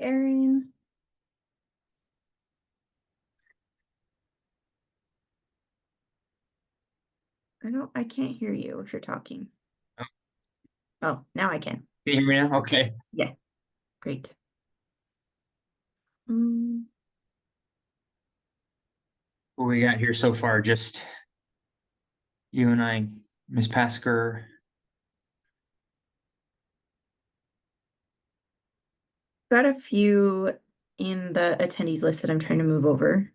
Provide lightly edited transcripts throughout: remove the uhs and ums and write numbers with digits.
Erin. I can't hear you if you're talking. Oh. Oh, now I can. Can you hear me now? Okay. Yeah, great. What we got here so far, just you and I, Ms. Pasker. Got a few in the attendees list that I'm trying to move over.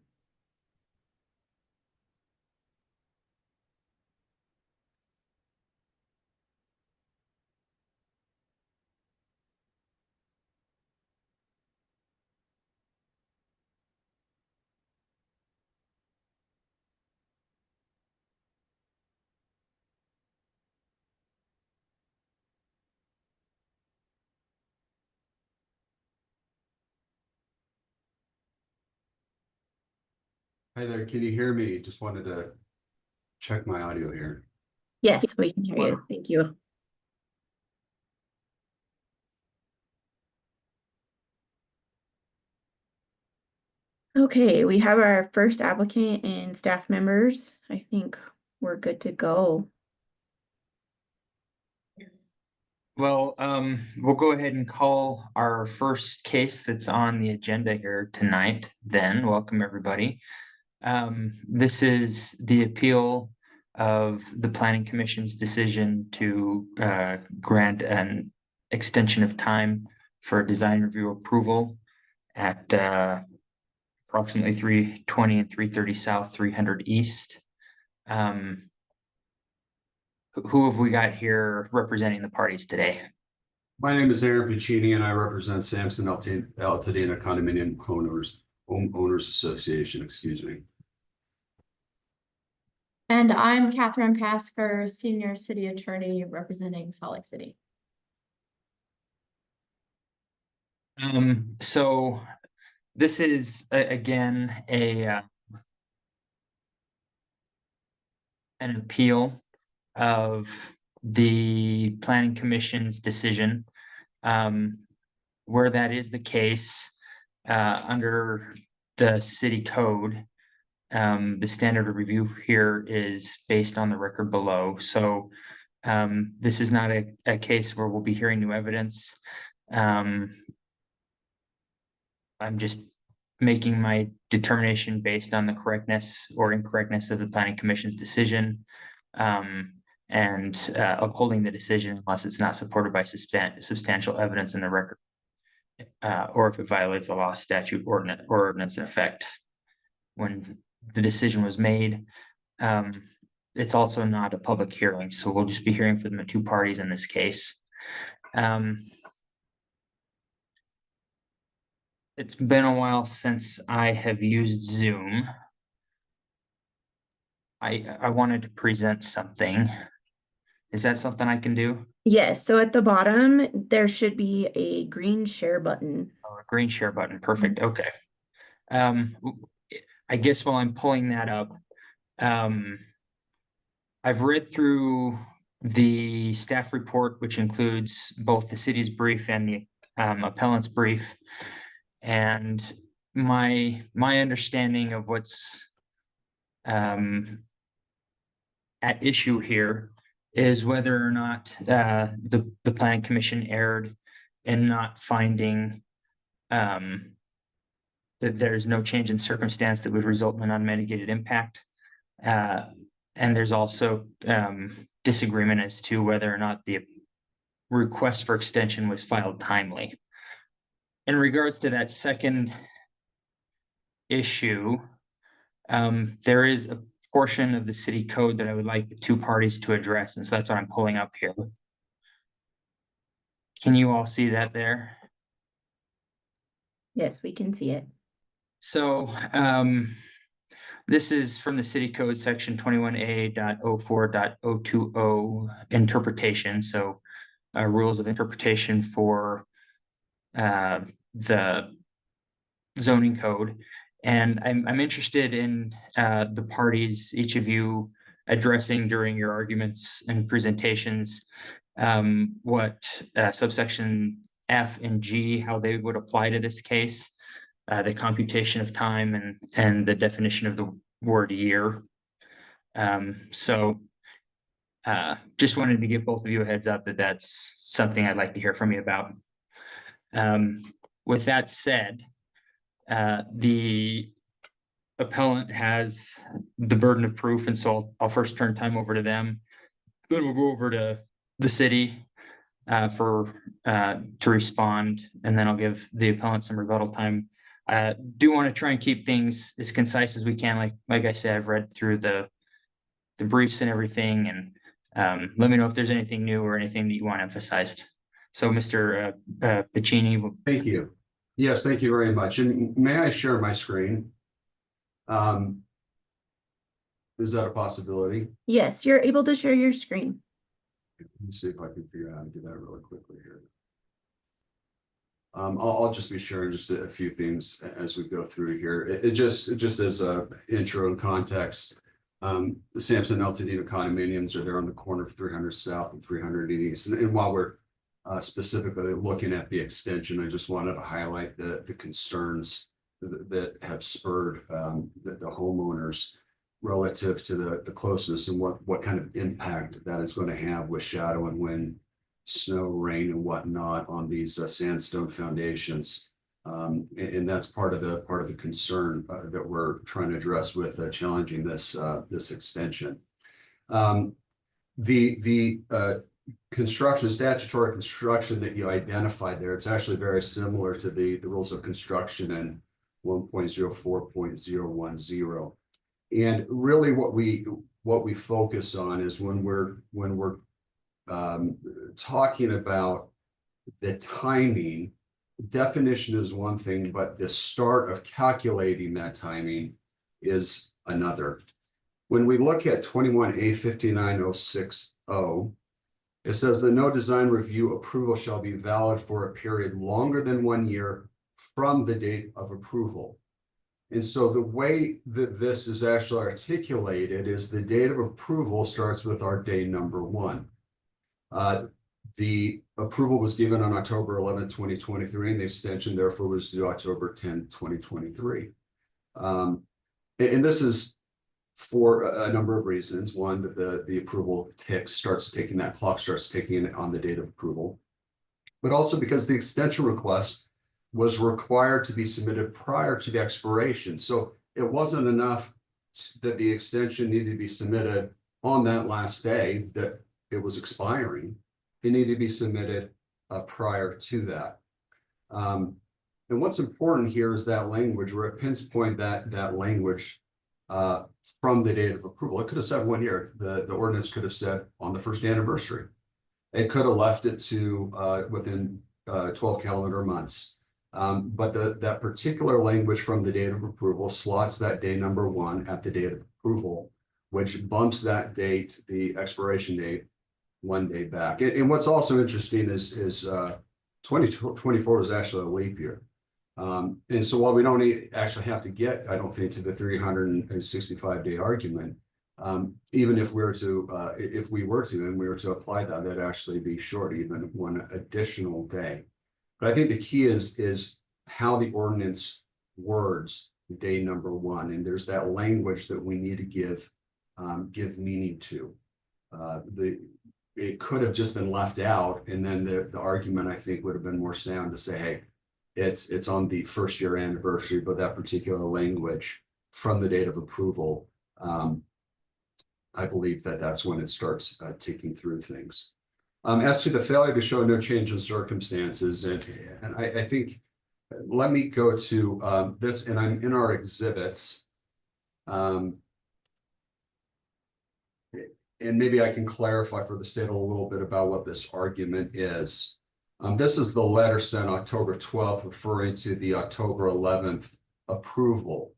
Hi there, can you hear me? Just wanted to check my audio here. Yes, we can hear you. Thank you. Okay, we have our first applicant and staff members. I think we're good to go. Well, we'll go ahead and call our first case that's on the agenda here tonight. Then, welcome everybody. This is the appeal of the Planning Commission's decision to grant an extension of time for design review approval at approximately 320 and 330 South, 300 East. Who have we got here representing the parties today? My name is Aaron Piccini and I represent Sampson Altadena Condominium Homeowners Association, excuse me. And I'm Catherine Pasker, Senior City Attorney representing Salt Lake City. So this is again an appeal of the Planning Commission's decision. Where that is the case, under the city code, the standard of review here is based on the record below. So this is not a case where we'll be hearing new evidence. I'm just making my determination based on the correctness or incorrectness of the Planning Commission's decision, and upholding the decision unless it's not supported by substantial evidence in the record, or if it violates a law, statute, ordinance in effect when the decision was made. It's also not a public hearing, so we'll just be hearing from the two parties in this case. It's been a while since I have used Zoom. I wanted to present something. Is that something I can do? Yes, so at the bottom, there should be a green share button. Oh, a green share button. Perfect. Okay. I guess while I'm pulling that up, I've read through the staff report, which includes both the city's brief and the appellant's brief. And my understanding of what's at issue here is whether or not the Planning Commission erred in not finding that there's no change in circumstance that would result in an unmitigated impact. And there's also disagreement as to whether or not the request for extension was filed timely. In regards to that second issue, there is a portion of the city code that I would like the two parties to address, and so that's what I'm pulling up here. Can you all see that there? Yes, we can see it. So this is from the city code section 21A.04.020 interpretation. So rules of interpretation for the zoning code. And I'm interested in the parties, each of you addressing during your arguments and presentations, what subsection F and G, how they would apply to this case, the computation of time and the definition of the word year. Just wanted to give both of you a heads up that that's something I'd like to hear from you about. With that said, the appellant has the burden of proof, and so I'll first turn time over to them. Then we'll go over to the city to respond, and then I'll give the appellant some rebuttal time. Do want to try and keep things as concise as we can. Like I said, I've read through the briefs and everything, and let me know if there's anything new or anything that you want emphasized. So, Mr. Piccini. Thank you. Yes, thank you very much. And may I share my screen? Is that a possibility? Yes, you're able to share your screen. Let me see if I can figure out how to do that really quickly here. I'll just be sharing just a few things as we go through here. It just as a intro and context. The Sampson Altadena condominiums are there on the corner of 300 South and 300 East. And while we're specifically looking at the extension, I just wanted to highlight the concerns that have spurred the homeowners relative to the closeness and what kind of impact that is going to have with shadow and wind, snow, rain, and whatnot on these sandstone foundations. And that's part of the concern that we're trying to address with challenging this extension. The statutory construction that you identified there, it's actually very similar to the rules of construction in 1.04.010. And really what we focus on is when we're talking about the timing, definition is one thing, but the start of calculating that timing is another. When we look at 21A 59060, it says that no design review approval shall be valid for a period longer than 1 year from the date of approval. And so the way that this is actually articulated is the date of approval starts with our day number 1. The approval was given on October 11, 2023, and the extension therefore was due October 10, 2023. And this is for a number of reasons. One, that the approval starts ticking on the date of approval, but also because the extension request was required to be submitted prior to the expiration. So it wasn't enough that the extension needed to be submitted on that last day that it was expiring. It needed to be submitted prior to that. And what's important here is that language, where it pinpoints that language from the date of approval. It could have said 1 year. The ordinance could have said on the first anniversary. It could have left it to within 12 calendar months. But that particular language from the date of approval slots that day number 1 at the date of approval, which bumps that date, the expiration date, 1 day back. And what's also interesting is 2024 is actually a leap year. And so while we don't actually have to get, I don't think, to the 365-day argument, even if we were to apply that, that'd actually be short, even 1 additional day. But I think the key is how the ordinance words day number 1, and there's that language that we need to give meaning to. It could have just been left out, and then the argument, I think, would have been more sound to say, hey, it's on the first year anniversary, but that particular language from the date of approval, I believe that's when it starts ticking through things. As to the failure to show no change in circumstances, and I think, let me go to this, and I'm in our exhibits. And maybe I can clarify for the state a little bit about what this argument is. This is the letter sent October 12th, referring to the October 11th approval.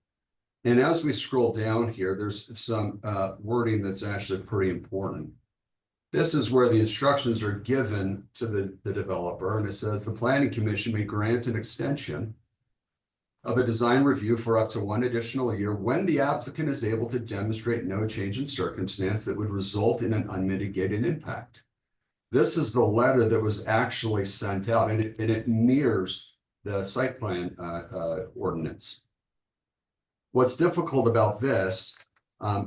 And as we scroll down here, there's some wording that's actually pretty important. This is where the instructions are given to the developer, and it says the Planning Commission may grant an extension of a design review for up to 1 additional year when the applicant is able to demonstrate no change in circumstance that would result in an unmitigated impact. This is the letter that was actually sent out, and it mirrors the site plan ordinance. What's difficult about this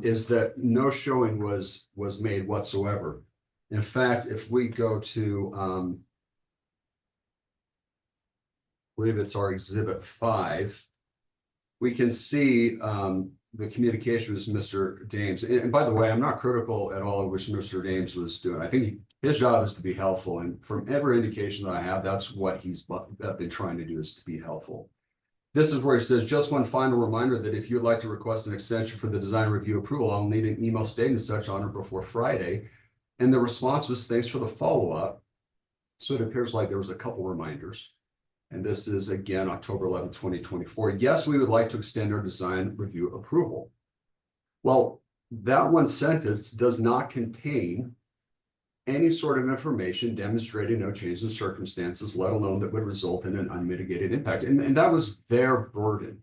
is that no showing was made whatsoever. In fact, if we go to, I believe it's our exhibit 5, we can see the communication with Mr. Dames. And by the way, I'm not critical at all of what Mr. Dames was doing. I think his job is to be helpful. And from every indication that I have, that's what he's been trying to do, is to be helpful. This is where he says, just one final reminder that if you'd like to request an extension for the design review approval, I'll need an email stating such on or before Friday. And the response was, thanks for the follow-up. So it appears like there was a couple reminders. And this is again, October 11, 2024. Yes, we would like to extend our design review approval. Well, that one sentence does not contain any sort of information demonstrating no change in circumstances, let alone that would result in an unmitigated impact. And that was their burden.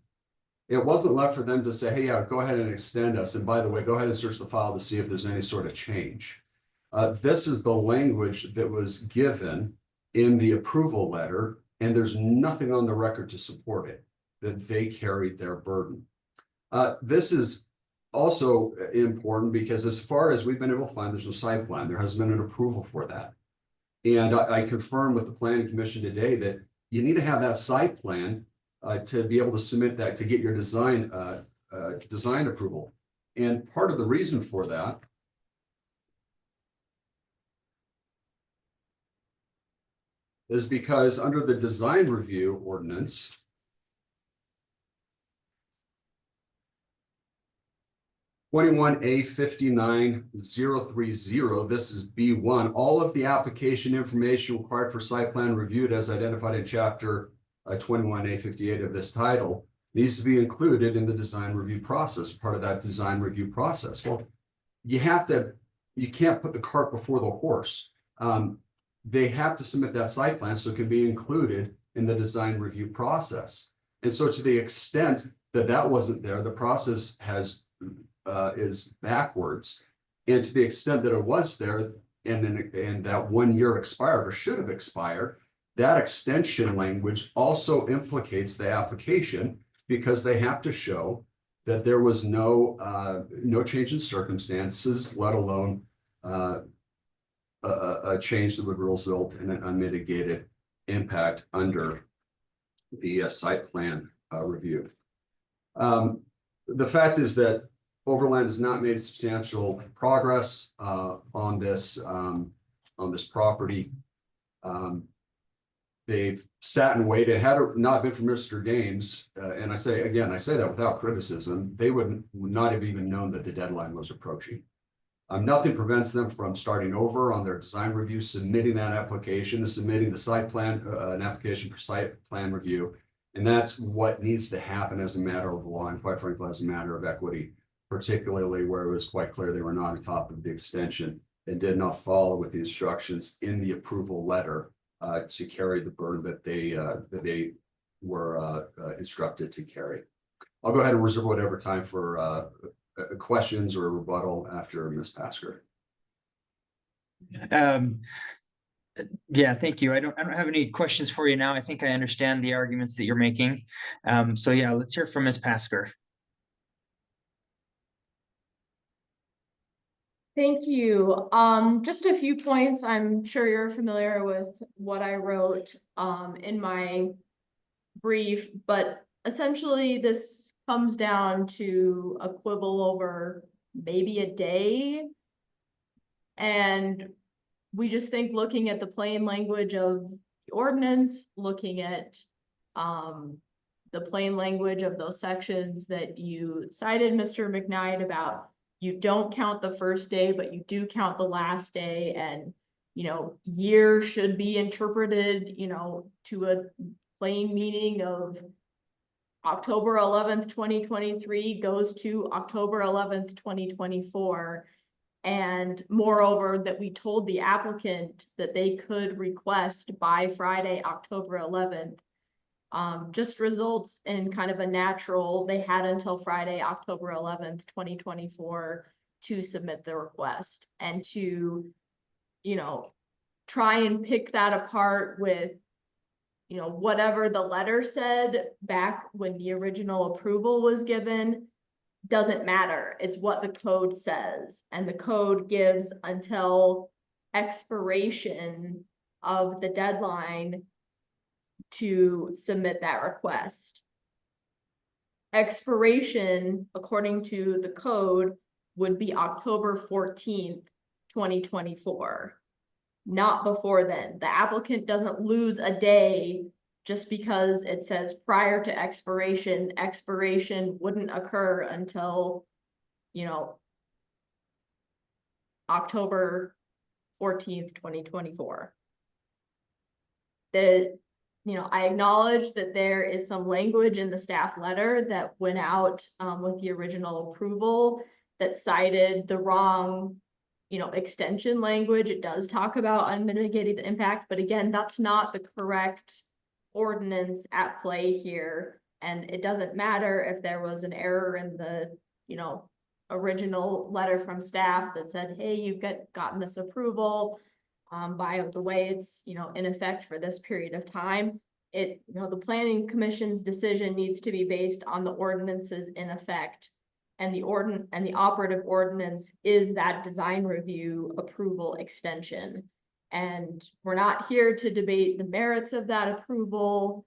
It wasn't left for them to say, hey, yeah, go ahead and extend us. And by the way, go ahead and search the file to see if there's any sort of change. This is the language that was given in the approval letter, and there's nothing on the record to support it, that they carried their burden. This is also important because as far as we've been able to find, there's no site plan. There hasn't been an approval for that. And I confirmed with the Planning Commission today that you need to have that site plan to be able to submit that, to get your design approval. And part of the reason for that is because under the design review ordinance, (21A 59030), this is B1. All of the application information required for site plan reviewed as identified in chapter 21A 58 of this title needs to be included in the design review process, part of that design review process. Well, you can't put the cart before the horse. They have to submit that site plan so it can be included in the design review process. And so to the extent that that wasn't there, the process is backwards. And to the extent that it was there and that 1 year expired or should have expired, that extension language also implicates the application because they have to show that there was no change in circumstances, let alone a change that would result in an unmitigated impact under the site plan review. The fact is that Overland has not made substantial progress on this property. They've sat and waited. Had it not been for Mr. Dames, and I say that without criticism, they would not have even known that the deadline was approaching. Nothing prevents them from starting over on their design review, submitting that application, submitting the site plan, an application for site plan review. And that's what needs to happen as a matter of law and quite frankly, as a matter of equity, particularly where it was quite clear they were not on top of the extension and did not follow with the instructions in the approval letter to carry the burden that they were instructed to carry. I'll go ahead and reserve whatever time for questions or rebuttal after Ms. Pasker. Yeah, thank you. I don't have any questions for you now. I think I understand the arguments that you're making. So yeah, let's hear from Ms. Pasker. Thank you. Just a few points. I'm sure you're familiar with what I wrote in my brief, but essentially this comes down to a quibble over maybe a day. And we just think looking at the plain language of the ordinance, looking at the plain language of those sections that you cited, Mr. McKnight, about you don't count the first day, but you do count the last day. And, year should be interpreted, to a plain meaning of October 11th, 2023 goes to October 11th, 2024. And moreover, that we told the applicant that they could request by Friday, October 11th, just results in kind of a natural, they had until Friday, October 11th, 2024 to submit the request and to, try and pick that apart with, you know, whatever the letter said back when the original approval was given, doesn't matter. It's what the code says, and the code gives until expiration of the deadline to submit that request. Expiration, according to the code, would be October 14th, 2024. Not before then. The applicant doesn't lose a day just because it says prior to expiration. Expiration wouldn't occur until, you know, October 14th, 2024. I acknowledge that there is some language in the staff letter that went out with the original approval that cited the wrong, extension language. It does talk about unmitigated impact, but again, that's not the correct ordinance at play here. And it doesn't matter if there was an error in the, original letter from staff that said, hey, you've gotten this approval. By the way, it's, in effect for this period of time. The planning commission's decision needs to be based on the ordinances in effect. And the operative ordinance is that design review approval extension. And we're not here to debate the merits of that approval,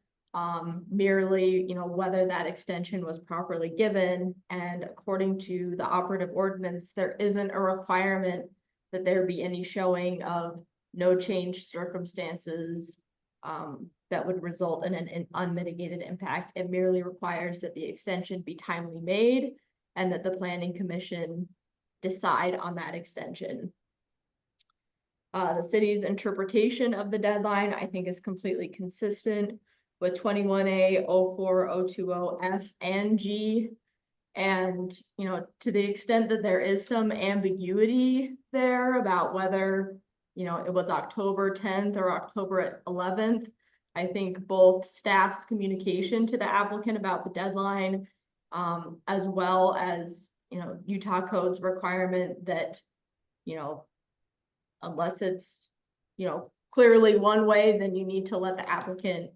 merely, whether that extension was properly given. And according to the operative ordinance, there isn't a requirement that there be any showing of no change circumstances that would result in an unmitigated impact. It merely requires that the extension be timely made and that the planning commission decide on that extension. The city's interpretation of the deadline, I think, is completely consistent with 21A, 04, 020, F, and G. And, to the extent that there is some ambiguity there about whether, it was October 10th or October 11th, I think both staff's communication to the applicant about the deadline, as well as, Utah Code's requirement that, unless it's, clearly one way, then you need to let the applicant,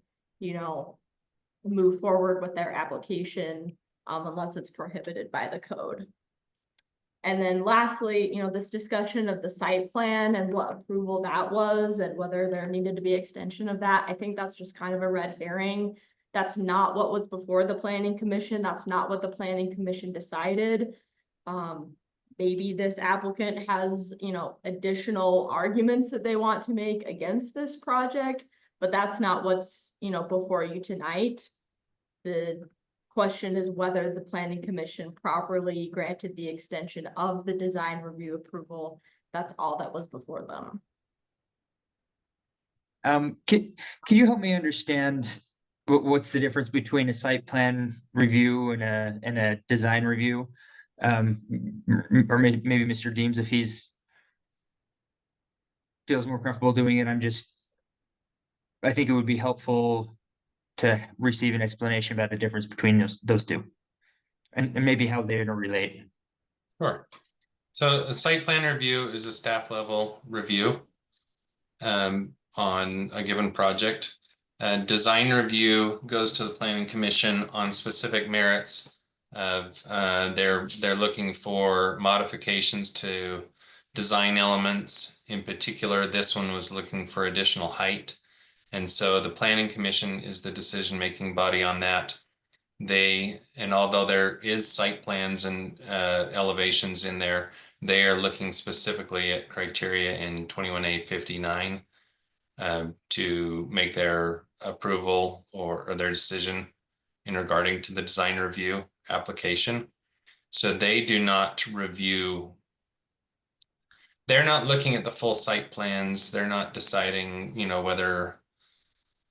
move forward with their application, unless it's prohibited by the code. And then lastly, this discussion of the site plan and what approval that was and whether there needed to be extension of that, I think that's just kind of a red herring. That's not what was before the planning commission. That's not what the planning commission decided. Maybe this applicant has, additional arguments that they want to make against this project, but that's not what's, before you tonight. The question is whether the planning commission properly granted the extension of the design review approval. That's all that was before them. Can you help me understand what's the difference between a site plan review and a design review? Or maybe Mr. Deems, if he's feels more comfortable doing it, I think it would be helpful to receive an explanation about the difference between those two and maybe how they interrelate. Sure. So a site plan review is a staff level review on a given project. Design review goes to the planning commission on specific merits of they're looking for modifications to design elements. In particular, this one was looking for additional height. And so the planning commission is the decision-making body on that. And although there is site plans and elevations in there, they are looking specifically at criteria in 21A 59 to make their approval or their decision in regarding to the design review application. So they do not review. They're not looking at the full site plans. They're not deciding, whether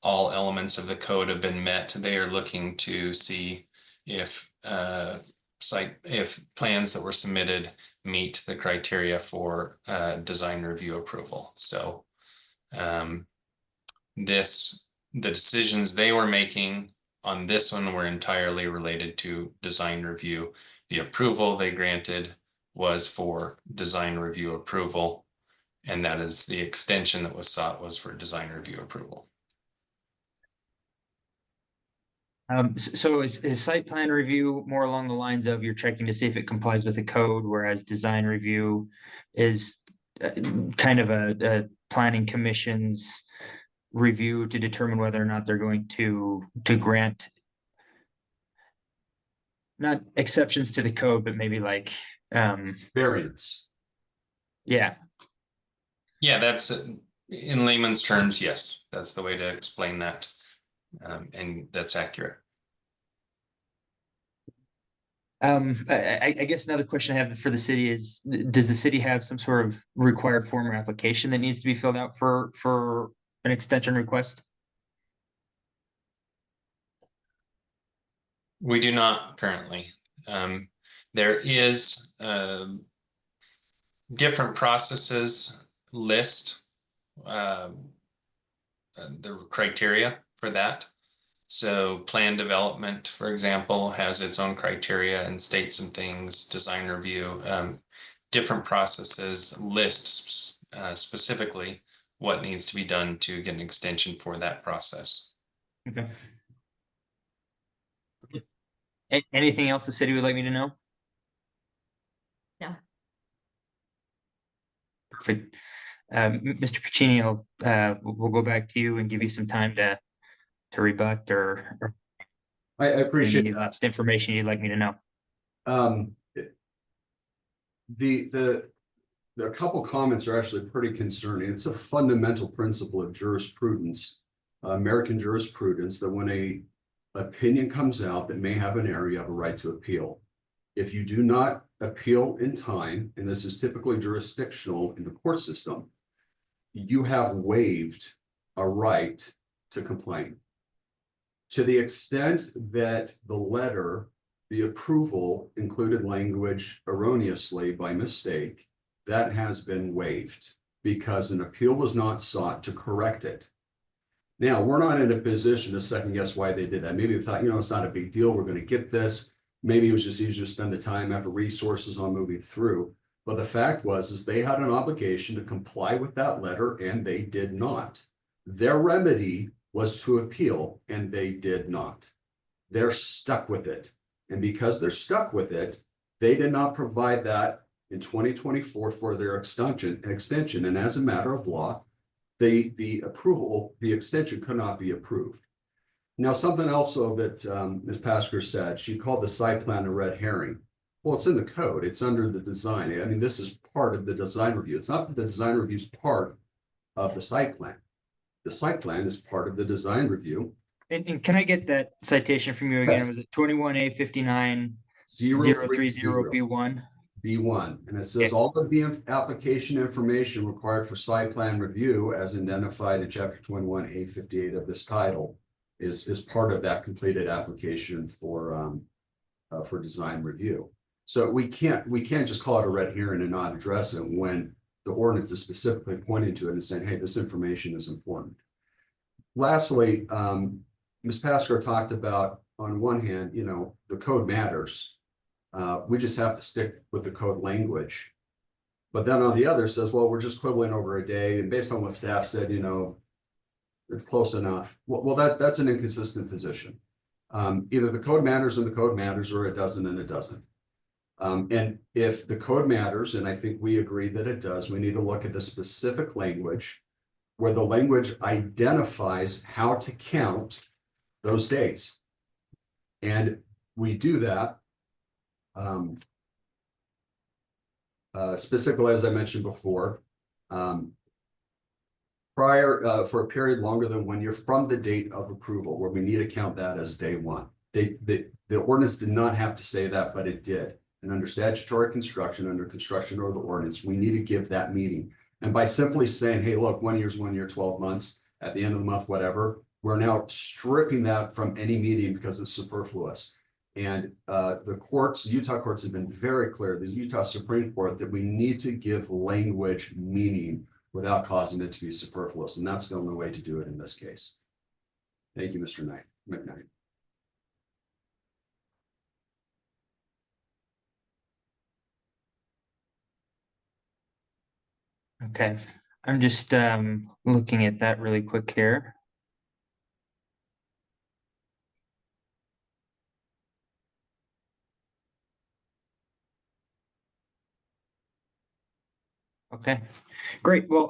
all elements of the code have been met. They are looking to see if plans that were submitted meet the criteria for design review approval. So the decisions they were making on this one were entirely related to design review. The approval they granted was for design review approval. And that is the extension that was sought was for design review approval. So is site plan review more along the lines of you're checking to see if it complies with the code, whereas design review is kind of a planning commission's review to determine whether or not they're going to grant not exceptions to the code, but maybe like Variance. yeah. Yeah, that's in layman's terms, yes, that's the way to explain that. And that's accurate. I guess another question I have for the city is, does the city have some sort of required form or application that needs to be filled out for an extension request? We do not currently. There is different processes list the criteria for that. So plan development, for example, has its own criteria and states some things, design review, different processes lists specifically what needs to be done to get an extension for that process. Okay. Anything else the city would like me to know? No. Perfect. Mr. Puccini, we'll go back to you and give you some time to rebut or I appreciate any last information you'd like me to know. A couple comments are actually pretty concerning. It's a fundamental principle of jurisprudence, American jurisprudence, that when a opinion comes out that may have an error, you have a right to appeal. If you do not appeal in time, and this is typically jurisdictional in the court system, you have waived a right to complain. To the extent that the letter, the approval included language erroneously by mistake, that has been waived because an appeal was not sought to correct it. Now, we're not in a position to second guess why they did that. Maybe they thought, it's not a big deal. We're going to get this. Maybe it was just easier to spend the time, effort, resources on moving through. But the fact was they had an obligation to comply with that letter, and they did not. Their remedy was to appeal, and they did not. They're stuck with it. And because they're stuck with it, they did not provide that in 2024 for their extension. And as a matter of law, the extension could not be approved. Now, something also that Ms. Pasker said, she called the site plan a red herring. Well, it's in the code. It's under the design. I mean, this is part of the design review. It's not that the design review is part of the site plan. The site plan is part of the design review. And can I get that citation from you again? Yes. Was it 21A 59 030 B1? B1, and it says all of the application information required for site plan review as identified in chapter 21A 58 of this title is part of that completed application for design review. So we can't just call it a red herring and not address it when the ordinance is specifically pointing to it and saying, hey, this information is important. Lastly, Ms. Pasker talked about, on one hand, the code matters. We just have to stick with the code language. But then on the other says, well, we're just quibbling over a day. And based on what staff said, it's close enough. Well, that's an inconsistent position. Either the code matters and the code matters, or it doesn't and it doesn't. And if the code matters, and I think we agree that it does, we need to look at the specific language where the language identifies how to count those days. And we do that specifically, as I mentioned before, prior for a period longer than 1 year from the date of approval, where we need to count that as day one. The ordinance did not have to say that, but it did. And under statutory construction, under construction or the ordinance, we need to give that meaning. And by simply saying, hey, look, 1 year's 1 year, 12 months, at the end of the month, whatever, we're now stripping that from any meaning because it's superfluous. And the courts, Utah courts have been very clear, the Utah Supreme Court, that we need to give language meaning without causing it to be superfluous. And that's the only way to do it in this case. Thank you, Mr. McKnight. Okay, I'm just looking at that really quick here. Okay, great. Well,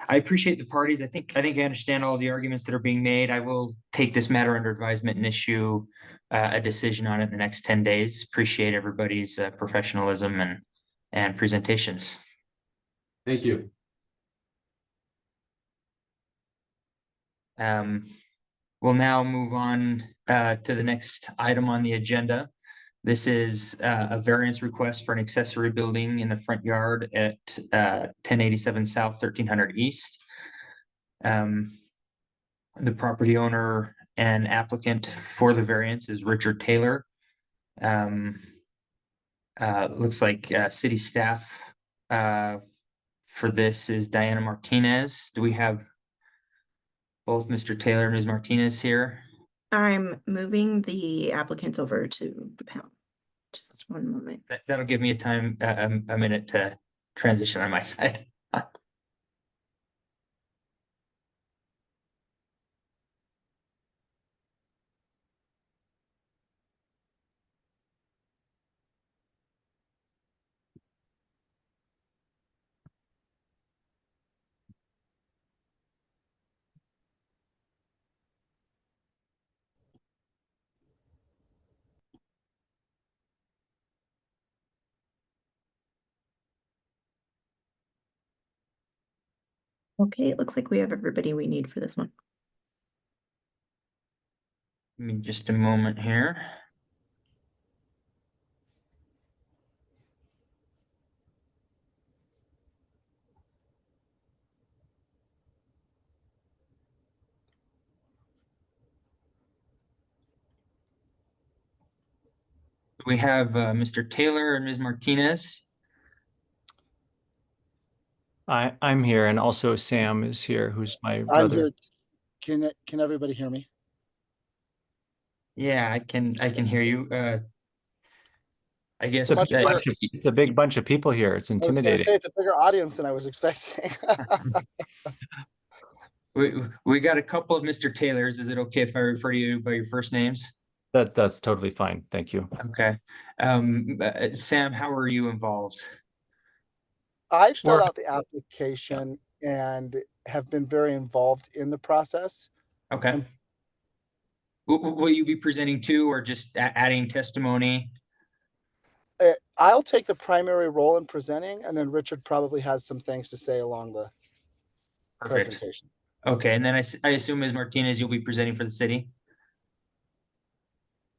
I appreciate the parties. I think I understand all of the arguments that are being made. I will take this matter under advisement and issue a decision on it in the next 10 days. Appreciate everybody's professionalism and presentations. Thank you. We'll now move on to the next item on the agenda. This is a variance request for an accessory building in the front yard at 1087 South, 1300 East. The property owner and applicant for the variance is Richard Taylor. Looks like city staff for this is Diana Martinez. Do we have both Mr. Taylor and Ms. Martinez here? I'm moving the applicants over to the panel. Just one moment. That'll give me a minute to transition on my side. Okay, it looks like we have everybody we need for this one. Give me just a moment here. We have Mr. Taylor and Ms. Martinez. I'm here, and also Sam is here, who's my I'm brother. here. Can everybody hear me? Yeah, I can hear you. I guess Much better. It's a big bunch of people here. It's I was going to intimidating. say it's a bigger audience than I was expecting. we got a couple of Mr. Taylors. Is it okay if I refer to you by your first names? That's totally fine. Thank you. Okay. Sam, how are you involved? I filled out the application and have been very involved in the process. Okay. And- Will you be presenting too, or just adding testimony? I'll take the primary role in presenting, and then Richard probably has some things to say along the Perfect. presentation. Okay, and then I assume Ms. Martinez, you'll be presenting for the city?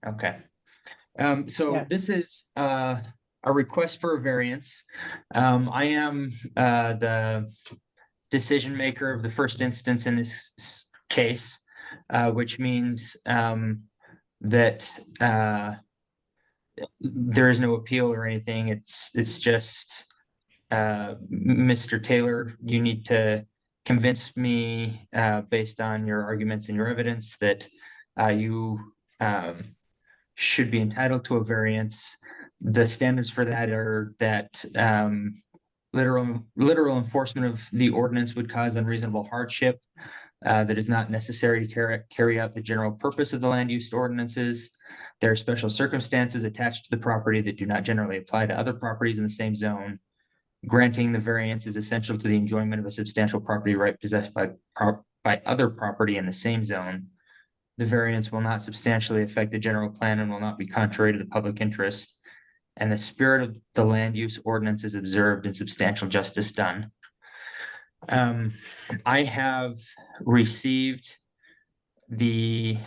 Okay. So Yeah. this is a request for a variance. I am the decision maker of the first instance in this case, which means that there is no appeal or anything. It's just Mr. Taylor, you need to convince me based on your arguments and your evidence that you should be entitled to a variance. The standards for that are that literal enforcement of the ordinance would cause unreasonable hardship that is not necessary to carry out the general purpose of the land use ordinances. There are special circumstances attached to the property that do not generally apply to other properties in the same zone. Granting the variance is essential to the enjoyment of a substantial property right possessed by other property in the same zone. The variance will not substantially affect the general plan and will not be contrary to the public interest. And the spirit of the land use ordinance is observed and substantial justice done. I have received the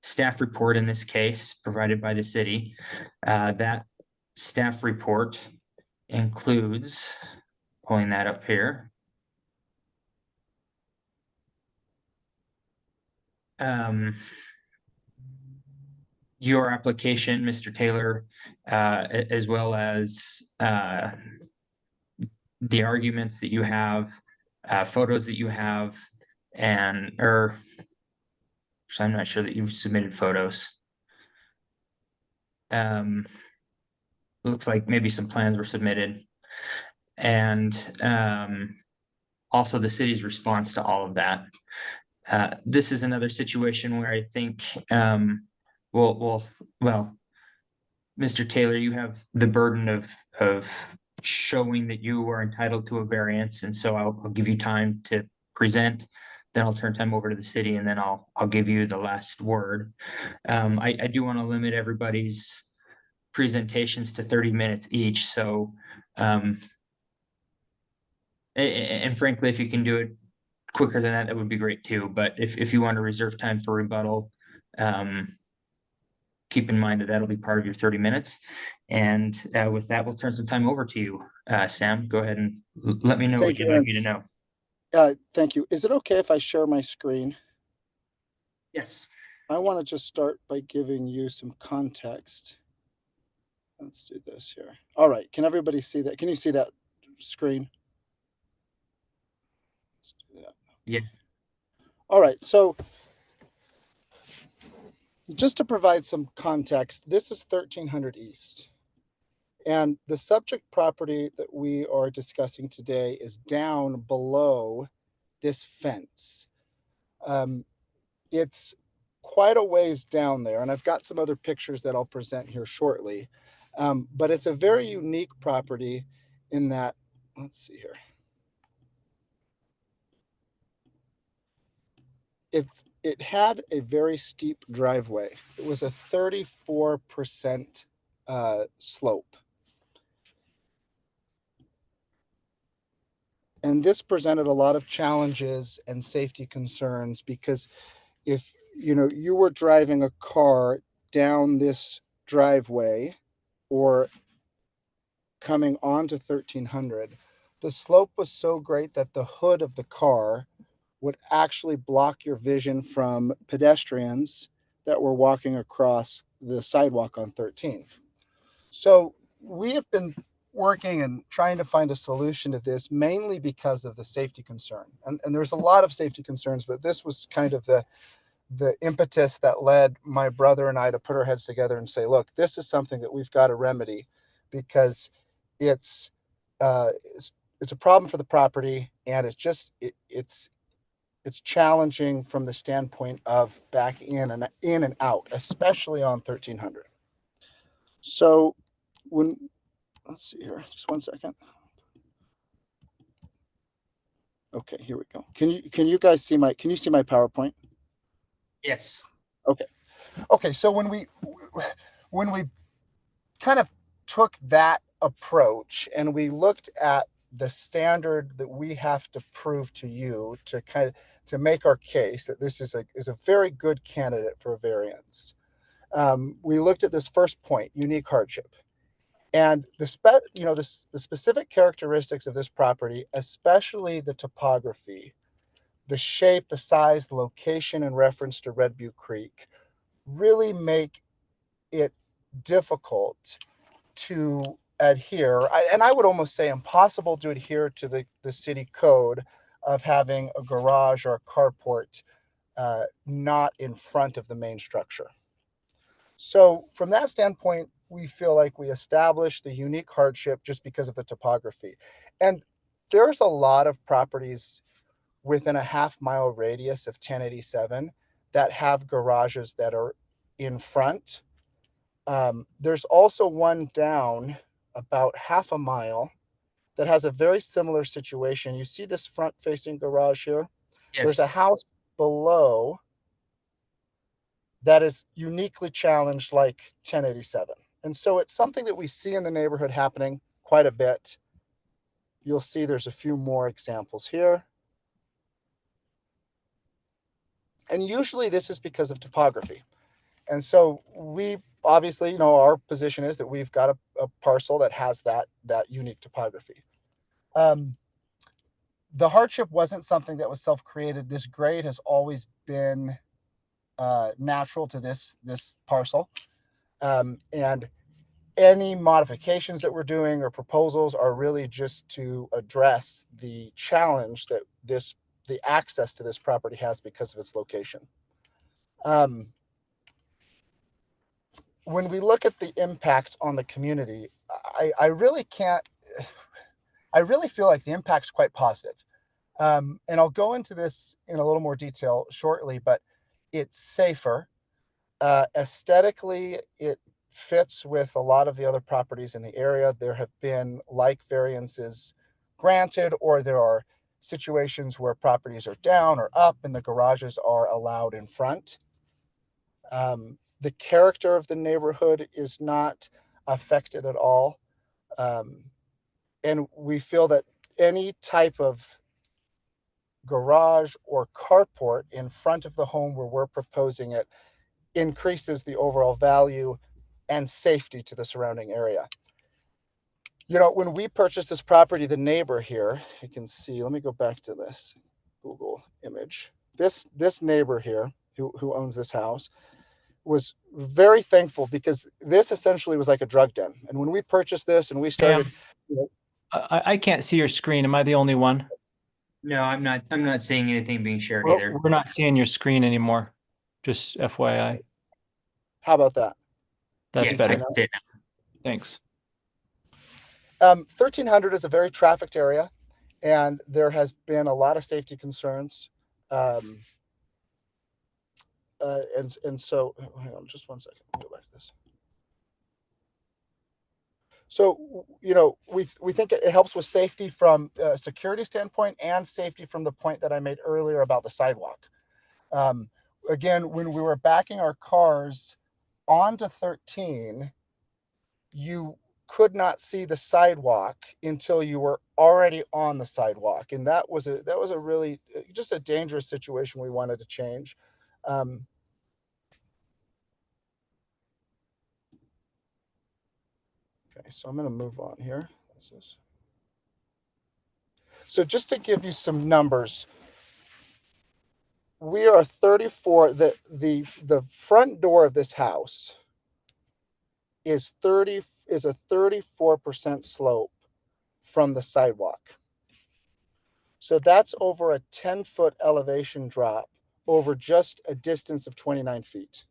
staff report in this case provided by the city. That staff report includes, pulling that up here. Your application, Mr. Taylor, as well as the arguments that you have, photos that you have, so I'm not sure that you've submitted photos. Looks like maybe some plans were submitted. and also the city's response to all of that. This is another situation where I think well, Mr. Taylor, you have the burden of showing that you are entitled to a variance, and so I'll give you time to present. Then I'll turn time over to the city, and then I'll give you the last word. I do want to limit everybody's presentations to 30 minutes each. So, and frankly, if you can do it quicker than that, that would be great too. But if you want to reserve time for rebuttal, keep in mind that that'll be part of your 30 minutes. And with that, we'll turn some time over to you. Sam, go ahead and let me know what Thank you'd you, like Aaron. me to know. Thank you. Is it okay if I share my screen? Yes. I want to just start by giving you some context. Let's do this here. All right. Can everybody see that? Can you see that screen? Let's do that. Yeah. All right. So just to provide some context, this is 1300 East. And the subject property that we are discussing today is down below this fence. It's quite a ways down there, and I've got some other pictures that I'll present here shortly. But it's a very unique property in that, let's see here. It had a very steep driveway. It was a 34% slope. And this presented a lot of challenges and safety concerns because if you were driving a car down this driveway or coming onto 1300, the slope was so great that the hood of the car would actually block your vision from pedestrians that were walking across the sidewalk on 13. So we have been working and trying to find a solution to this mainly because of the safety concern. And there's a lot of safety concerns, but this was kind of the impetus that led my brother and I to put our heads together and say, look, this is something that we've got to remedy because it's a problem for the property, and it's challenging from the standpoint of back in and out, especially on 1300. So let's see here, just one second. Okay, here we go. Can you guys see my PowerPoint? Yes. Okay, so when we kind of took that approach and we looked at the standard that we have to prove to you to make our case that this is a very good candidate for a variance. We looked at this first point, unique hardship, and the specific characteristics of this property, especially the topography, the shape, the size, the location in reference to Red Butte Creek, really make it difficult to adhere, and I would almost say impossible to adhere to the city code of having a garage or a carport not in front of the main structure. So from that standpoint, we feel like we established the unique hardship just because of the topography. And there's a lot of properties within a half-mile radius of 1087 that have garages that are in front. There's also one down about half a mile that has a very similar situation. You see this front-facing garage here? Yes. There's a house below that is uniquely challenged like 1087. And so it's something that we see in the neighborhood happening quite a bit. You'll see there's a few more examples here. And usually this is because of topography. And so we obviously, our position is that we've got a parcel that has that unique topography. The hardship wasn't something that was self-created. This grade has always been natural to this parcel. And any modifications that we're doing or proposals are really just to address the challenge that the access to this property has because of its location. When we look at the impact on the community, I really can't, I really feel like the impact's quite positive. And I'll go into this in a little more detail shortly, but it's safer. Aesthetically, it fits with a lot of the other properties in the area. There have been like variances granted, or there are situations where properties are down or up and the garages are allowed in front. The character of the neighborhood is not affected at all. And we feel that any type of garage or carport in front of the home where we're proposing it increases the overall value and safety to the surrounding area. You know, when we purchased this property, the neighbor here, you can see, let me go back to this Google image. This neighbor here who owns this house was very thankful because this essentially was like a drug den. And when we purchased this and we started, you know, I can't see your screen. Am I the only one? No, I'm not seeing anything being shared We're, either. we're not seeing your screen anymore. Just FYI. how about that? That's Yes, I better. can see it now. Thanks. 1300 is a very trafficked area, and there has been a lot of safety concerns. And so, hang on just one second. Let me go back to this. So, you know, we think it helps with safety from a security standpoint and safety from the point that I made earlier about the sidewalk. Again, when we were backing our cars onto 13, you could not see the sidewalk until you were already on the sidewalk, and that was a really just a dangerous situation we wanted to change. Okay, so I'm going to move on here. So just to give you some numbers, we are 34. The front door of this house is a 34% slope from the sidewalk. So that's over a 10-foot elevation drop over just a distance of 29 feet.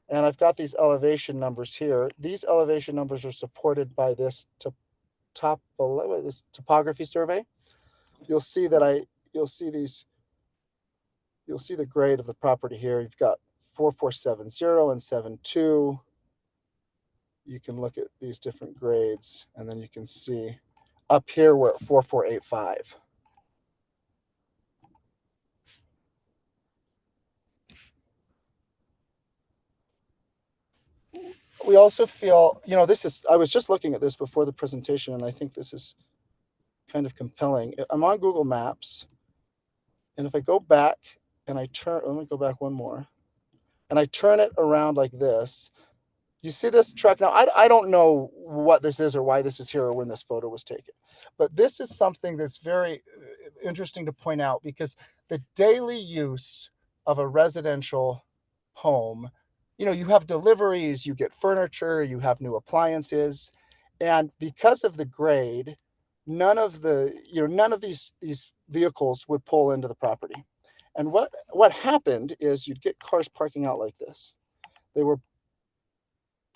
And I've got these elevation numbers here. These elevation numbers are supported by this this topography survey. You'll see the grade of the property here. You've got 4470 and 72. You can look at these different grades, and then you can see up here we're at 4485. We also feel, you know, I was just looking at this before the presentation, and I think this is kind of compelling. I'm on Google Maps, and if I go back and let me go back one more, and I turn it around like this, you see this truck. Now, I don't know what this is or why this is here or when this photo was taken, but this is something that's very interesting to point out because the daily use of a residential home, you know, you have deliveries, you get furniture, you have new appliances, and because of the grade, none of these vehicles would pull into the property. And what happened is you'd get cars parking out like this. They were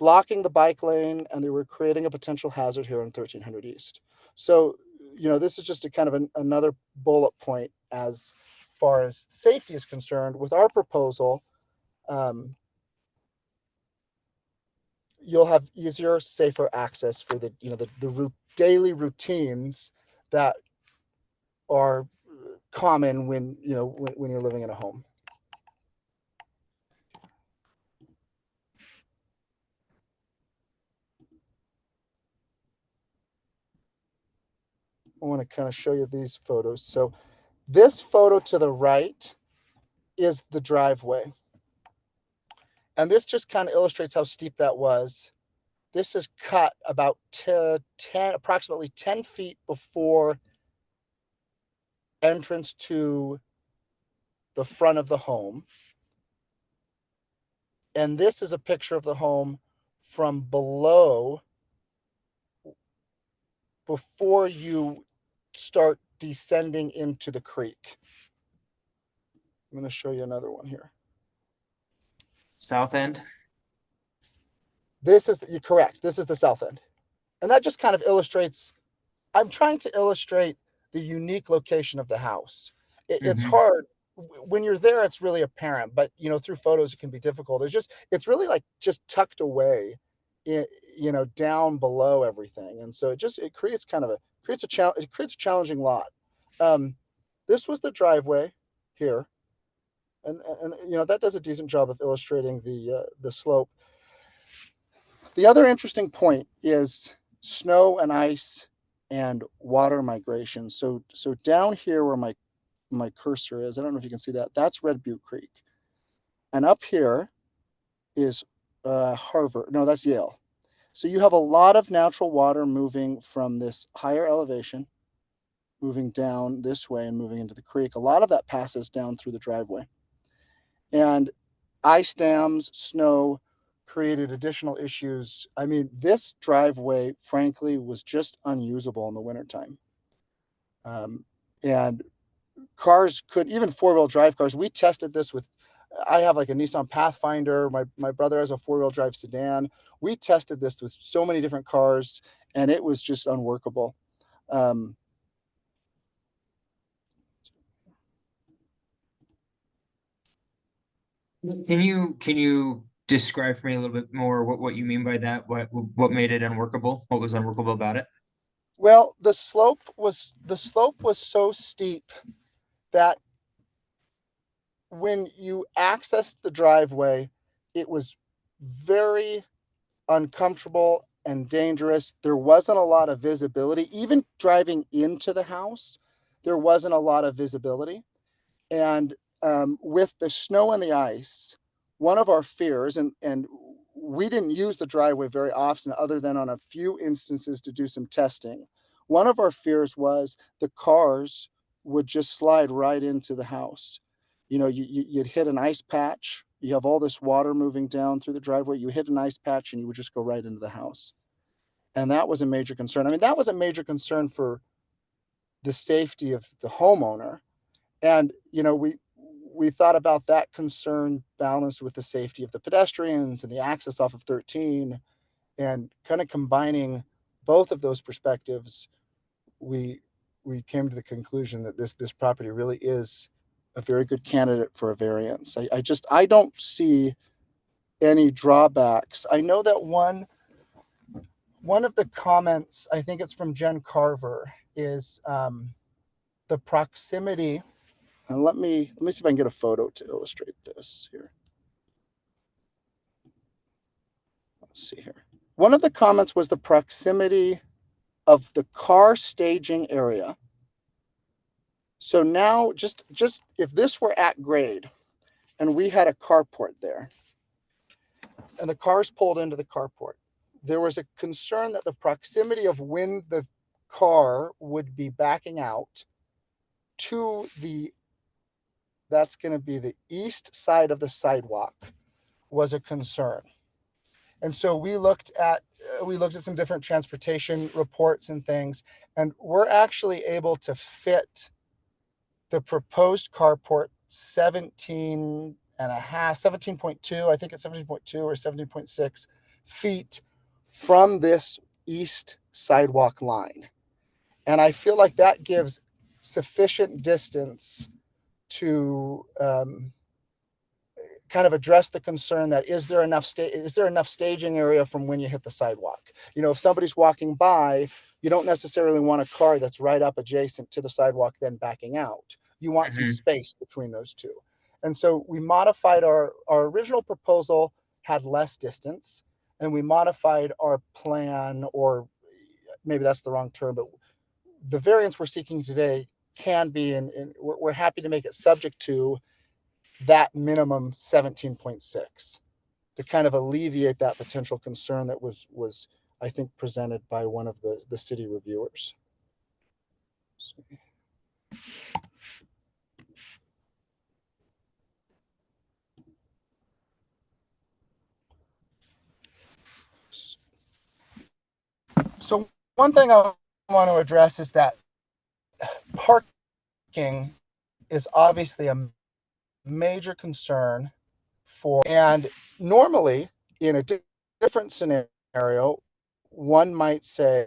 blocking the bike lane, and they were creating a potential hazard here on 1300 East. So, you know, this is just a kind of another bullet point as far as safety is concerned. With our proposal, you'll have easier, safer access for the daily routines that are common when you're living in a home. I want to kind of show you these photos. So this photo to the right is the driveway. And this just kind of illustrates how steep that was. This is cut about approximately 10 feet before entrance to the front of the home. And this is a picture of the home from below before you start descending into the creek. I'm going to show you another one here. South end. Correct. This is the south end. And that just kind of illustrates, I'm trying to illustrate the unique location of the house. It's hard when you're there, it's really apparent, but through photos, it can be difficult. It's really like just tucked away, down below everything. And so it creates creates a challenging lot. This was the driveway here. And that does a decent job of illustrating the slope. The other interesting point is snow and ice and water migration. So down here where my cursor is, I don't know if you can see that, that's Red Butte Creek. And up here is Harvard. No, that's Yale. So you have a lot of natural water moving from this higher elevation, moving down this way and moving into the creek. A lot of that passes down through the driveway. And ice dams, snow created additional issues. I mean, this driveway, frankly, was just unusable in the wintertime. And cars could, even four-wheel drive cars, we tested this with, I have like a Nissan Pathfinder. My brother has a four-wheel drive sedan. We tested this with so many different cars, and it was just unworkable. Can you describe for me a little bit more what you mean by that? What made it unworkable? What was unworkable about it? Well, the slope was so steep that when you accessed the driveway, it was very uncomfortable and dangerous. There wasn't a lot of visibility. Even driving into the house, there wasn't a lot of visibility. And with the snow and the ice, one of our fears, and we didn't use the driveway very often other than on a few instances to do some testing. One of our fears was the cars would just slide right into the house. You'd hit an ice patch. You have all this water moving down through the driveway. You hit an ice patch and you would just go right into the house. And that was a major concern. I mean, that was a major concern for the safety of the homeowner. And, we thought about that concern balanced with the safety of the pedestrians and the access off of 13, and kind of combining both of those perspectives, we came to the conclusion that this property really is a very good candidate for a variance. I don't see any drawbacks. I know that one of the comments, I think it's from Jen Carver, is the proximity. And let me see if I can get a photo to illustrate this here. Let's see here. One of the comments was the proximity of the car staging area. So now just if this were at grade and we had a carport there and the cars pulled into the carport, there was a concern that the proximity of when the car would be backing out to that's going to be the east side of the sidewalk was a concern. And so we looked at some different transportation reports and things, and we're actually able to fit the proposed carport 17.2, I think it's 17.2 or 17.6 feet from this east sidewalk line. And I feel like that gives sufficient distance to kind of address the concern that is there enough staging area from when you hit the sidewalk? If somebody's walking by, you don't necessarily want a car that's right up adjacent to the sidewalk then backing out. You want some space between those two. And so we modified our original proposal had less distance, and we modified our plan, or maybe that's the wrong term, but the variance we're seeking today can be, and we're happy to make it subject to that minimum 17.6 to kind of alleviate that potential concern that was I think presented by one of the city reviewers. So one thing I want to address is that parking is obviously a major concern and normally in a different scenario, one might say,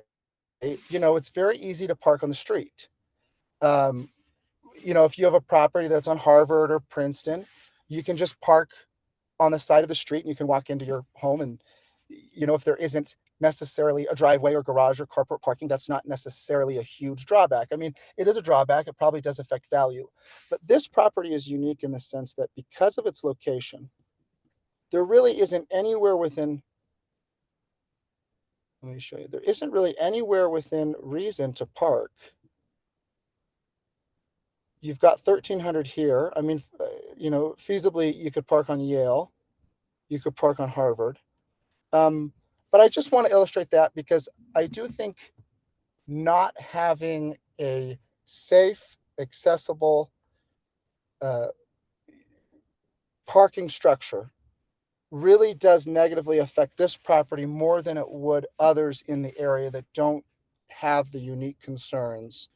it's very easy to park on the street. If you have a property that's on Harvard or Princeton, you can just park on the side of the street and you can walk into your home. And, if there isn't necessarily a driveway or garage or carport parking, that's not necessarily a huge drawback. I mean, it is a drawback. It probably does affect value. But this property is unique in the sense that because of its location, there really isn't anywhere within, let me show you, there isn't really anywhere within reason to park. You've got 1,300 here. I mean, feasibly, you could park on Yale. You could park on Harvard. But I just want to illustrate that because I do think not having a safe, accessible parking structure really does negatively affect this property more than it would others in the area that don't have the unique concerns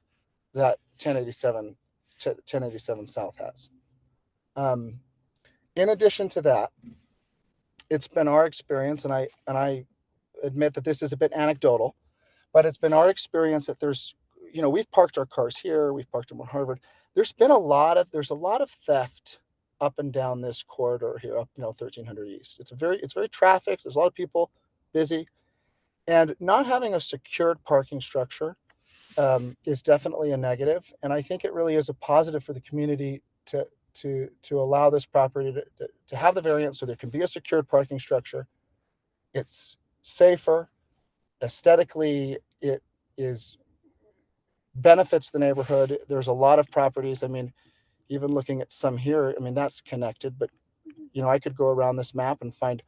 that 1087 South has. In addition to that, it's been our experience, and I admit that this is a bit anecdotal, but it's been our experience that we've parked our cars here, we've parked them on Harvard. There's a lot of theft up and down this corridor here, up 1300 East. It's very trafficked. There's a lot of people, busy, and not having a secured parking structure is definitely a negative. And I think it really is a positive for the community to allow this property to have the variance so there can be a secured parking structure. It's safer. Aesthetically, it is benefits the neighborhood. There's a lot of properties. I mean, even looking at some here, I mean, that's connected, but I could go around this map and find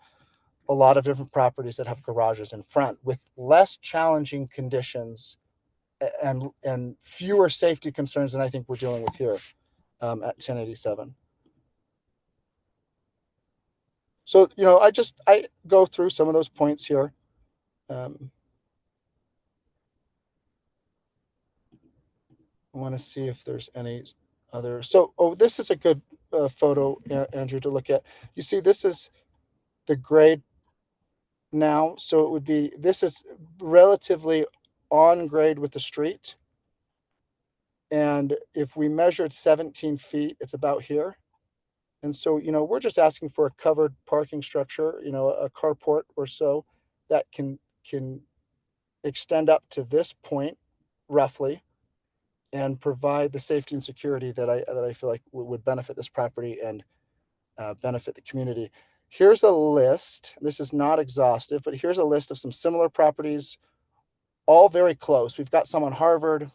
a lot of different properties that have garages in front with less challenging conditions and fewer safety concerns than I think we're dealing with here at 1087. So, I go through some of those points here. I want to see if there's any other. So, this is a good photo, Andrew, to look at. You see, this is the grade now. So this is relatively on grade with the street. And if we measured 17 feet, it's about here. And so, we're just asking for a covered parking structure, a carport or so that can extend up to this point roughly and provide the safety and security that I feel like would benefit this property and benefit the community. Here's a list. This is not exhaustive, but here's a list of some similar properties, all very close. We've got some on Harvard.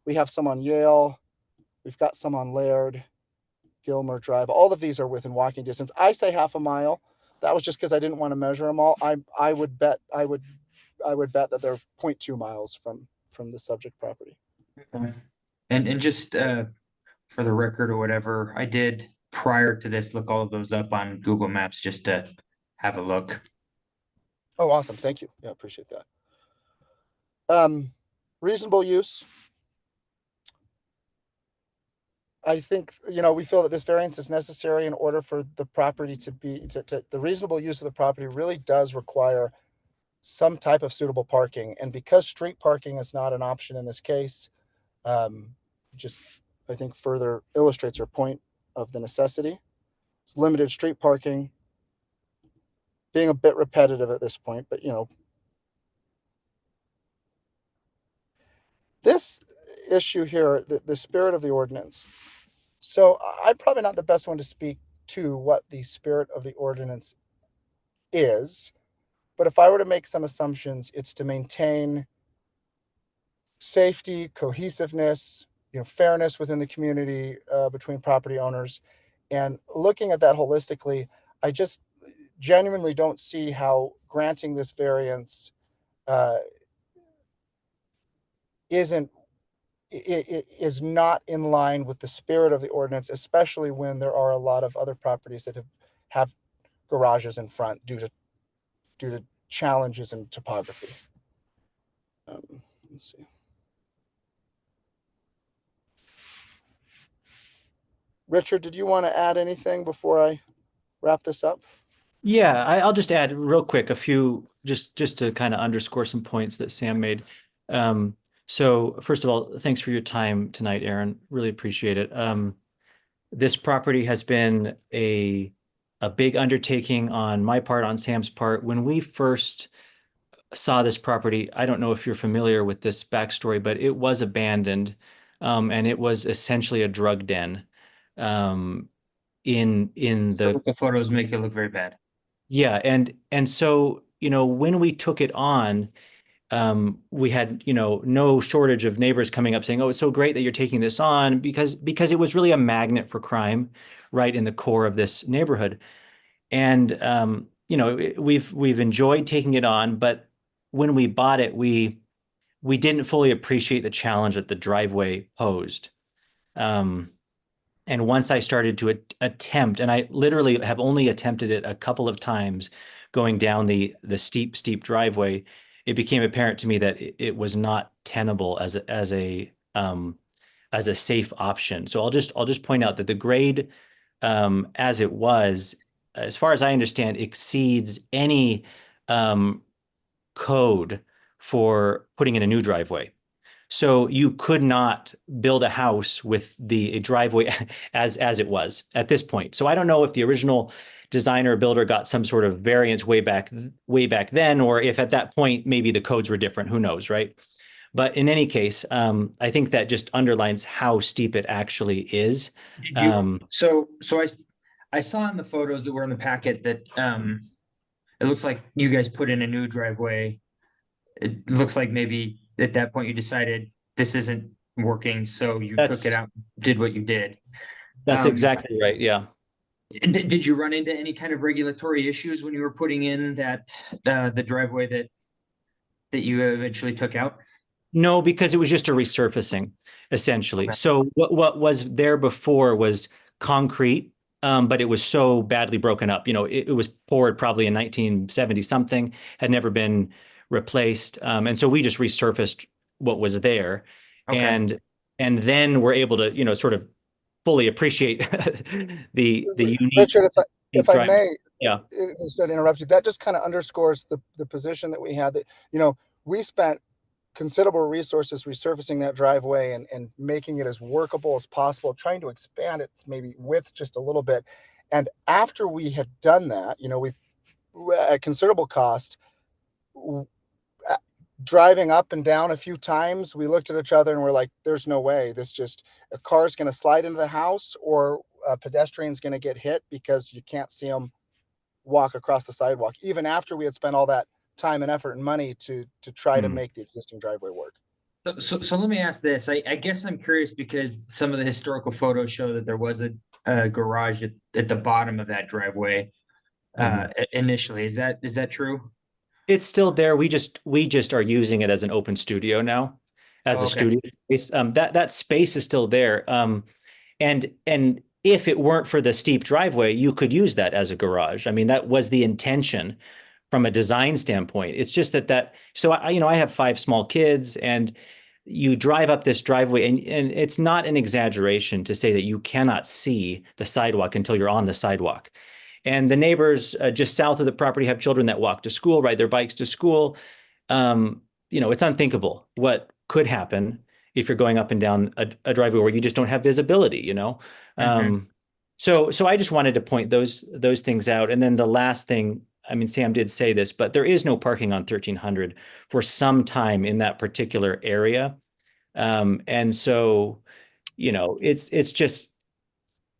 We have some on Yale. We've got some on Laird, Gilmer Drive. All of these are within walking distance. I say half a mile. That was just because I didn't want to measure them all. I would bet that they're 0.2 miles from the subject property. Okay. And just for the record or whatever, I did prior to this look all of those up on Google Maps just to have a look. Oh, awesome. Thank you. Yeah, appreciate that. Reasonable use. I think, we feel that this variance is necessary in order for the property the reasonable use of the property really does require some type of suitable parking. And because street parking is not an option in this case, just, I think, further illustrates our point of the necessity. It's limited street parking, being a bit repetitive at this point, but this issue here, the spirit of the ordinance. So I'm probably not the best one to speak to what the spirit of the ordinance is, but if I were to make some assumptions, it's to maintain safety, cohesiveness, fairness within the community between property owners. And looking at that holistically, I just genuinely don't see how granting this variance is not in line with the spirit of the ordinance, especially when there are a lot of other properties that have garages in front due to challenges in topography. Let's see. Richard, did you want to add anything before I wrap this up? Yeah, I'll just add real quick a few just to kind of underscore some points that Sam made. Um, so first of all, thanks for your time tonight, Aaron. Really appreciate it. This property has been a big undertaking on my part, on Sam's part. When we first saw this property, I don't know if you're familiar with this backstory, but it was abandoned, and it was essentially a drug den. Um, in the Historical photos make it look very bad. Yeah, and so, when we took it on, we had, no shortage of neighbors coming up saying, "Oh, it's so great that you're taking this on," because it was really a magnet for crime right in the core of this neighborhood. And we've enjoyed taking it on, but when we bought it, we didn't fully appreciate the challenge that the driveway posed. Um, and once I started to attempt, and I literally have only attempted it a couple of times going down the steep driveway, it became apparent to me that it was not tenable as a safe option. So I'll just point out that the grade, as it was, as far as I understand, exceeds any um, code for putting in a new driveway. So you could not build a house with a driveway as it was at this point. So I don't know if the original designer or builder got some sort of variance way back then, or if at that point maybe the codes were different. Who knows, right? But in any case, I think that just underlines how steep it actually is. Did you, Um, I saw in the photos that were in the packet that, it looks like you guys put in a new driveway. It looks like maybe at that point you decided this isn't working, so you took it that's out, did what you did. that's Um, exactly right. Yeah. and did you run into any kind of regulatory issues when you were putting in the driveway that you eventually took out? No, because it was just a resurfacing, essentially. Okay. So what was there before was concrete, but it was so badly broken up. It was poured probably in 1970 something, had never been replaced, and so we just resurfaced what was there, Okay. and then we're able to sort of fully appreciate the unique Richard, if deep I driveway. may, Yeah. instead of interrupt you, that just kind of underscores the position that we had, that, we spent considerable resources resurfacing that driveway and making it as workable as possible, trying to expand its maybe width just a little bit. And after we had done that, we at considerable cost, driving up and down a few times, we looked at each other and we're like, there's no way a car's going to slide into the house, or a pedestrian's going to get hit, because you can't see them walk across the sidewalk, even after we had spent all that time and effort and money to try to make the existing driveway work. So let me ask this. I guess I'm curious because some of the historical photos show that there was a garage at the bottom of that driveway initially. Is that true? It's still there. We just are using it as an open studio now, as Oh, a okay. studio space. That space is still there. And if it weren't for the steep driveway, you could use that as a garage. I mean, that was the intention from a design standpoint. It's just so I have 5 small kids, and you drive up this driveway, and it's not an exaggeration to say that you cannot see the sidewalk until you're on the sidewalk. And the neighbors just south of the property have children that walk to school, ride their bikes to school. It's unthinkable what could happen if you're going up and down a driveway where you just don't have visibility. Mm-hmm. So I just wanted to point those things out. And then the last thing, I mean, Sam did say this, but there is no parking on 1300 for some time in that particular area. And so,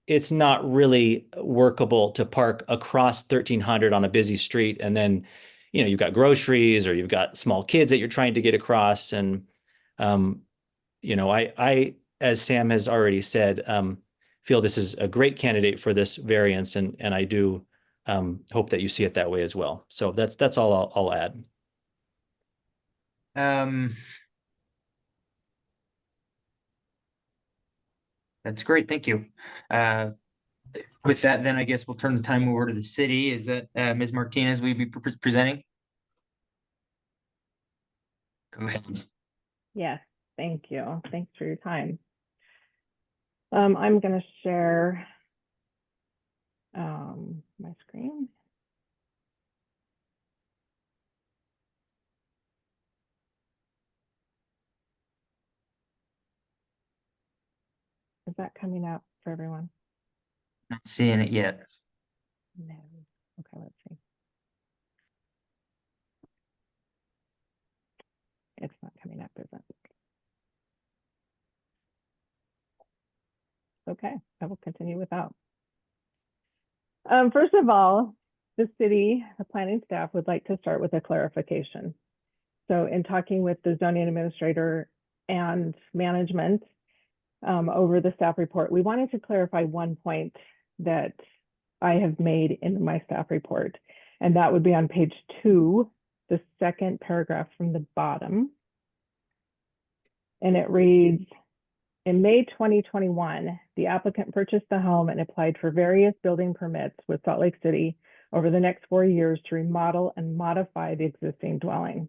it's not really workable to park across 1300 on a busy street, and then you've got groceries, or you've got small kids that you're trying to get across. And um, I, as Sam has already said, feel this is a great candidate for this variance, and I do hope that you see it that way as well. So that's all I'll add. Um, that's great. Thank you. With that, then I guess we'll turn the time over to the city. Is that Ms. Martinez will be presenting? Go ahead. Yes, thank you. Thanks for your time. I'm going to share my screen. Is that coming up for everyone? Not seeing it yet. No. Okay, let's see. It's not coming up, is it? Okay, I will continue without. First of all, the planning staff would like to start with a clarification. So in talking with the zoning administrator and management over the staff report, we wanted to clarify one point that I have made in my staff report, and that would be on page 2, the second paragraph from the bottom. And it reads, in May 2021, the applicant purchased the home and applied for various building permits with Salt Lake City over the next 4 years to remodel and modify the existing dwelling.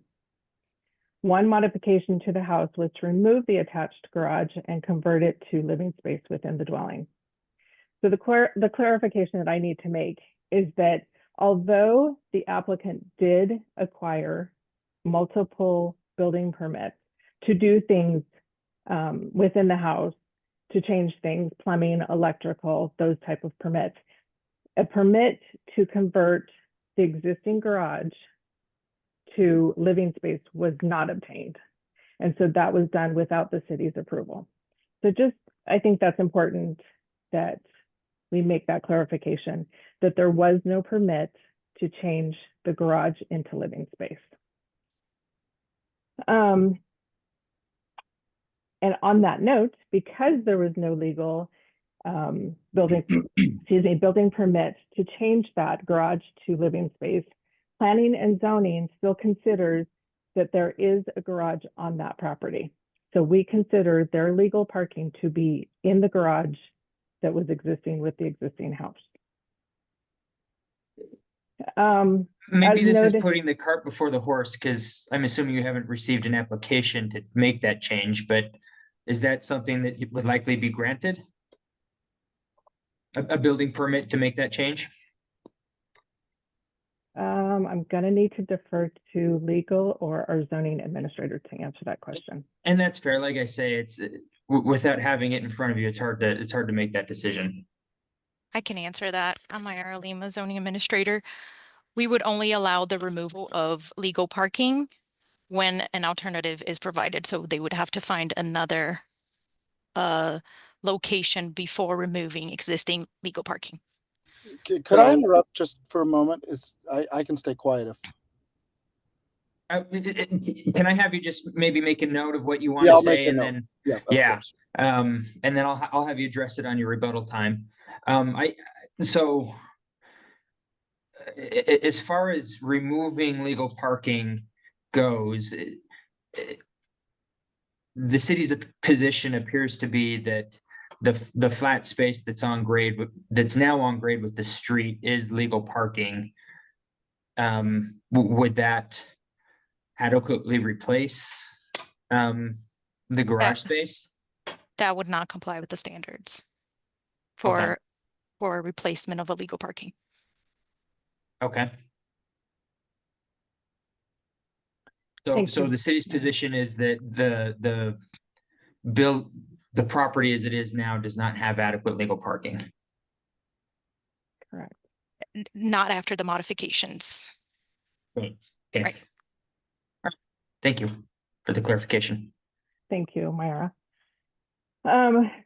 One modification to the house was to remove the attached garage and convert it to living space within the dwelling. So the clarification that I need to make is that although the applicant did acquire multiple building permits to do things within the house, to change things, plumbing, electrical, those type of permits, a permit to convert the existing garage to living space was not obtained. And so that was done without the city's approval. So I think that's important that we make that clarification, that there was no permit to change the garage into living space. And on that note, because there was no legal building permit to change that garage to living space, planning and zoning still considers that there is a garage on that property. So we consider their legal parking to be in the garage that was existing with the existing house. Maybe as this is noted- putting the cart before the horse, because I'm assuming you haven't received an application to make that change, but is that something that would likely be granted? A building permit to make that change? I'm gonna need to defer to legal or our zoning administrator to answer that question. And that's fair. Like I say, it's without having it in front of you, it's hard to make that decision. I can answer that. I'm Myra Lima, zoning administrator. We would only allow the removal of legal parking when an alternative is provided. So they would have to find another location before removing existing legal parking. Could I interrupt just for a moment? I can stay quiet if. Can I have you just maybe make a note of what you want Yeah, to I'll make say, a and note. then Yeah, of yeah, course. and then I'll have you address it on your rebuttal time. So as far as removing legal parking goes, the city's position appears to be that the flat space that's now on grade with the street is legal parking. Would that adequately replace the garage space? That would not comply with the standards Okay. for replacement of illegal parking. Okay. Thank So you. the city's position is that the property as it is now does not have adequate legal parking. Correct. Not after the modifications. Okay. Right. Thank you for the clarification. Thank you, Myra.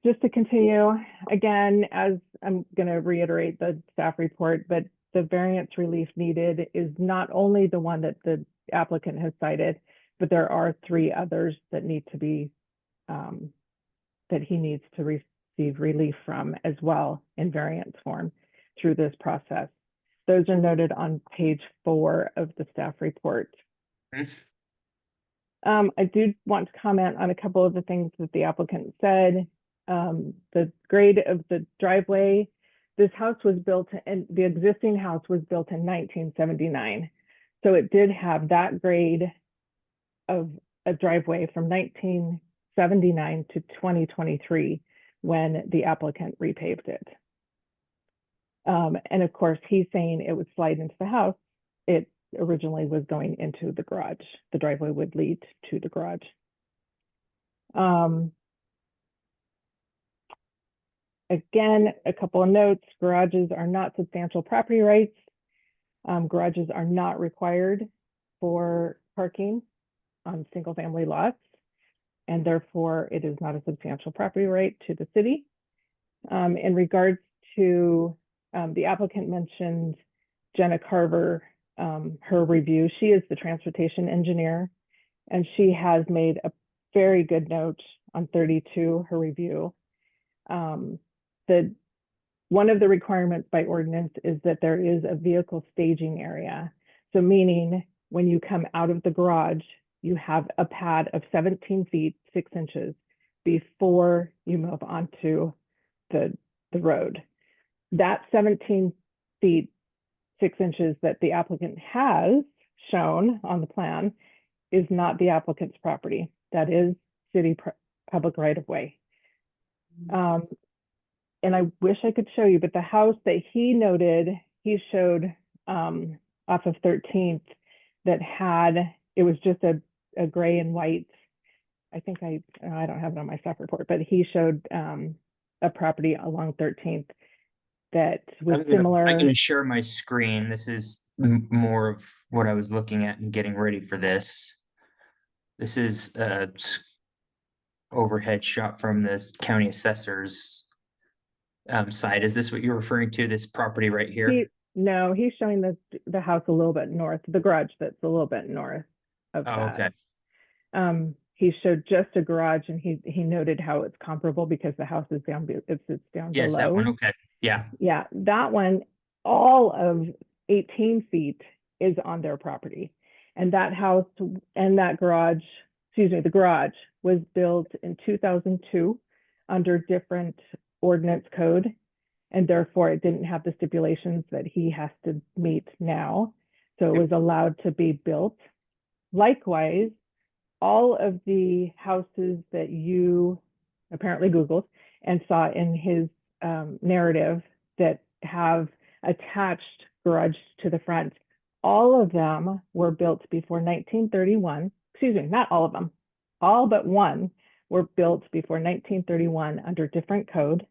Just to continue, again, as I'm going to reiterate the staff report, but the variance relief needed is not only the one that the applicant has cited, but there are 3 others that need to be, that he needs to receive relief from as well in variance form through this process. Those are noted on page 4 of the staff report. I do want to comment on a couple of the things that the applicant said. The grade of the driveway, this house was built, and the existing house was built in 1979. So it did have that grade of a driveway from 1979 to 2023 when the applicant repaved it. And of course, he's saying it would slide into the house. It originally was going into the garage. The driveway would lead to the garage. Again, a couple of notes: garages are not substantial property rights. Garages are not required for parking on single family lots, and therefore it is not a substantial property right to the city. In regards to the applicant mentioned Jenna Carver, her review. She is the transportation engineer, and she has made a very good note on 32, her review. One of the requirements by ordinance is that there is a vehicle staging area. So meaning when you come out of the garage, you have a pad of 17 feet, 6 inches before you move onto the road. That 17 feet, 6 inches that the applicant has shown on the plan is not the applicant's property. That is city public right of way. And I wish I could show you, but the house that he noted, he showed off of 13th that had, it was just a gray and white. I think I don't have it on my staff report, but he showed a property along 13th that was similar. I'm going to share my screen. This is more of what I was looking at and getting ready for this. This is a overhead shot from this county assessor's side. Is this what you're referring to? This property right here? No, he's showing the house a little bit north, the garage that's a little bit north of that. Okay. He showed just a garage, and he noted how it's comparable because the house is down, it's down yes, below. That one. Okay. Yeah. Yeah, that one, all of 18 feet is on their property. And that house and that garage, the garage was built in 2002 under different ordinance code, and therefore it didn't have the stipulations that he has to meet now. So it was allowed to be built. Likewise, all of the houses that you apparently Googled and saw in his narrative that have attached garage to the front, all of them were built before 1931. Excuse me, not all of them. All but one were built before 1931 under different code.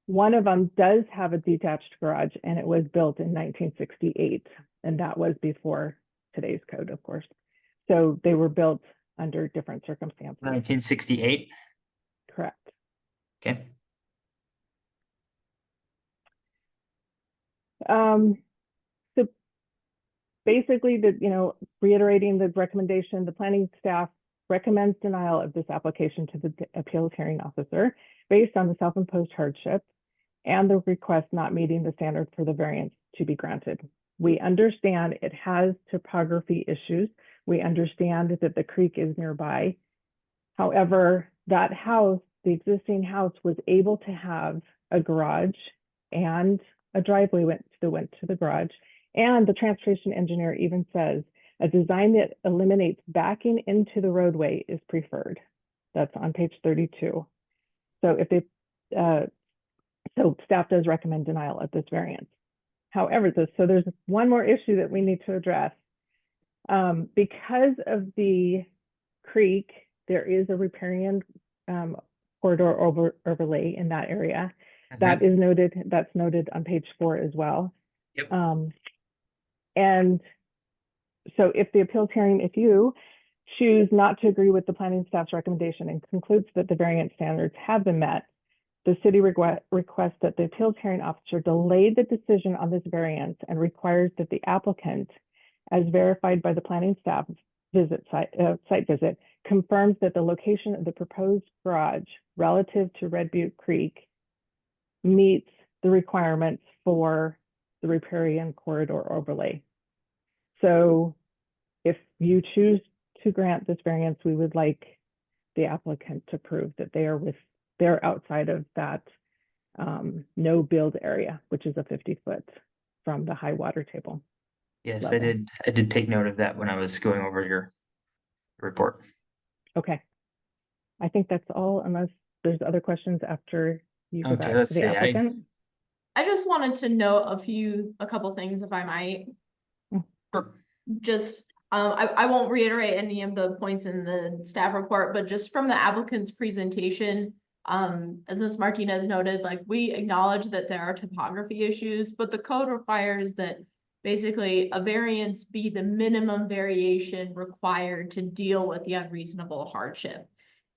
One of them does have a detached garage, and it was built in 1968, and that was before today's code, of course. So they were built under different circumstances. 1968? Correct. Okay. So basically, reiterating the recommendation, the planning staff recommends denial of this application to the appeals hearing officer based on the self-imposed hardship and the request not meeting the standard for the variance to be granted. We understand it has topography issues. We understand that the creek is nearby. However, that house, the existing house, was able to have a garage and a driveway that went to the garage. And the transportation engineer even says a design that eliminates backing into the roadway is preferred. That's on page 32. So if so staff does recommend denial of this variance. However, so there's one more issue that we need to address. Because of the creek, there is a riparian corridor overlay in that area. That is noted. That's noted on page 4 as well. Yep. And so if the appeals hearing, if you choose not to agree with the planning staff's recommendation and concludes that the variance standards have been met, the city requests that the appeals hearing officer delay the decision on this variance and requires that the applicant, as verified by the planning staff site visit, confirms that the location of the proposed garage relative to Red Butte Creek meets the requirements for the riparian corridor overlay. So if you choose to grant this variance, we would like the applicant to prove that they're outside of that no build area, which is a 50-foot from the high water table. Yes, level. I did take note of that when I was going over your report. Okay. I think that's all, unless there's other questions after you go back to the applicant. I just wanted to note a couple things, if I might. Sure. Just, I won't reiterate any of the points in the staff report, but just from the applicant's presentation, As Ms. Martinez noted, like we acknowledge that there are topography issues, but the code requires that basically a variance be the minimum variation required to deal with the unreasonable hardship.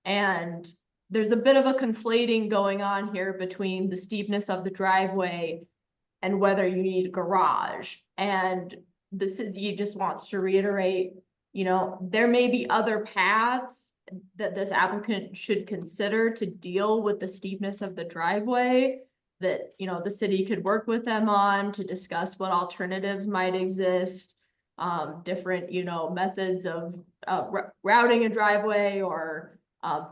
And there's a bit of a conflating going on here between the steepness of the driveway and whether you need a garage. And the city just wants to reiterate, you know, there may be other paths that this applicant should consider to deal with the steepness of the driveway that, you know, the city could work with them on to discuss what alternatives might exist, different, you know, methods of routing a driveway or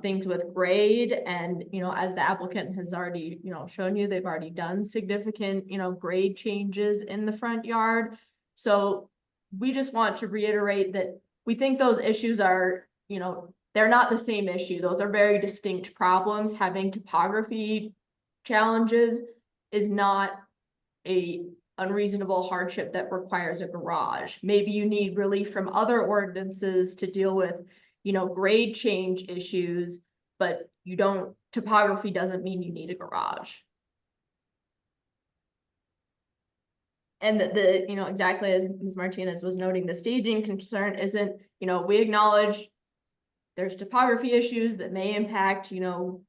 things with grade. And, you know, as the applicant has already, you know, shown you, they've already done significant, you know, grade changes in the front yard. So we just want to reiterate that we think those issues are, you know, they're not the same issue. Those are very distinct problems. Having topography challenges is not a unreasonable hardship that requires a garage. Maybe you need relief from other ordinances to deal with, you know, grade change issues, but you don't, topography doesn't mean you need a garage. And the, you know, exactly as Ms. Martinez was noting, the staging concern isn't, you know, we acknowledge there's topography issues that may impact, you know,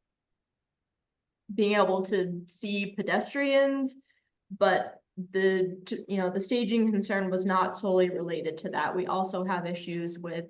being able to see pedestrians, but the, you know, the staging concern was not solely related to that. We also have issues with,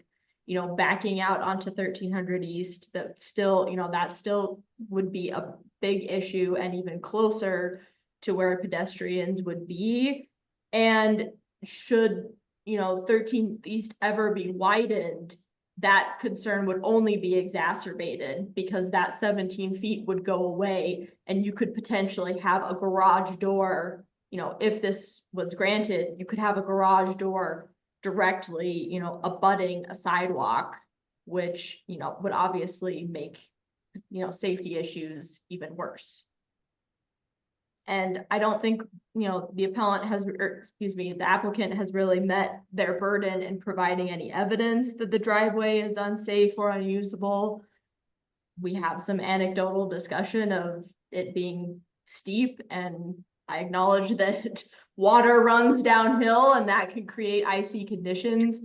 you know, backing out onto 1300 East that still, you know, that still would be a big issue and even closer to where pedestrians would be. And should, you know, 13th East ever be widened, that concern would only be exacerbated because that 17 feet would go away and you could potentially have a garage door. You know, if this was granted, you could have a garage door directly, you know, abutting a sidewalk, which, you know, would obviously make, you know, safety issues even worse. And I don't think, you know, the appellant has, or excuse me, the applicant has really met their burden in providing any evidence that the driveway is unsafe or unusable. We have some anecdotal discussion of it being steep, and I acknowledge that water runs downhill and that can create icy conditions.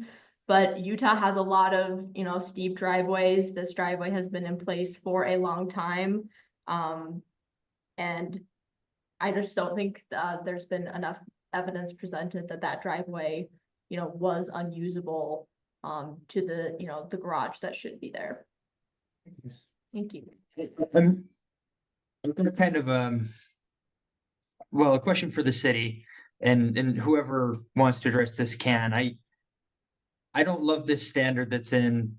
But Utah has a lot of, you know, steep driveways. This driveway has been in place for a long time. And I just don't think there's been enough evidence presented that that driveway, you know, was unusable to the, you know, the garage that should be there. Thank you. I'm gonna kind of well, a question for the city, and whoever wants to address this can. I don't love this standard that's in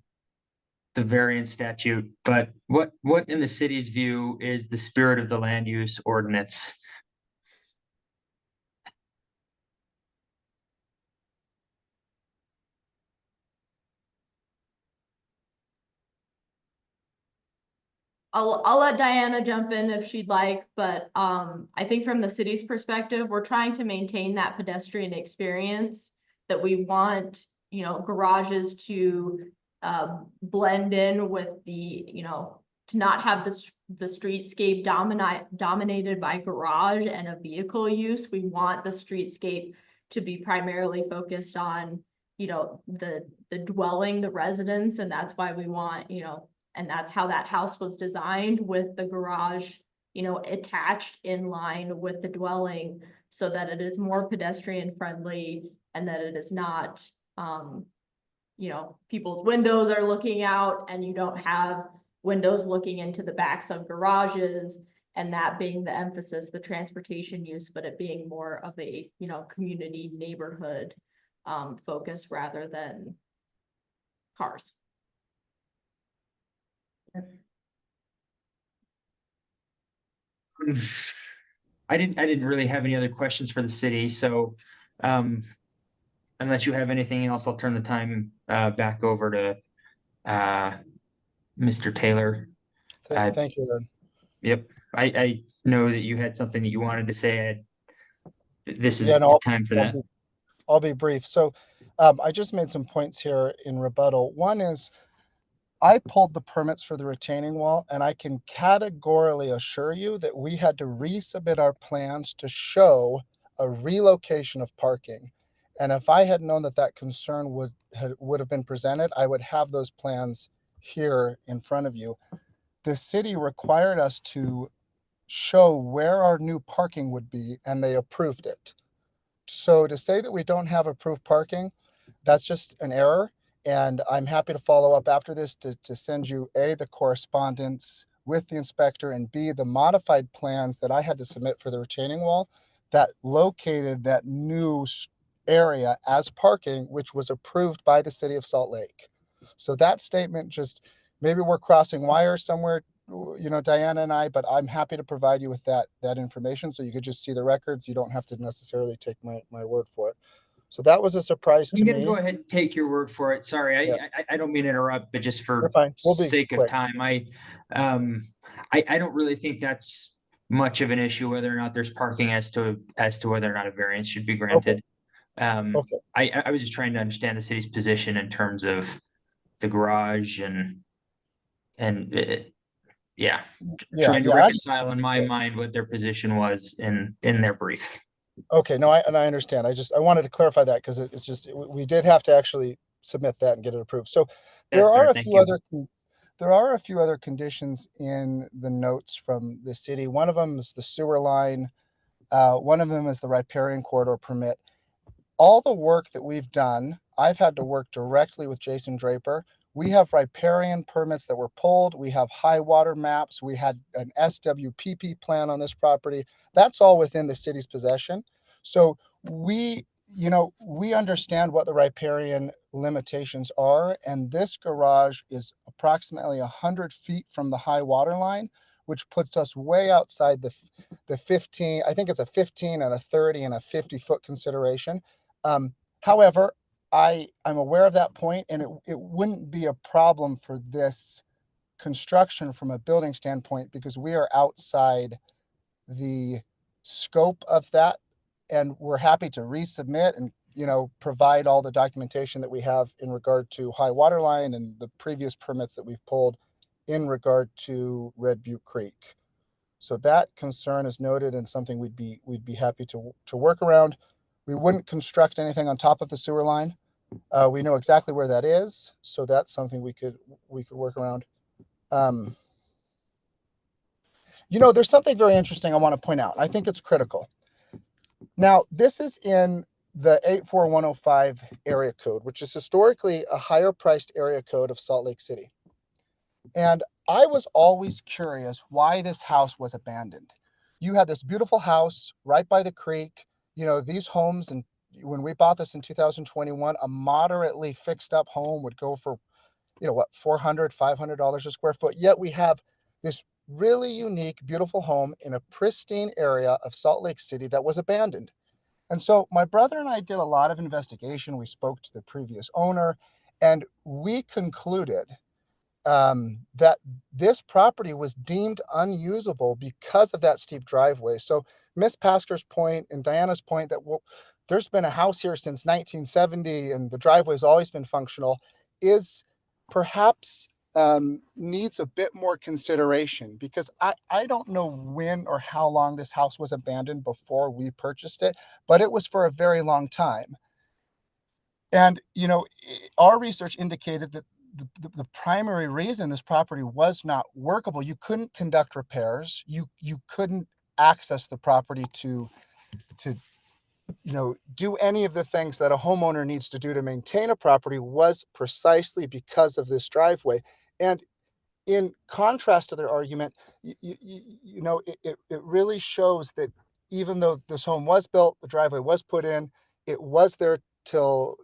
the variance statute, but what in the city's view is the spirit of the land use ordinance? I'll let Diana jump in if she'd like, but I think from the city's perspective, we're trying to maintain that pedestrian experience that we want, you know, garages to blend in with the, you know, to not have the streetscape dominated by garage and a vehicle use. We want the streetscape to be primarily focused on, you know, the dwelling, the residence, and that's why we want, you know, and that's how that house was designed, with the garage, you know, attached in line with the dwelling so that it is more pedestrian friendly and that it is not, you know, people's windows are looking out and you don't have windows looking into the backs of garages, and that being the emphasis, the transportation use, but it being more of a, you know, community neighborhood focus rather than cars. I didn't really have any other questions for the city, so unless you have anything else, I'll turn the time back over to Mr. Taylor. Thank you, Aaron. Yep, I know that you had something that you wanted to say. This is Yeah, no, the time for that. I'll be brief. So I just made some points here in rebuttal. One is I pulled the permits for the retaining wall, and I can categorically assure you that we had to resubmit our plans to show a relocation of parking. And if I had known that that concern would have been presented, I would have those plans here in front of you. The city required us to show where our new parking would be, and they approved it. So to say that we don't have approved parking, that's just an error. And I'm happy to follow up after this to send you A, the correspondence with the inspector, and B, the modified plans that I had to submit for the retaining wall that located that new area as parking, which was approved by the city of Salt Lake. So that statement, just maybe we're crossing wires somewhere, you know, Diana and I, but I'm happy to provide you with that information so you could just see the records. You don't have to necessarily take my word for it. So that was a surprise to I'm gonna me. go ahead and take your word for it. Sorry, Yeah. I don't mean to interrupt, but just You're for fine. We'll be sake of quick. time, I don't really think that's much of an issue whether or not there's parking as to whether or not a variance should be Okay. granted. Okay. I was just trying to understand the city's position in terms of the garage and yeah, Yeah. trying to Yeah. reconcile in my mind what their position was in their brief. Okay. No, I understand. I wanted to clarify that because it's just we did have to actually submit that and get it approved. So That's there are fair. a Thank few you. other there are a few other conditions in the notes from the city. One of them is the sewer line. One of them is the riparian corridor permit. All the work that we've done, I've had to work directly with Jason Draper. We have riparian permits that were pulled. We have high water maps. We had an SWPP plan on this property. That's all within the city's possession. So we understand what the riparian limitations are. And this garage is approximately 100 feet from the high water line, which puts us way outside the 15, I think it's a 15 and a 30 and a 50-foot consideration. However, I'm aware of that point, and it wouldn't be a problem for this construction from a building standpoint because we are outside the scope of that, and we're happy to resubmit and provide all the documentation that we have in regard to high water line and the previous permits that we've pulled in regard to Red Butte Creek. So that concern is noted and something we'd be happy to work around. We wouldn't construct anything on top of the sewer line. We know exactly where that is, so that's something we could work around. There's something very interesting I want to point out. I think it's critical. Now, this is in the 84105 area code, which is historically a higher priced area code of Salt Lake City. And I was always curious why this house was abandoned. You had this beautiful house right by the creek. These homes, and when we bought this in 2021, a moderately fixed up home would go for, $400, $500 a square foot. Yet we have this really unique, beautiful home in a pristine area of Salt Lake City that was abandoned. And so my brother and I did a lot of investigation. We spoke to the previous owner, and we concluded that this property was deemed unusable because of that steep driveway. So Miss Pasker's point and Diana's point that there's been a house here since 1970 and the driveway's always been functional is perhaps needs a bit more consideration, because I don't know when or how long this house was abandoned before we purchased it, but it was for a very long time. And, our research indicated that the primary reason this property was not workable, you couldn't conduct repairs, you couldn't access the property to do any of the things that a homeowner needs to do to maintain a property, was precisely because of this driveway. And in contrast to their argument, it really shows that even though this home was built, the driveway was put in, it was there till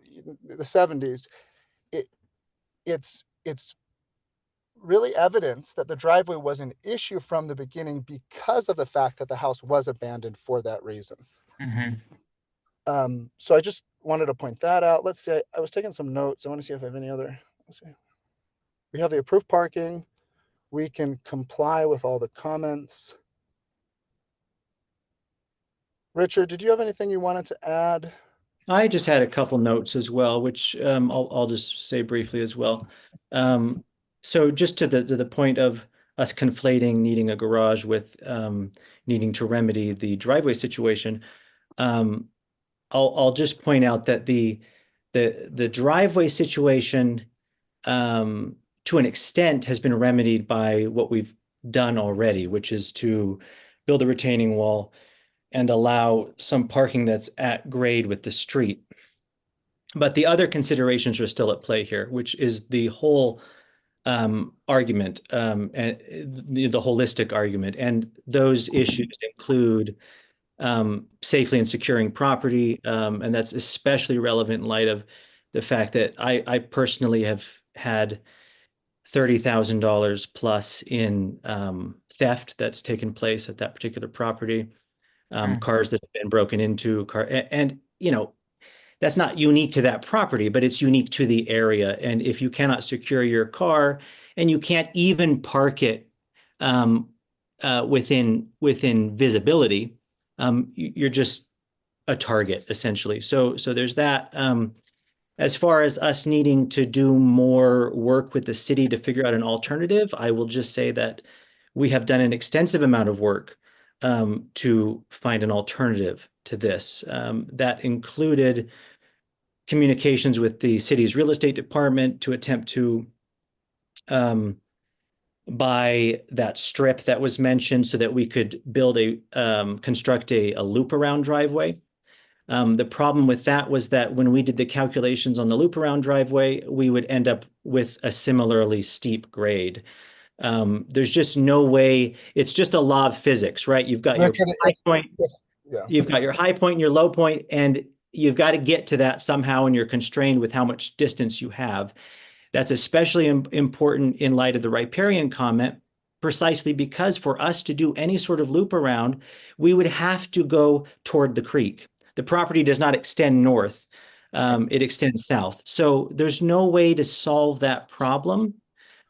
the 70s, it's really evidence that the driveway was an issue from the beginning because of the fact that the house was abandoned for that reason. So I just wanted to point that out. Let's see, I was taking some notes. I want to see if I have any other. Let's see. We have the approved parking. We can comply with all the comments. Richard, did you have anything you wanted to add? I just had a couple notes as well, which I'll just say briefly as well. So just to the point of us conflating needing a garage with needing to remedy the driveway situation, I'll just point out that the driveway situation to an extent has been remedied by what we've done already, which is to build a retaining wall and allow some parking that's at grade with the street. But the other considerations are still at play here, which is the whole argument and the holistic argument. And those issues include safely and securing property. And that's especially relevant in light of the fact that I personally have had $30,000 plus in theft that's taken place at that particular property. Cars that have been broken into, and you know, that's not unique to that property, but it's unique to the area. And if you cannot secure your car and you can't even park it within visibility, you're just a target essentially. So there's that. As far as us needing to do more work with the city to figure out an alternative, I will just say that we have done an extensive amount of work to find an alternative to this. That included communications with the city's real estate department to attempt to buy that strip that was mentioned so that we could build construct a loop around driveway. The problem with that was that when we did the calculations on the loop around driveway, we would end up with a similarly steep grade. There's just no way. It's just a law of physics, right? You've got your high point, you've got your high point and your low point, and you've got to get to that somehow, and you're constrained with how much distance you have. That's especially important in light of the riparian comment, precisely because for us to do any sort of loop around, we would have to go toward the creek. The property does not extend north, it extends south. So there's no way to solve that problem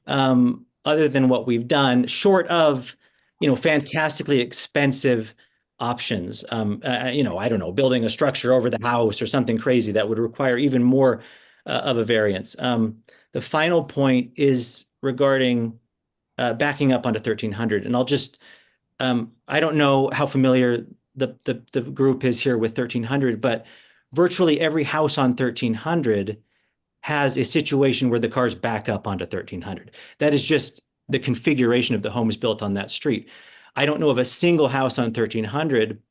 other than what we've done, short of, fantastically expensive options. I don't know, building a structure over the house or something crazy that would require even more of a variance. The final point is regarding backing up onto 1300. And I'll just, I don't know how familiar the group is here with 1300, but virtually every house on 1300 has a situation where the cars back up onto 1300. That is just the configuration of the homes built on that street. I don't know of a single house on 1300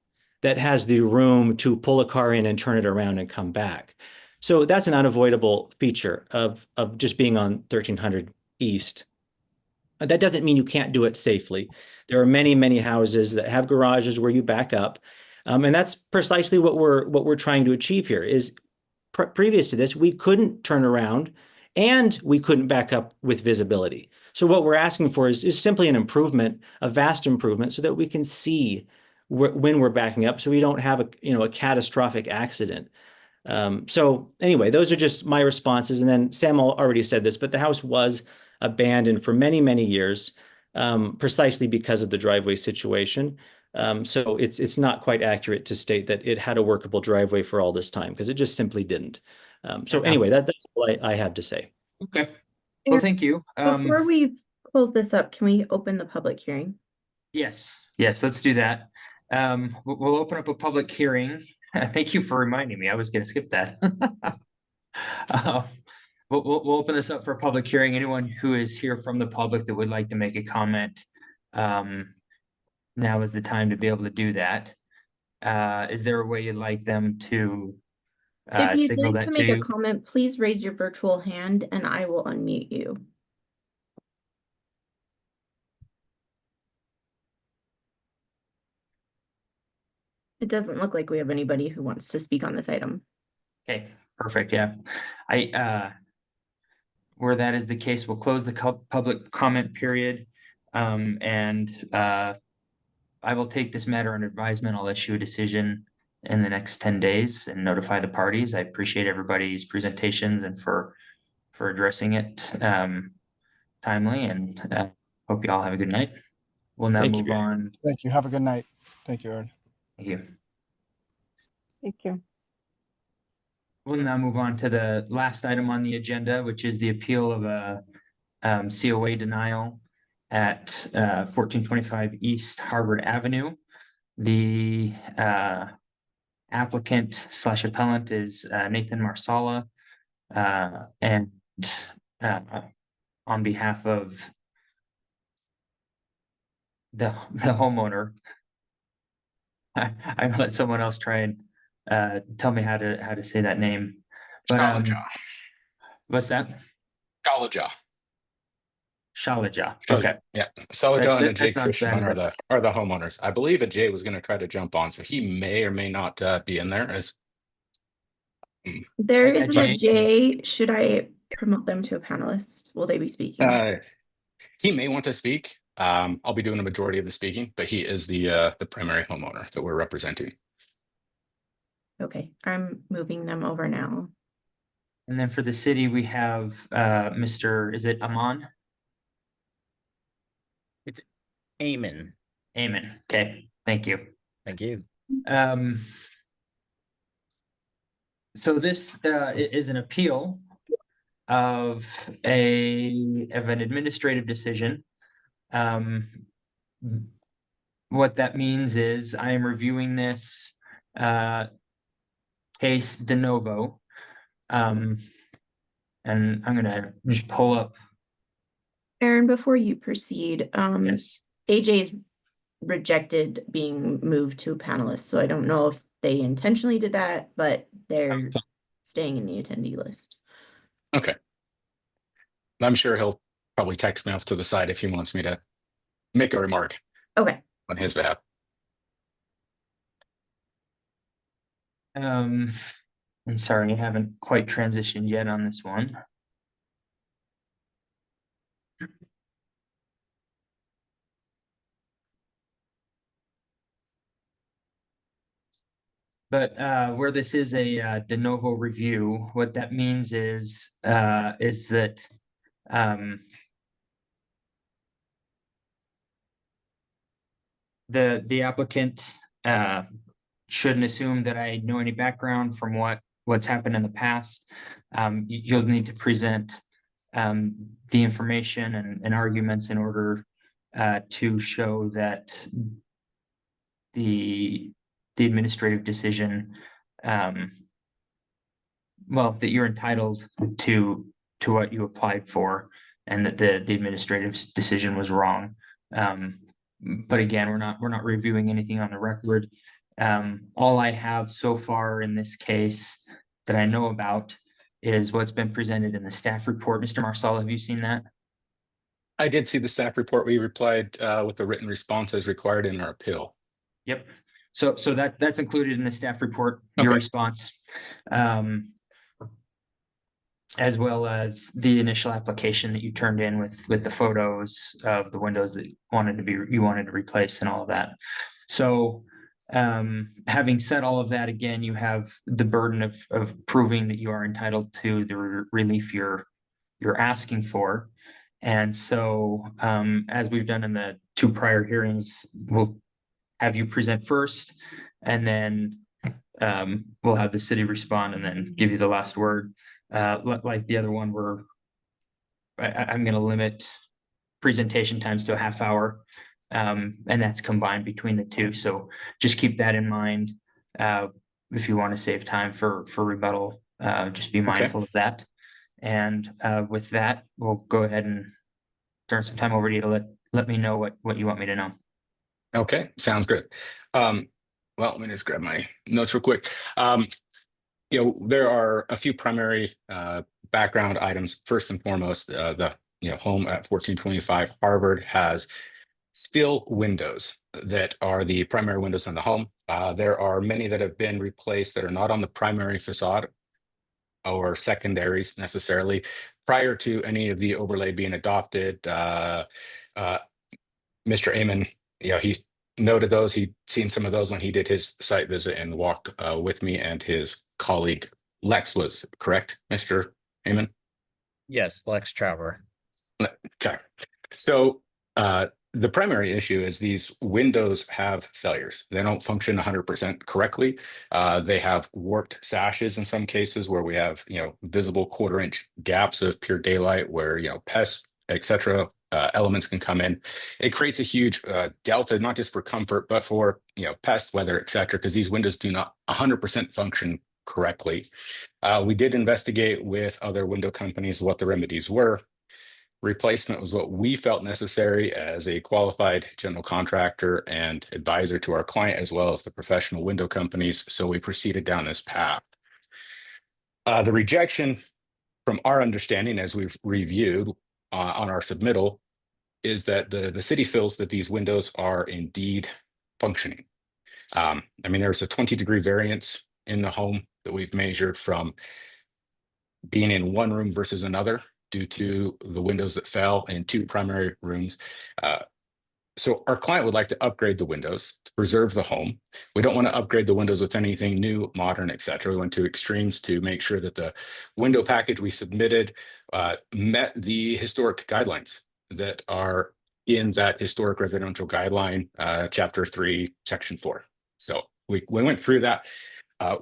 that has the room to pull a car in and turn it around and come back. So that's an unavoidable feature of just being on 1300 East. That doesn't mean you can't do it safely. There are many, many houses that have garages where you back up. And that's precisely what we're trying to achieve here is previous to this, we couldn't turn around and we couldn't back up with visibility. So what we're asking for is simply an improvement, a vast improvement, so that we can see when we're backing up, so we don't have a catastrophic accident. So anyway, those are just my responses. And then Sam already said this, but the house was abandoned for many, many years, precisely because of the driveway situation. So it's not quite accurate to state that it had a workable driveway for all this time, because it just simply didn't. So anyway, that's all I have to say. Okay. Well, thank you. Before we close this up, can we open the public hearing? Yes, let's do that. We'll open up a public hearing. Thank you for reminding me. I was going to skip that. We'll open this up for a public hearing. Anyone who is here from the public that would like to make a comment, now is the time to be able to do that. Is there a way you'd like them to If you'd signal like that to to make a you? comment, please raise your virtual hand and I will unmute you. It doesn't look like we have anybody who wants to speak on this item. Okay, perfect. Yeah. Where that is the case, we'll close the public comment period. I will take this matter under advisement. I'll issue a decision in the next 10 days and notify the parties. I appreciate everybody's presentations and for addressing it timely, and hope you all have a good night. We'll now move on. Thank you. Have a good night. Thank you, Aaron. Thank you. Thank you. We'll now move on to the last item on the agenda, which is the appeal of a COA denial at 1425 East Harvard Avenue. The applicant slash appellant is Nathan Marsala, and on behalf of the homeowner, I let someone else try and tell me how to say that name. But what's that? Shalaja. Shalaja. Okay. Yeah. Shalaja and Jay sounds bad. Krishnan are the homeowners. I believe Jay was going to try to jump on, so he may or may not be in there. There Okay, isn't Jay. a J. Should I promote them to a panelist? Will they be speaking? He may want to speak. I'll be doing a majority of the speaking, but he is the primary homeowner that we're representing. Okay, I'm moving them over now. And then for the city, we have Mr. Is it Aman? It's Amen. Amen. Okay, thank you. Thank you. So this is an appeal of an administrative decision. What that means is I am reviewing this case de novo. And I'm gonna just pull up. Aaron, before you proceed, Yes. AJ's rejected being moved to a panelist, so I don't know if they intentionally did that, but they're staying in the attendee list. Okay. I'm sure he'll probably text me off to the side if he wants me to make a remark. Okay. On his behalf. I'm sorry, I haven't quite transitioned yet on this one. But where this is a de novo review, what that means is that the applicant shouldn't assume that I know any background from what's happened in the past. You'll need to present the information and arguments in order to show that the administrative decision, well, that you're entitled to what you applied for, and that the administrative decision was wrong. But again, we're not reviewing anything on the record. All I have so far in this case that I know about is what's been presented in the staff report. Mr. Marsala, have you seen that? I did see the staff report. We replied with the written response as required in our appeal. Yep. So that's included in the staff report, your response, as well as the initial application that you turned in with the photos of the windows that you wanted to replace and all of that. So having said all of that, again, you have the burden of proving that you are entitled to the relief you're asking for. And so as we've done in the two prior hearings, we'll have you present first, and then we'll have the city respond and then give you the last word. Like the other one, I'm going to limit presentation times to a half hour, and that's combined between the two. So just keep that in mind. If you want to save time for rebuttal, just be mindful of that. And with that, we'll go ahead and turn some time over to you to let me know what you want me to know. Okay, sounds good. Well, let me just grab my notes real quick. There are a few primary background items. First and foremost, the home at 1425 Harvard has steel windows that are the primary windows in the home. There are many that have been replaced that are not on the primary facade or secondaries necessarily. Prior to any of the overlay being adopted, Mr. Amon, he noted those. He'd seen some of those when he did his site visit and walked with me, and his colleague Lex was correct, Mr. Amon? Yes, Lex Trower. Okay. So the primary issue is these windows have failures. They don't function 100% correctly. They have warped sashes in some cases where we have, visible 1/4 inch gaps of pure daylight where, pests etc. Elements can come in. It creates a huge delta, not just for comfort, but for pest, weather, etc. Because these windows do not 100% function correctly. We did investigate with other window companies what the remedies were. Replacement was what we felt necessary as a qualified general contractor and advisor to our client, as well as the professional window companies. So we proceeded down this path. The rejection, from our understanding, as we've reviewed on our submittal, is that the city feels that these windows are indeed functioning. I mean, there's a 20-degree variance in the home that we've measured from being in one room versus another due to the windows that fell in two primary rooms. So our client would like to upgrade the windows to preserve the home. We don't want to upgrade the windows with anything new, modern, etc. We went to extremes to make sure that the window package we submitted met the historic guidelines that are in that historic residential guideline, chapter 3, section 4. So we went through that.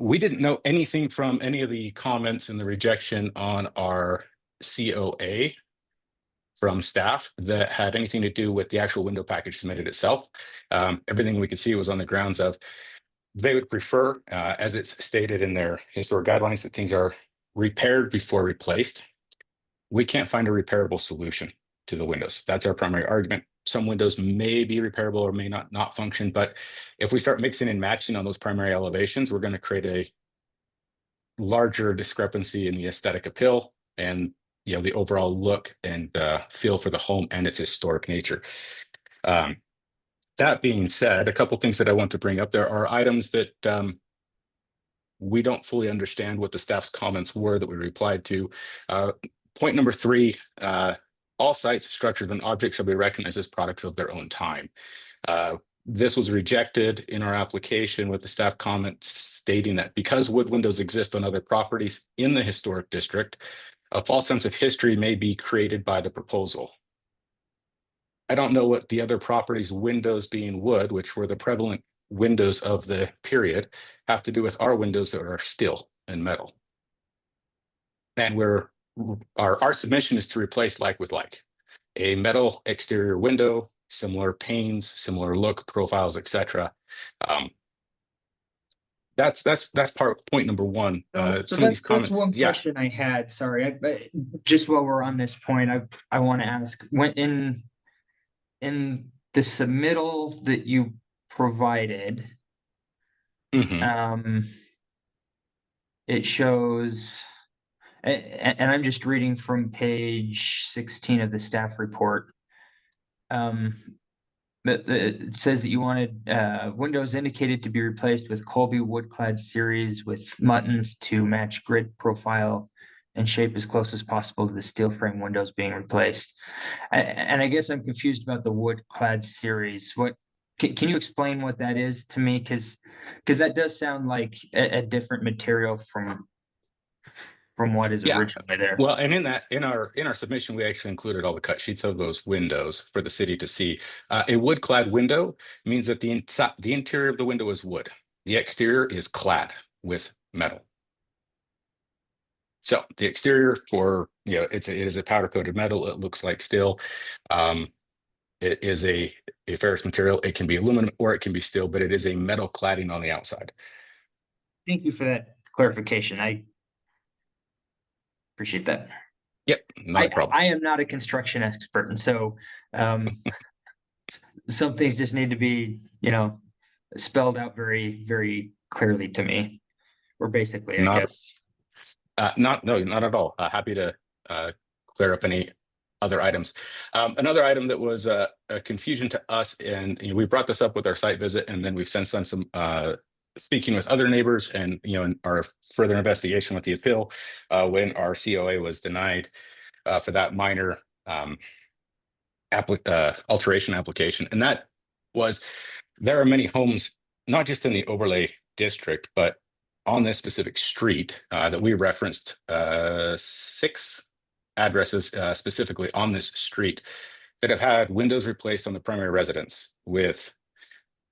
We didn't know anything from any of the comments and the rejection on our COA from staff that had anything to do with the actual window package submitted itself. Everything we could see was on the grounds of they would prefer, as it's stated in their historic guidelines, that things are repaired before replaced. We can't find a repairable solution to the windows. That's our primary argument. Some windows may be repairable or may not function, but if we start mixing and matching on those primary elevations, we're going to create a larger discrepancy in the aesthetic appeal and the overall look and feel for the home and its historic nature. That being said, a couple things that I want to bring up. There are items that we don't fully understand what the staff's comments were that we replied to. Point number 3, all sites, structures, and objects shall be recognized as products of their own time. This was rejected in our application with the staff comment stating that because wood windows exist on other properties in the historic district, a false sense of history may be created by the proposal. I don't know what the other properties' windows being wood, which were the prevalent windows of the period, have to do with our windows that are steel and metal. And our submission is to replace like with like. A metal exterior window, similar panes, similar look, profiles, etc. That's point number 1. So that's one question I had. Sorry, but just while we're on this point, I want to ask, when in the submittal that you provided, it shows, and I'm just reading from page 16 of the staff report. But it says that you wanted windows indicated to be replaced with Colby wood-clad series with muttons to match grid profile and shape as close as possible to the steel frame windows being replaced. And I guess I'm confused about the wood-clad series. What can you explain what that is to me? Because that does sound like a different material from what is originally there. Well, and in our submission, we actually included all the cut sheets of those windows for the city to see. A wood-clad window means that the interior of the window is wood. The exterior is clad with metal. So the exterior it is a powder-coated metal. It looks like steel. It is a ferrous material. It can be aluminum or it can be steel, but it is a metal cladding on the outside. Thank you for that clarification. I appreciate that. Yep, not a problem. I am not a construction expert, and so some things just need to be, spelled out very, very clearly to me, or basically, I guess. Not at all. Happy to clear up any other items. Another item that was a confusion to us, and we brought this up with our site visit, and then we've since done some speaking with other neighbors and in our further investigation with the appeal when our COA was denied for that minor alteration application. And that was, there are many homes, not just in the overlay district, but on this specific street that we referenced 6 addresses specifically on this street that have had windows replaced on the primary residence with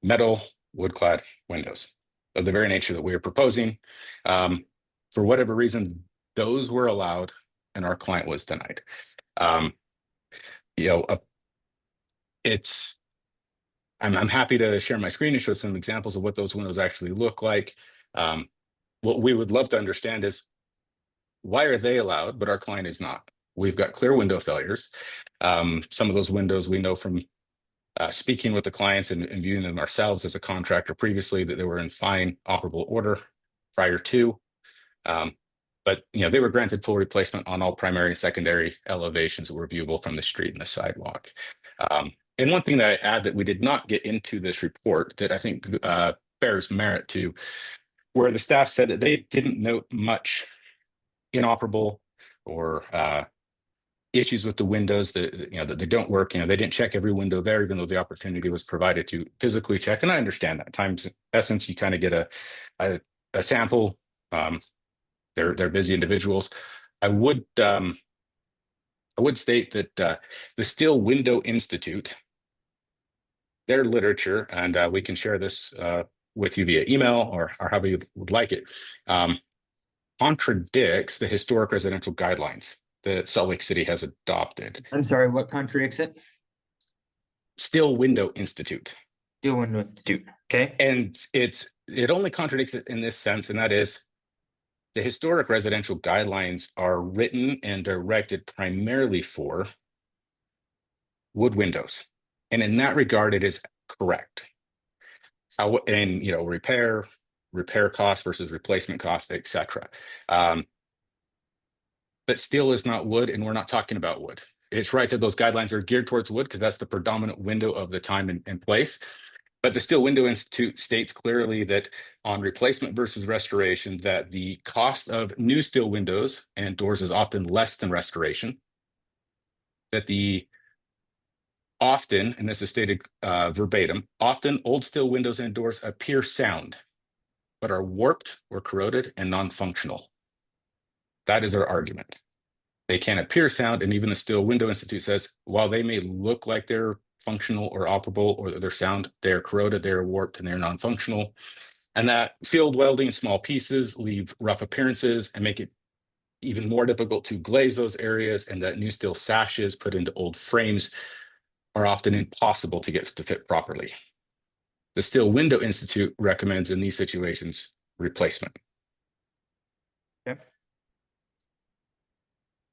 metal wood-clad windows of the very nature that we are proposing. For whatever reason, those were allowed and our client was denied. you know, it's, I'm happy to share my screen and show some examples of what those windows actually look like. What we would love to understand is, why are they allowed, but our client is not? We've got clear window failures. Some of those windows we know from speaking with the clients and viewing them ourselves as a contractor previously, that they were in fine operable order prior to. But they were granted full replacement on all primary and secondary elevations that were viewable from the street and the sidewalk. And one thing that I add that we did not get into this report that I think bears merit to, where the staff said that they didn't note much inoperable or issues with the windows that that they don't work. They didn't check every window there, even though the opportunity was provided to physically check. And I understand that. Times essence, you kind of get a sample. They're busy individuals. I would state that the Steel Window Institute, their literature, and we can share this with you via email or however you would like it, contradicts the historic residential guidelines that Salt Lake City has adopted. I'm sorry, what contradicts it? Steel Window Institute. Steel Window Institute, okay. And it only contradicts it in this sense, and that is the historic residential guidelines are written and directed primarily for wood windows. And in that regard, it is correct. And repair cost versus replacement cost, etc. But steel is not wood, and we're not talking about wood. It's right that those guidelines are geared towards wood because that's the predominant window of the time and place. But the Steel Window Institute states clearly that on replacement versus restoration, that the cost of new steel windows and doors is often less than restoration. That often, and this is stated verbatim, often old steel windows and doors appear sound, but are warped or corroded and non-functional. That is their argument. They can appear sound, and even the Steel Window Institute says, while they may look like they're functional or operable or they're sound, they're corroded, they're warped, and they're non-functional. And that field welding small pieces leave rough appearances and make it even more difficult to glaze those areas, and that new steel sashes put into old frames are often impossible to get to fit properly. The Steel Window Institute recommends in these situations replacement. Okay.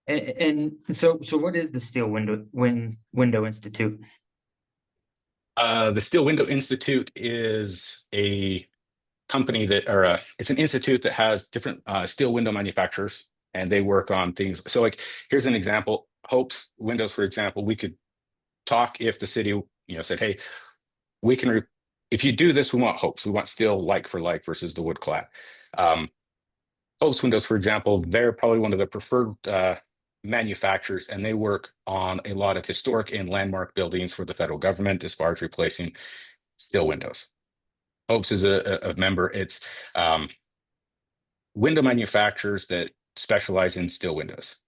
And so what is the Steel Window Institute? The Steel Window Institute is a company it's an institute that has different steel window manufacturers, and they work on things. So like, here's an example. Hope's Windows, for example, we could talk if the city, said, hey, we can, if you do this, we want Hope's. We want steel like for like versus the wood clad. Hope's Windows, for example, they're probably one of the preferred manufacturers, and they work on a lot of historic and landmark buildings for the federal government as far as replacing steel windows. Hope's is a member. It's window manufacturers that specialize in steel windows.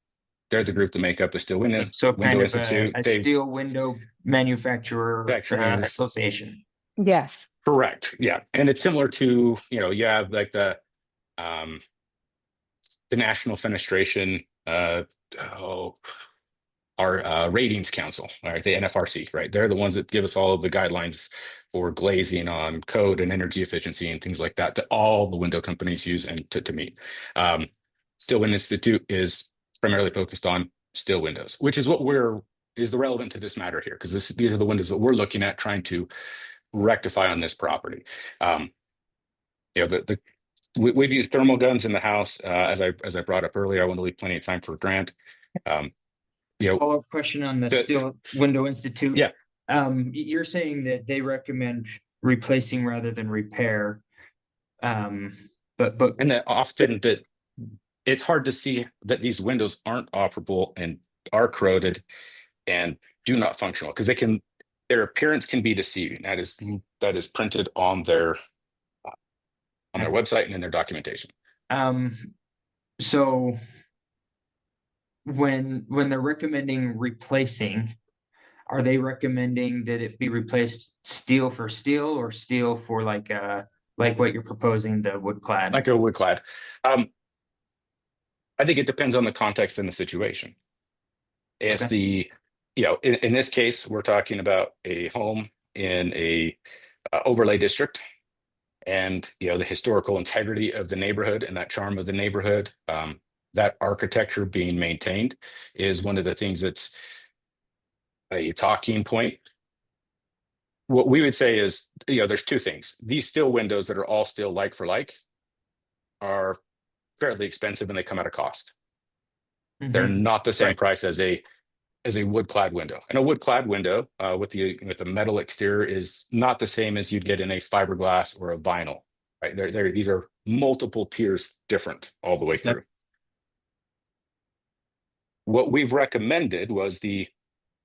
They're the group that make up the Steel Window Institute. A steel window manufacturer association. Yes. Correct. Yeah, and it's similar to you have like the National Fenestration. Our ratings council, all right, the NFRC, right? They're the ones that give us all of the guidelines for glazing on code and energy efficiency and things like that all the window companies use and to meet. Steel Window Institute is primarily focused on steel windows, which is what is the relevant to this matter here, because these are the windows that we're looking at trying to rectify on this property. We've used thermal guns in the house, as I brought up earlier. I want to leave plenty of time for Grant. Follow-up question on the Steel Window Institute. Yeah. You're saying that they recommend replacing rather than repair. And that often that it's hard to see that these windows aren't operable and are corroded and do not functional, because their appearance can be deceiving. That is printed on their website and in their documentation. So when they're recommending replacing, are they recommending that it be replaced steel for steel or steel for like what you're proposing, the wood clad? Like a wood clad. I think it depends on the context and the situation. If you know, in this case, we're talking about a home in a overlay district, and you know, the historical integrity of the neighborhood and that charm of the neighborhood, that architecture being maintained is one of the things that's a talking point. What we would say is, you know, there's two things. These steel windows that are all steel like for like are fairly expensive and they come at a cost. They're not the same Right. price as a wood clad window. And a wood clad window with the metal exterior is not the same as you'd get in a fiberglass or a vinyl. Right? These are multiple tiers different all the way through. Yep. What we've recommended was the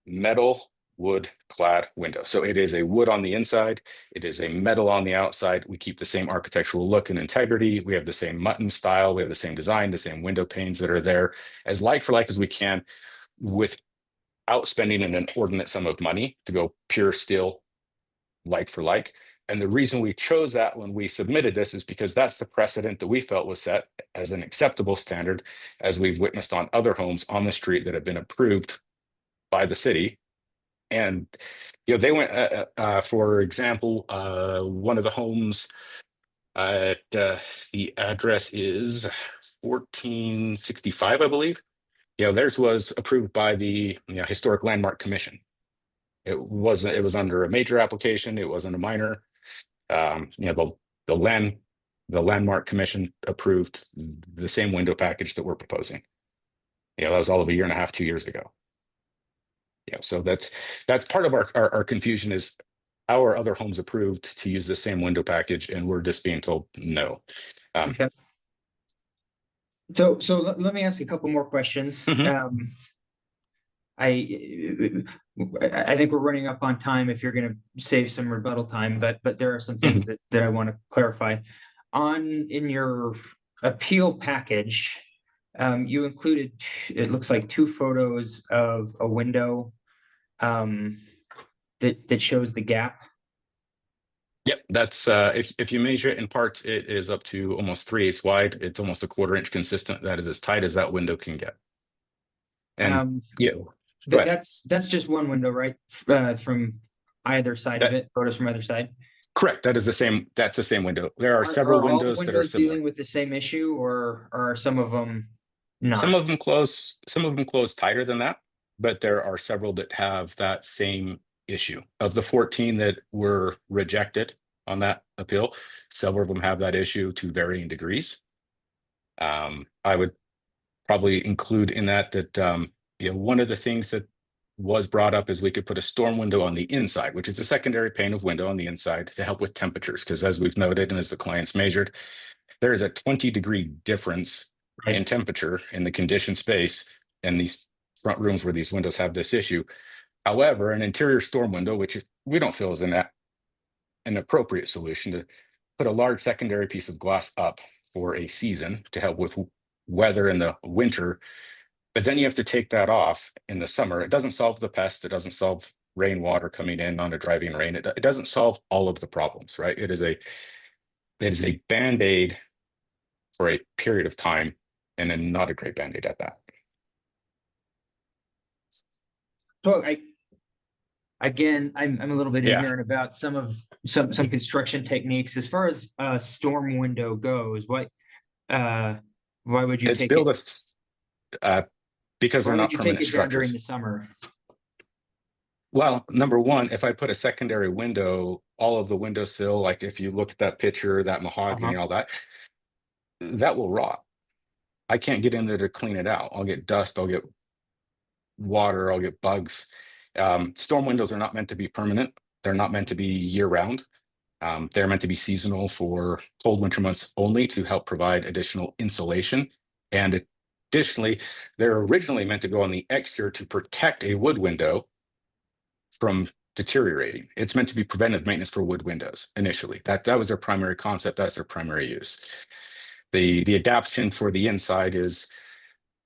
metal wood clad window. So it is a wood on the inside, it is a metal on the outside. We keep the same architectural look and integrity. We have the same mutton style, we have the same design, the same window panes that are there as like for like as we can, without spending an inordinate sum of money to go pure steel like for like. And the reason we chose that when we submitted this is because that's the precedent that we felt was set as an acceptable standard, as we've witnessed on other homes on the street that have been approved by the city. And you know, they went for example, one of the homes at the address is 1465, I believe. You know, theirs was approved by the Historic Landmark Commission. It was under a major application, it wasn't a minor. You know, the Landmark Commission approved the same window package that we're proposing. You know, that was all of a year and a half, 2 years ago. Yeah, so that's part of our confusion is our other homes approved to use the same window package, and we're just being told no. Okay. So let me ask you a couple more questions. I think we're running up on time if you're going to save some rebuttal time, but there are some things that I want to clarify. In your appeal package, you included, it looks like 2 photos of a window that shows the gap. Yep, that's if you measure it in parts, it is up to almost 3/8 wide. It's almost a 1/4 inch consistent. That is as tight as that window can get. And yeah, that's just one window, right? From either side of it, photos from either side. Correct. That is the same. That's the same window. There are several windows that are similar. Dealing with the same issue, or are some of them not? Some of them close tighter than that, but there are several that have that same issue. Of the 14 that were rejected on that appeal, several of them have that issue to varying degrees. I would probably include in that you know, one of the things that was brought up is we could put a storm window on the inside, which is a secondary pane of window on the inside to help with temperatures, because as we've noted and as the clients measured, there is a 20-degree difference in temperature in the conditioned space in these front rooms where these windows have this issue. However, an interior storm window, which we don't feel is an appropriate solution, to put a large secondary piece of glass up for a season to help with weather in the winter, but then you have to take that off in the summer. It doesn't solve the pest. It doesn't solve rainwater coming in on a driving rain. It doesn't solve all of the problems, right? It is a Band-Aid for a period of time, and then not a great Band-Aid at that. So I'm a little bit ignorant about some construction techniques as far as a storm window goes. Why would you take it? Because they're not permanent structures during the summer? Well, number one, if I put a secondary window, all of the windowsill, like if you look at that picture, that mahogany, all that will rot. I can't get in there to clean it out. I'll get dust, I'll get water, I'll get bugs. Storm windows are not meant to be permanent. They're not meant to be year round. They're meant to be seasonal for cold winter months only to help provide additional insulation. And additionally, they're originally meant to go on the exterior to protect a wood window from deteriorating. It's meant to be preventive maintenance for wood windows initially. That was their primary concept. That's their primary use. The adaptation for the inside is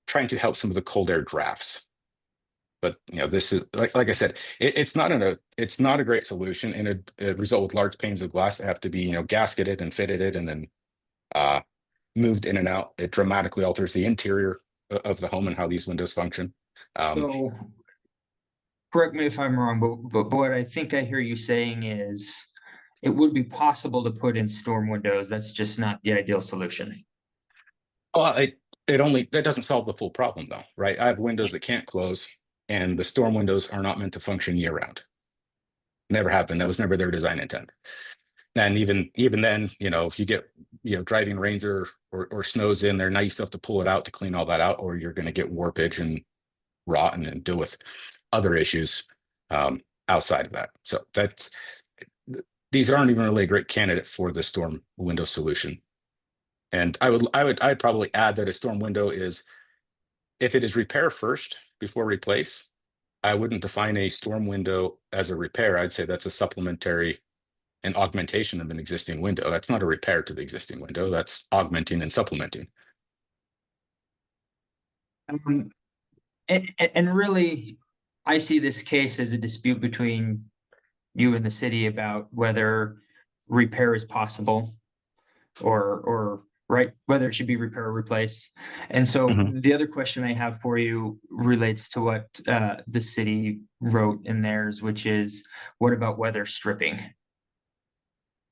trying to help some of the cold air drafts. But you know, this is like I said, it's not a great solution, and it result with large panes of glass that have to be gasketed and fitted and then moved in and out. It dramatically alters the interior of the home and how these windows function. correct me if I'm wrong, but what I think I hear you saying is it would be possible to put in storm windows. That's just not the ideal solution. Well, that doesn't solve the full problem though, right? I have windows that can't close, and the storm windows are not meant to function year round. Never happened. That was never their design intent. And even then, if you get driving rains or snows in there, now you still have to pull it out to clean all that out, or you're going to get warpage and rot and deal with other issues outside of that. So these aren't even really a great candidate for the storm window solution. And I'd probably add that a storm window is, if it is repair first before replace, I wouldn't define a storm window as a repair. I'd say that's a supplementary and augmentation of an existing window. That's not a repair to the existing window. That's augmenting and supplementing. And really, I see this case as a dispute between you and the city about whether repair is possible or right, whether it should be repair or replace. And so the other question I have for you relates to what the city wrote in theirs, which is, what about weather stripping?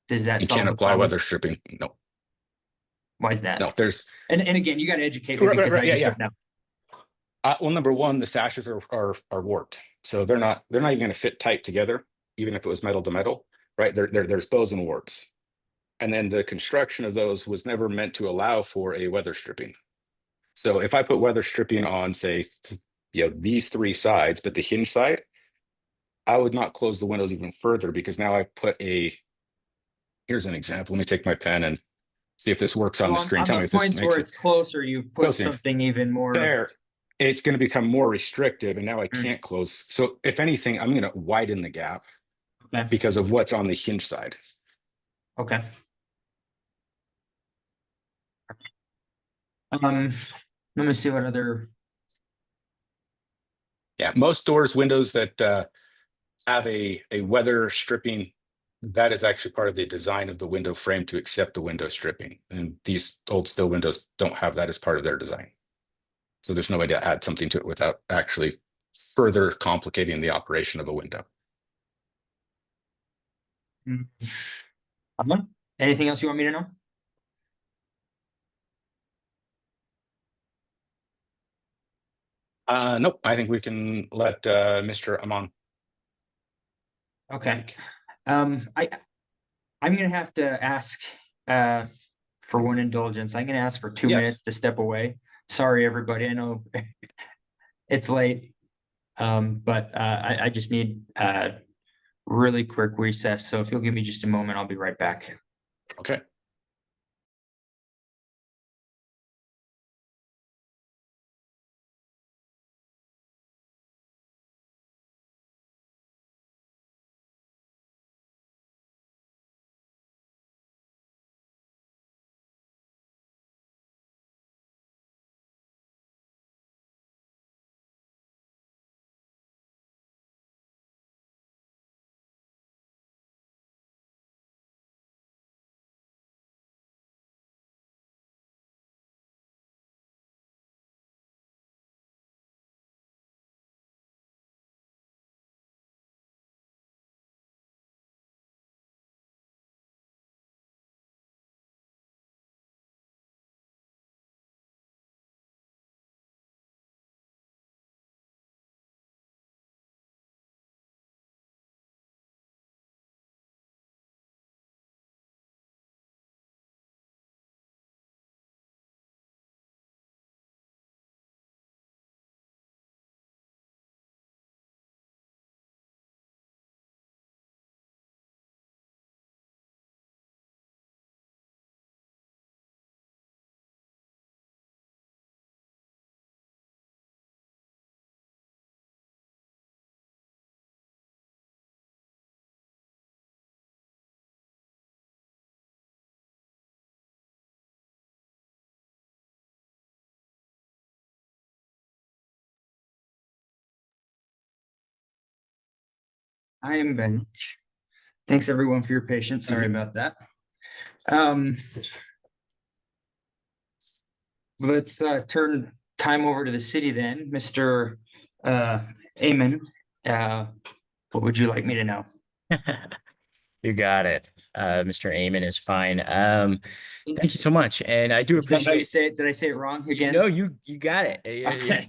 Does that You solve can't the apply problem? weather stripping. No, Why is that? no, there's And again, you got to educate me because I just don't know. well, number one, the sashes are warped, so they're not even going to fit tight together, even if it was metal to metal, right? There's bows and warps, and then the construction of those was never meant to allow for a weather stripping. So if I put weather stripping on, say, these three sides, but the hinge side, I would not close the windows even further, because now I've put here's an example. Let me take my pen and see if this works on the screen. On Tell me the if this points makes where it's closer, you put close enough. something even more there. It's going to become more restrictive, and now I can't close. So if anything, I'm going to widen the gap because of what's on the hinge side. Okay. Let me see what other. Yeah, most doors, windows that have a weather stripping, that is actually part of the design of the window frame to accept the window stripping. And these old steel windows don't have that as part of their design. So there's no way to add something to it without actually further complicating the operation of a window. Anything else you want me to know? Nope, I think we can let Mr. Amon. Okay. I'm gonna have to ask for one indulgence. I'm gonna ask for 2 minutes to step away. Sorry, everybody. I know it's late. But I just need a really quick recess. So if you'll give me just a moment, I'll be right back. Okay. I am Ben. Thanks everyone for your patience. Sorry about that. Let's turn time over to the city then. Mr. Amon, What would you like me to know? You got it. Mr. Amen is fine. Thank you so much. And I do Is that how you appreciate. say it? Did I say it wrong again? No, you got it. Okay.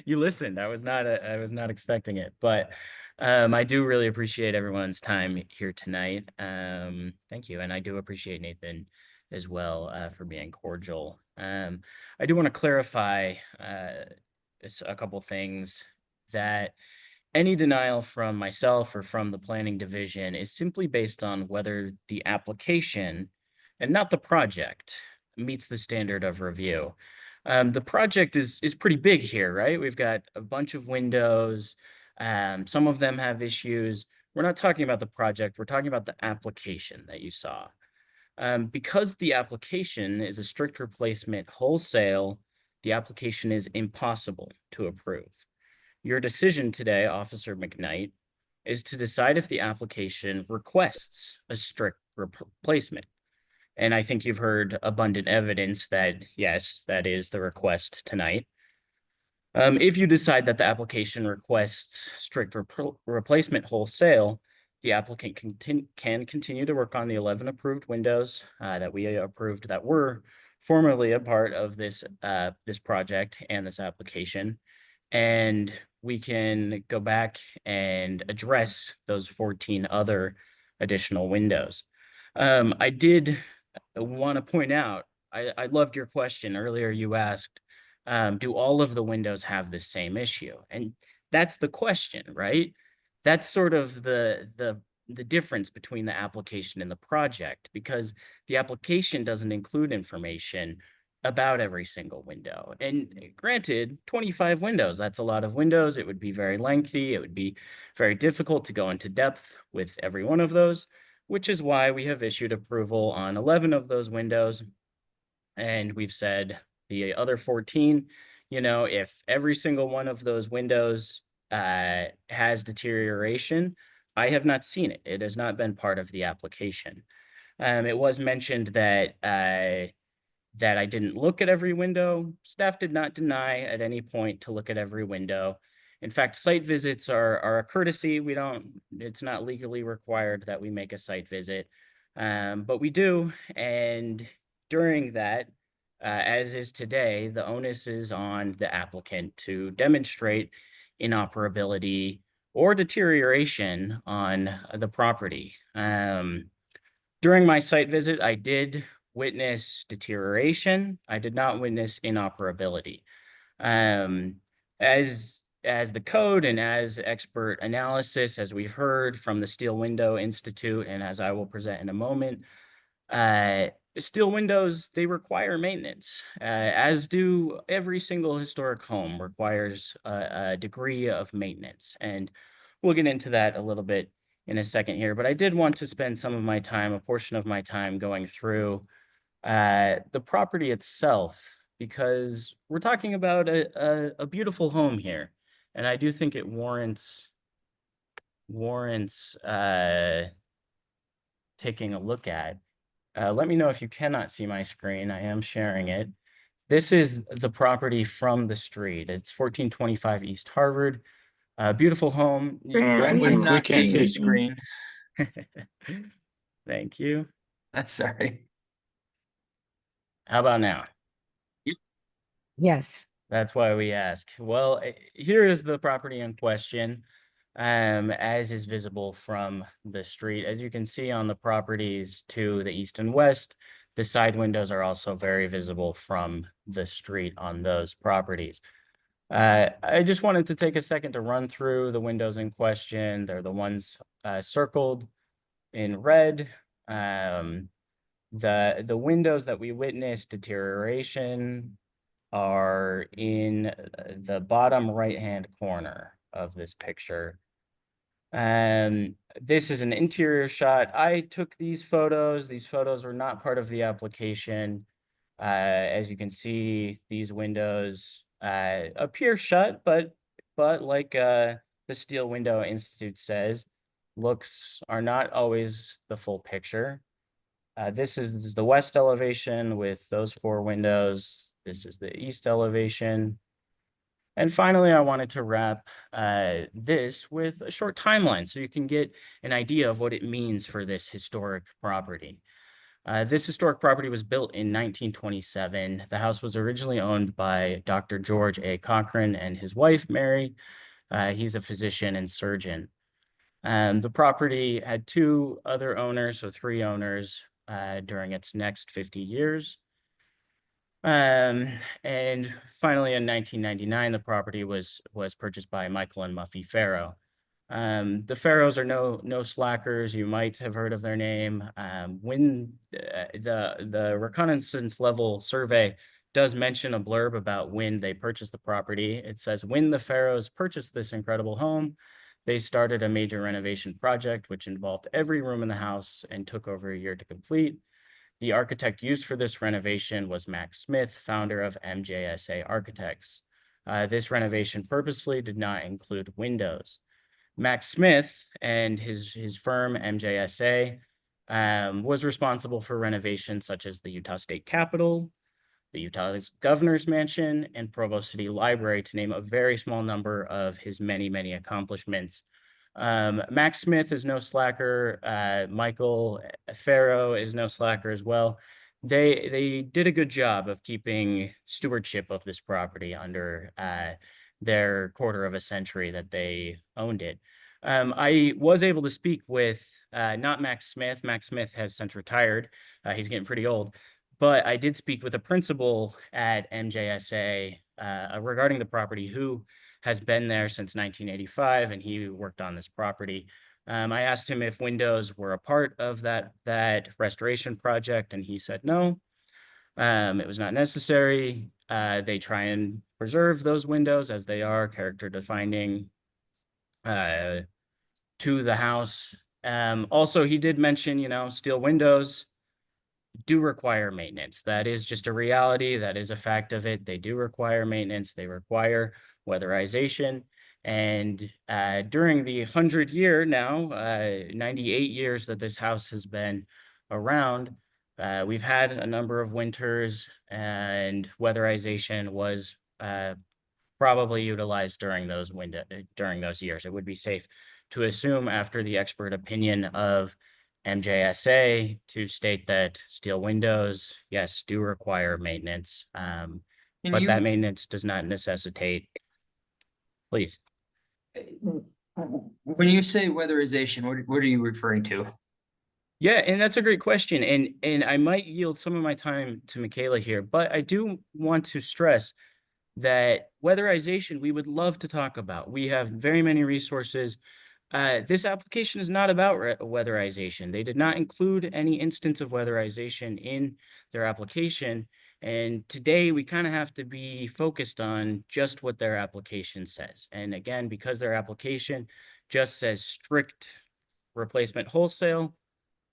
You listened. I was not expecting it, but I do really appreciate everyone's time here tonight. Thank you, and I do appreciate Nathan as well for being cordial. I do want to clarify a couple things that any denial from myself or from the planning division is simply based on whether the application and not the project meets the standard of review. The project is pretty big here, right? We've got a bunch of windows. Some of them have issues. We're not talking about the project. We're talking about the application that you saw. Because the application is a strict replacement wholesale, the application is impossible to approve. Your decision today, Officer McKnight, is to decide if the application requests a strict replacement. And I think you've heard abundant evidence that, yes, that is the request tonight. If you decide that the application requests strict replacement wholesale, the applicant can continue to work on the 11 approved windows that we approved that were formerly a part of this project and this application. And we can go back and address those 14 other additional windows. I did want to point out, I loved your question earlier. You asked, do all of the windows have the same issue? And that's the question, right? That's sort of the difference between the application and the project, because the application doesn't include information about every single window. And granted, 25 windows, that's a lot of windows. It would be very lengthy. It would be very difficult to go into depth with every one of those, which is why we have issued approval on 11 of those windows. And we've said the other 14, if every single one of those windows has deterioration, I have not seen it. It has not been part of the application. It was mentioned that I didn't look at every window. Staff did not deny at any point to look at every window. In fact, site visits are a courtesy. It's not legally required that we make a site visit, but we do. And during that, as is today, the onus is on the applicant to demonstrate inoperability or deterioration on the property. During my site visit, I did witness deterioration. I did not witness inoperability. As the code and as expert analysis, as we've heard from the Steel Window Institute, and as I will present in a moment, steel windows, they require maintenance, as do every single historic home requires a degree of maintenance. And we'll get into that a little bit in a second here, but I did want to spend some of my time, a portion of my time, going through the property itself, because we're talking about a beautiful home here, and I do think it warrants taking a look at. Let me know if you cannot see my screen. I am sharing it. This is the property from the street. It's 1425 East Harvard. Beautiful home. Grant, We we cannot cannot see see your anything. screen. Thank you. That's sorry. How about now? Yes. That's why we ask. Well, here is the property in question, as is visible from the street. As you can see on the properties to the east and west, the side windows are also very visible from the street on those properties. I just wanted to take a second to run through the windows in question. They're the ones circled in red. The windows that we witnessed deterioration are in the bottom right-hand corner of this picture. This is an interior shot. I took these photos. These photos were not part of the application. As you can see, these windows appear shut, but like the Steel Window Institute says, looks are not always the full picture. This is the west elevation with those 4 windows. This is the east elevation. And finally, I wanted to wrap this with a short timeline so you can get an idea of what it means for this historic property. This historic property was built in 1927. The house was originally owned by Dr. George A. Cochran and his wife, Mary. He's a physician and surgeon. The property had two other owners, so three owners during its next 50 years. And finally, in 1999, the property was purchased by Michael and Muffy Farrow. The Farrows are no slackers. You might have heard of their name. When the reconnaissance level survey does mention a blurb about when they purchased the property, it says, when the Farrows purchased this incredible home, they started a major renovation project, which involved every room in the house and took over a year to complete. The architect used for this renovation was Max Smith, founder of MJSA Architects. This renovation purposefully did not include windows. Max Smith and his firm, MJSA, was responsible for renovations such as the Utah State Capitol, the Utah Governor's Mansion, and Provo City Library, to name a very small number of his many, many accomplishments. Max Smith is no slacker. Michael Farrow is no slacker as well. They did a good job of keeping stewardship of this property under their quarter of a century that they owned it. I was able to speak with not Max Smith. Max Smith has since retired. He's getting pretty old. But I did speak with a principal at MJSA regarding the property who has been there since 1985, and he worked on this property. I asked him if windows were a part of that restoration project, and he said no. It was not necessary. They try and preserve those windows as they are character defining to the house. Also, he did mention, steel windows do require maintenance. That is just a reality. That is a fact of it. They do require maintenance. They require weatherization. And during the 100-year now, 98 years that this house has been around, we've had a number of winters, and weatherization was probably utilized during those years. It would be safe to assume, after the expert opinion of MJSA, to state that steel windows, yes, do require maintenance, but that maintenance does not necessitate. Please. When you say weatherization, what are you referring to? Yeah, and that's a great question. And I might yield some of my time to Michaela here, but I do want to stress that weatherization we would love to talk about. We have very many resources. This application is not about weatherization. They did not include any instance of weatherization in their application. And today we kind of have to be focused on just what their application says. And again, because their application just says strict replacement wholesale,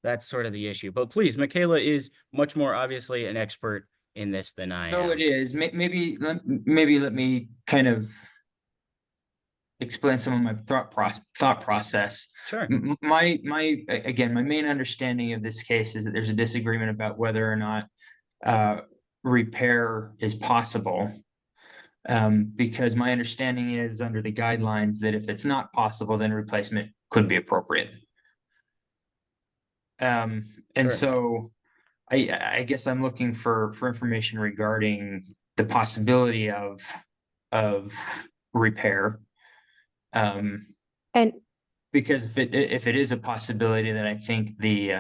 that's sort of the issue. But please, Michaela is much more obviously an expert in this than I am. No, it is. Maybe let me kind of explain some of my thought process. Sure. My main understanding of this case is that there's a disagreement about whether or not repair is possible. Because my understanding is, under the guidelines, that if it's not possible, then replacement could be appropriate. And Sure. so I guess I'm looking for information regarding the possibility of repair. And Because if it is a possibility, then I think it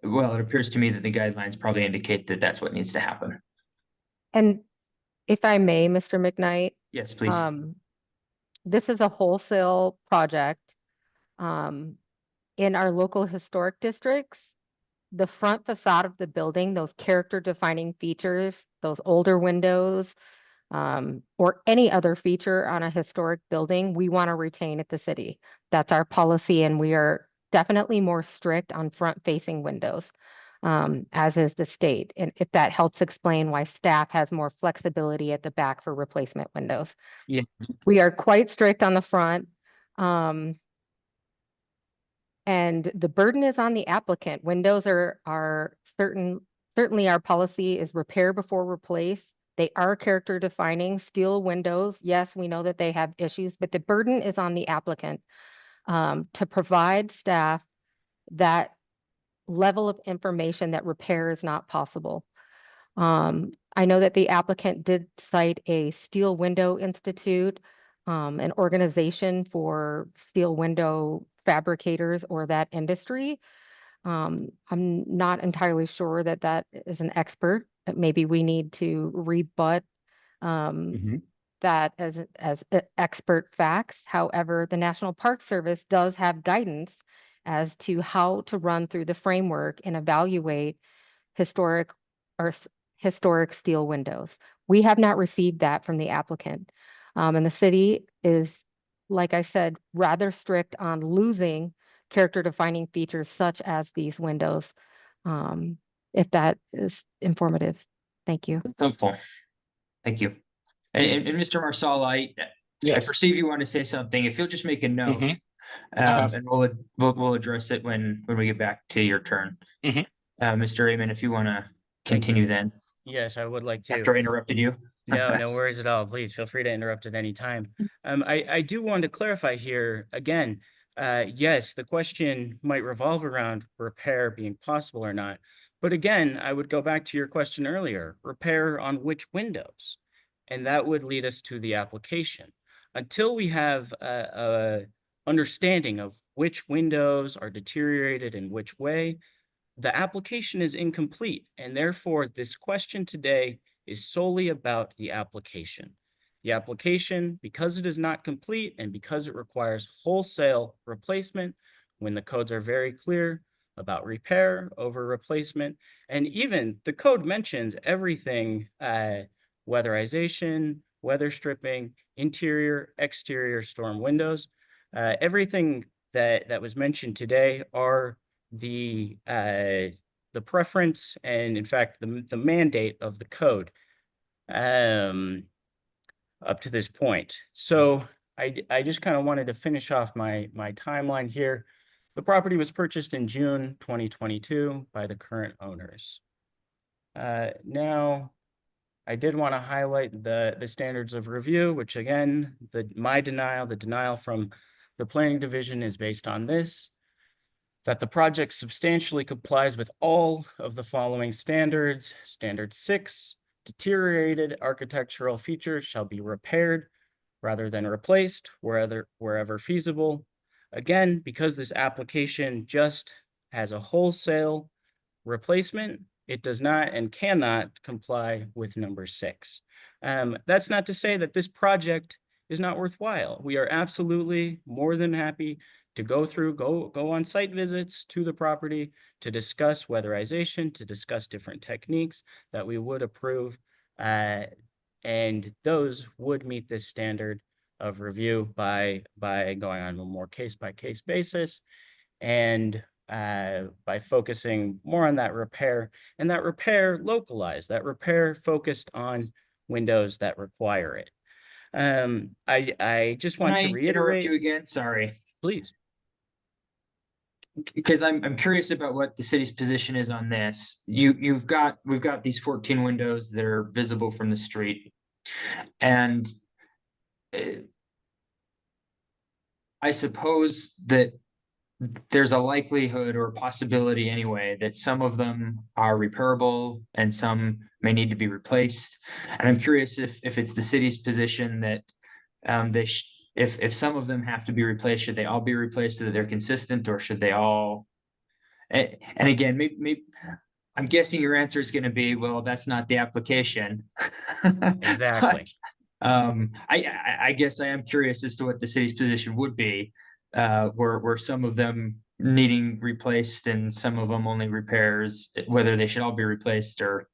appears to me that the guidelines probably indicate that that's what needs to happen. And if I may, Mr. McKnight, Yes, please. this is a wholesale project. In our local historic districts, the front facade of the building, those character defining features, those older windows, or any other feature on a historic building, we want to retain at the city. That's our policy, and we are definitely more strict on front facing windows, as is the state. And if that helps explain why staff has more flexibility at the back for replacement windows. Yeah. We are quite strict on the front. And the burden is on the applicant. Windows are certainly our policy is repair before replace. They are character defining. Steel windows, yes, we know that they have issues, but the burden is on the applicant to provide staff that level of information that repair is not possible. I know that the applicant did cite a Steel Window Institute, an organization for steel window fabricators or that industry. I'm not entirely sure that that is an expert. Maybe we need to rebut that as expert facts. However, the National Park Service does have guidance as to how to run through the framework and evaluate historic or historic steel windows. We have not received that from the applicant. And the city is, like I said, rather strict on losing character defining features such as these windows. If that is informative. Thank you. Helpful. Thank you. And Mr. Marsala, I Yes. perceive you want to say something. If you'll just make a note, and we'll address it when we get back to your turn. Mr. Raymond, if you want to continue then. Yes, I would like to. After I interrupted you. No, no worries at all. Please feel free to interrupt at any time. I do want to clarify here again. Yes, the question might revolve around repair being possible or not. But again, I would go back to your question earlier, repair on which windows? And that would lead us to the application. Until we have a understanding of which windows are deteriorated in which way, the application is incomplete. And therefore, this question today is solely about the application. The application, because it is not complete and because it requires wholesale replacement, when the codes are very clear about repair over replacement, and even the code mentions everything, weatherization, weather stripping, interior, exterior storm windows, everything that was mentioned today are the preference and in fact the mandate of the code up to this point. So I just kind of wanted to finish off my timeline here. The property was purchased in June 2022 by the current owners. Now, I did want to highlight the standards of review, which again, the denial from the planning division is based on this, that the project substantially complies with all of the following standards. Standard 6, deteriorated architectural features shall be repaired rather than replaced wherever feasible. Again, because this application just has a wholesale replacement, it does not and cannot comply with number 6. That's not to say that this project is not worthwhile. We are absolutely more than happy to go on site visits to the property to discuss weatherization, to discuss different techniques that we would approve, and those would meet this standard of review by going on a more case-by-case basis and by focusing more on that repair, and that repair localized, that repair focused on windows that require it. I just want to reiterate. Interrupt you again? Sorry. Please. Because I'm curious about what the city's position is on this. We've got these 14 windows that are visible from the street, and I suppose that there's a likelihood or possibility anyway that some of them are repairable and some may need to be replaced. And I'm curious if it's the city's position that if some of them have to be replaced, should they all be replaced so that they're consistent, or should they all? And again, maybe I'm guessing your answer is going to be, well, that's not the application. Exactly. But, I guess I am curious as to what the city's position would be. Were some of them needing replaced and some of them only repairs, whether they should all be replaced or.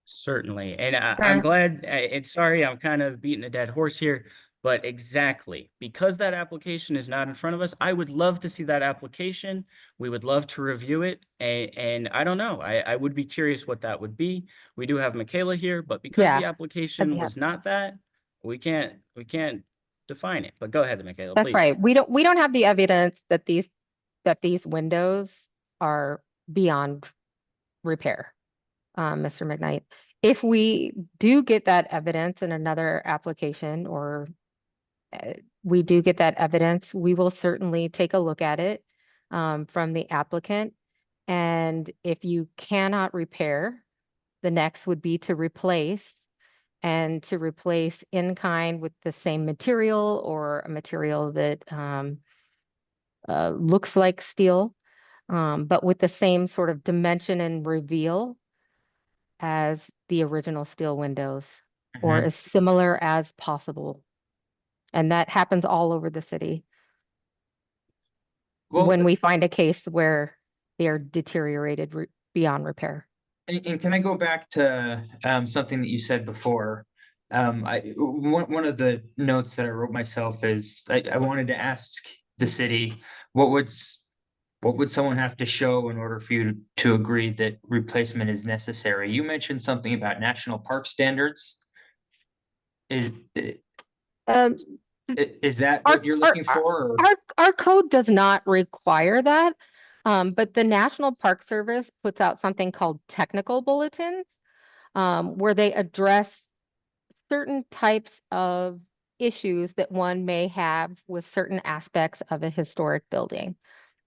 Certainly. And I'm glad, sorry, I'm kind of beating a dead horse here, but exactly, because that application is not in front of us, I would love to see that application. We would love to review it. And I don't know, I would be curious what that would be. We do have Michaela here, but because the application was not that, we can't define it. But go ahead, Michaela, That's please. right. We don't have the evidence that these windows are beyond repair, Mr. McKnight. If we do get that evidence in another application, or we do get that evidence, we will certainly take a look at it from the applicant. And if you cannot repair, the next would be to replace, and to replace in kind with the same material or a material that looks like steel, but with the same sort of dimension and reveal as the original steel windows, or Mhm. as similar as possible. And that happens all over the city Well, when we find a case where they are deteriorated beyond repair. and can I go back to something that you said before? One of the notes that I wrote myself is I wanted to ask the city, what would someone have to show in order for you to agree that replacement is necessary? You mentioned something about national park standards. Is Um, is that our, what you're our, looking for? Or? our code does not require that. But the National Park Service puts out something called technical bulletins, where they address certain types of issues that one may have with certain aspects of a historic building,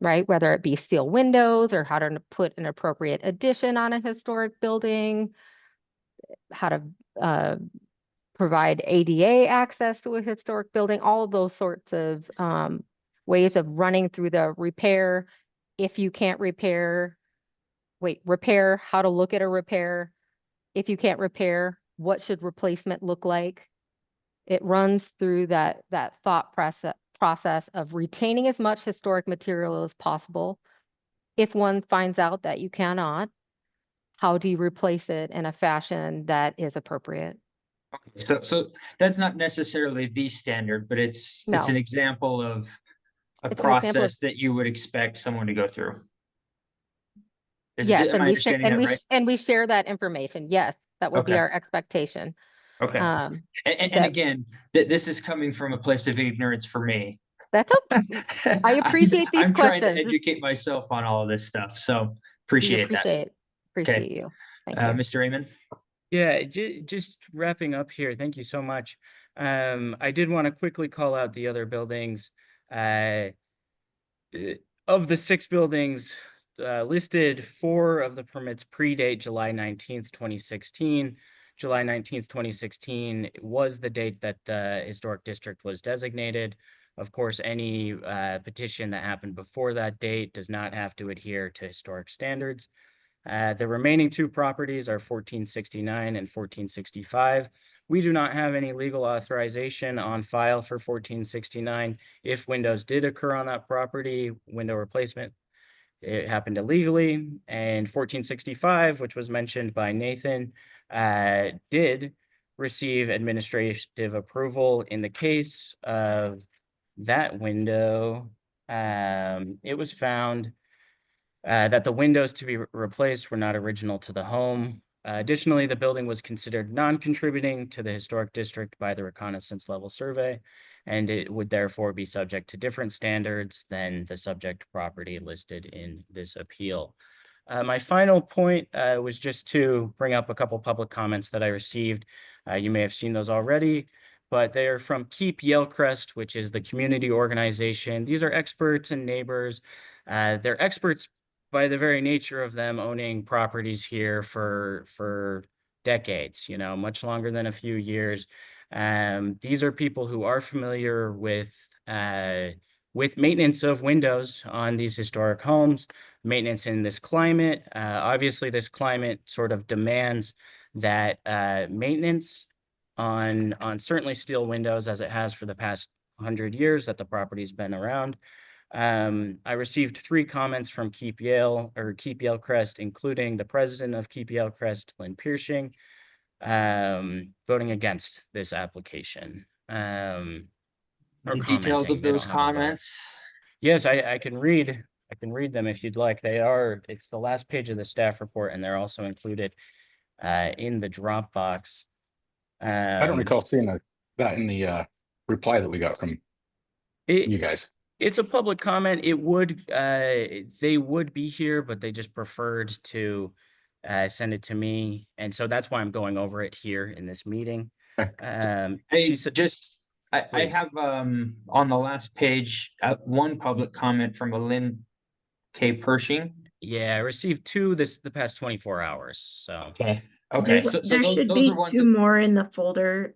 right? Whether it be steel windows, or how to put an appropriate addition on a historic building, how to provide ADA access to a historic building, all of those sorts of ways of running through the repair. If you can't repair, repair, how to look at a repair. If you can't repair, what should replacement look like? It runs through that thought process of retaining as much historic material as possible. If one finds out that you cannot, how do you replace it in a fashion that is appropriate? So that's not necessarily the standard, but it's an No, example of a it's an example of, process that you would expect someone to go through. yes, Am I understanding that right? and we share that information. Yes, that would be Okay. our expectation. Okay. Um, And that again, this is coming from a place of ignorance for me. that's okay. I appreciate these I'm trying to questions. educate myself on all of this stuff, so We appreciate that. appreciate Okay. you. Thank you. Mr. Raymond? Yeah, just wrapping up here. Thank you so much. I did want to quickly call out the other buildings. Of the 6 buildings listed, 4 of the permits predate July 19th, 2016. July 19th, 2016 was the date that the historic district was designated. Of course, any petition that happened before that date does not have to adhere to historic standards. The remaining 2 properties are 1469 and 1465. We do not have any legal authorization on file for 1469. If windows did occur on that property, window replacement, it happened illegally. And 1465, which was mentioned by Nathan, did receive administrative approval. In the case of that window, it was found that the windows to be replaced were not original to the home. Additionally, the building was considered non-contributing to the historic district by the reconnaissance level survey, and it would therefore be subject to different standards than the subject property listed in this appeal. My final point was just to bring up a couple public comments that I received. You may have seen those already, but they are from Keep Yellcrest, which is the community organization. These are experts and neighbors. They're experts by the very nature of them owning properties here for decades, much longer than a few years. These are people who are familiar with maintenance of windows on these historic homes, maintenance in this climate. Obviously, this climate sort of demands that maintenance on certainly steel windows, as it has for the past 100 years that the property's been around. I received 3 comments from Keep Yellcrest, including the president of Keep Yellcrest, Lynn Piercing, voting against this application. Or The details commenting. of They don't those have a vote. comments? Yes, I can read them if you'd like. It's the last page of the staff report, and they're also included in the Dropbox. I don't recall seeing that in the reply that we got from you guys. It's a public comment. They would be here, but they just preferred to send it to me. And so that's why I'm going over it here in this meeting. Hey, She said, I please. have on the last page one public comment from a Lynn K. Pershing. Yeah, I received two the past 24 hours. So Okay. Okay. So There should those are be ones two that, more in the folder,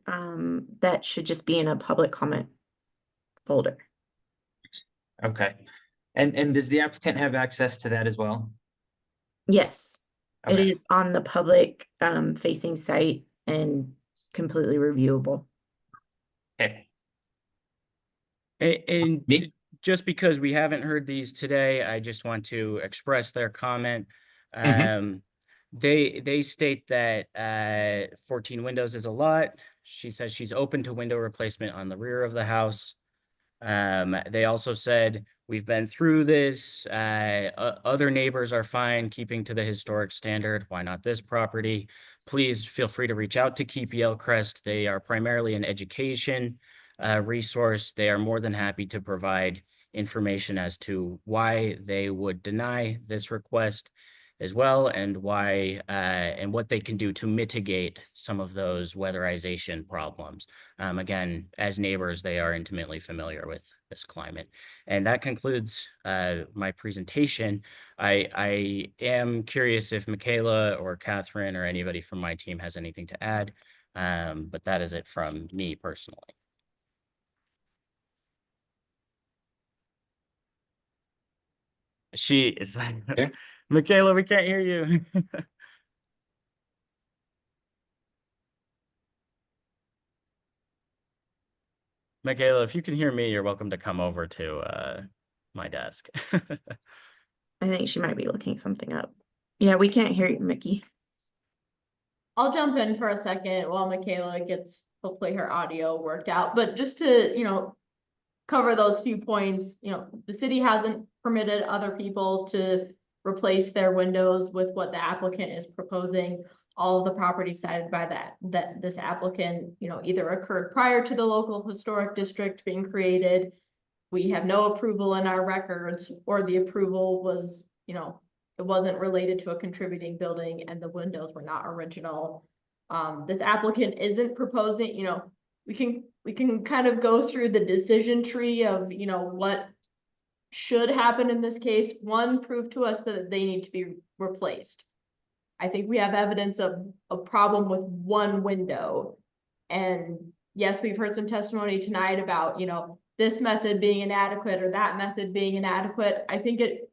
that should just be in a public comment folder. okay. And does the applicant have access to that as well? Yes, it Okay. is on the public, facing site and completely reviewable. Okay. And Me? just because we haven't heard these today, I just want to express their comment. They state that 14 windows is a lot. She says she's open to window replacement on the rear of the house. They also said, we've been through this. Other neighbors are fine keeping to the historic standard. Why not this property? Please feel free to reach out to Keep Yellcrest. They are primarily an education resource. They are more than happy to provide information as to why they would deny this request as well, and why and what they can do to mitigate some of those weatherization problems. Again, as neighbors, they are intimately familiar with this climate. And that concludes my presentation. I am curious if Michaela or Catherine or anybody from my team has anything to add, but that is it from me personally. She is like, Yeah. Michaela, we can't hear you. Michaela, if you can hear me, you're welcome to come over to my desk. I think she might be looking something up. Yeah, we can't hear you, Mickey. I'll jump in for a second while Michaela gets hopefully her audio worked out, but just to, cover those few points, the city hasn't permitted other people to replace their windows with what the applicant is proposing. All of the properties cited by that this applicant, either occurred prior to the local historic district being created. We have no approval in our records, or the approval was, it wasn't related to a contributing building and the windows were not original. This applicant isn't proposing, we can kind of go through the decision tree of, what should happen in this case. One, prove to us that they need to be replaced. I think we have evidence of a problem with one window. And yes, we've heard some testimony tonight about, this method being inadequate or that method being inadequate. I think it,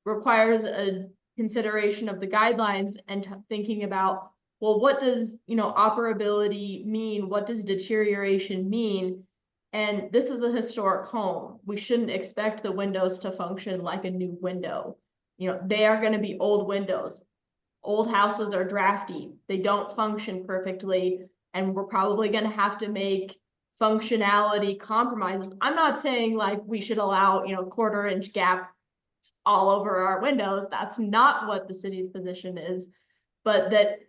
requires a consideration of the guidelines and thinking about, well, what does, operability mean? What does deterioration mean? And this is a historic home. We shouldn't expect the windows to function like a new window. They are going to be old windows. Old houses are drafty. They don't function perfectly. And we're probably going to have to make functionality compromises. I'm not saying like we should allow, 1/4-inch gap all over our windows. That's not what the city's position is, but that,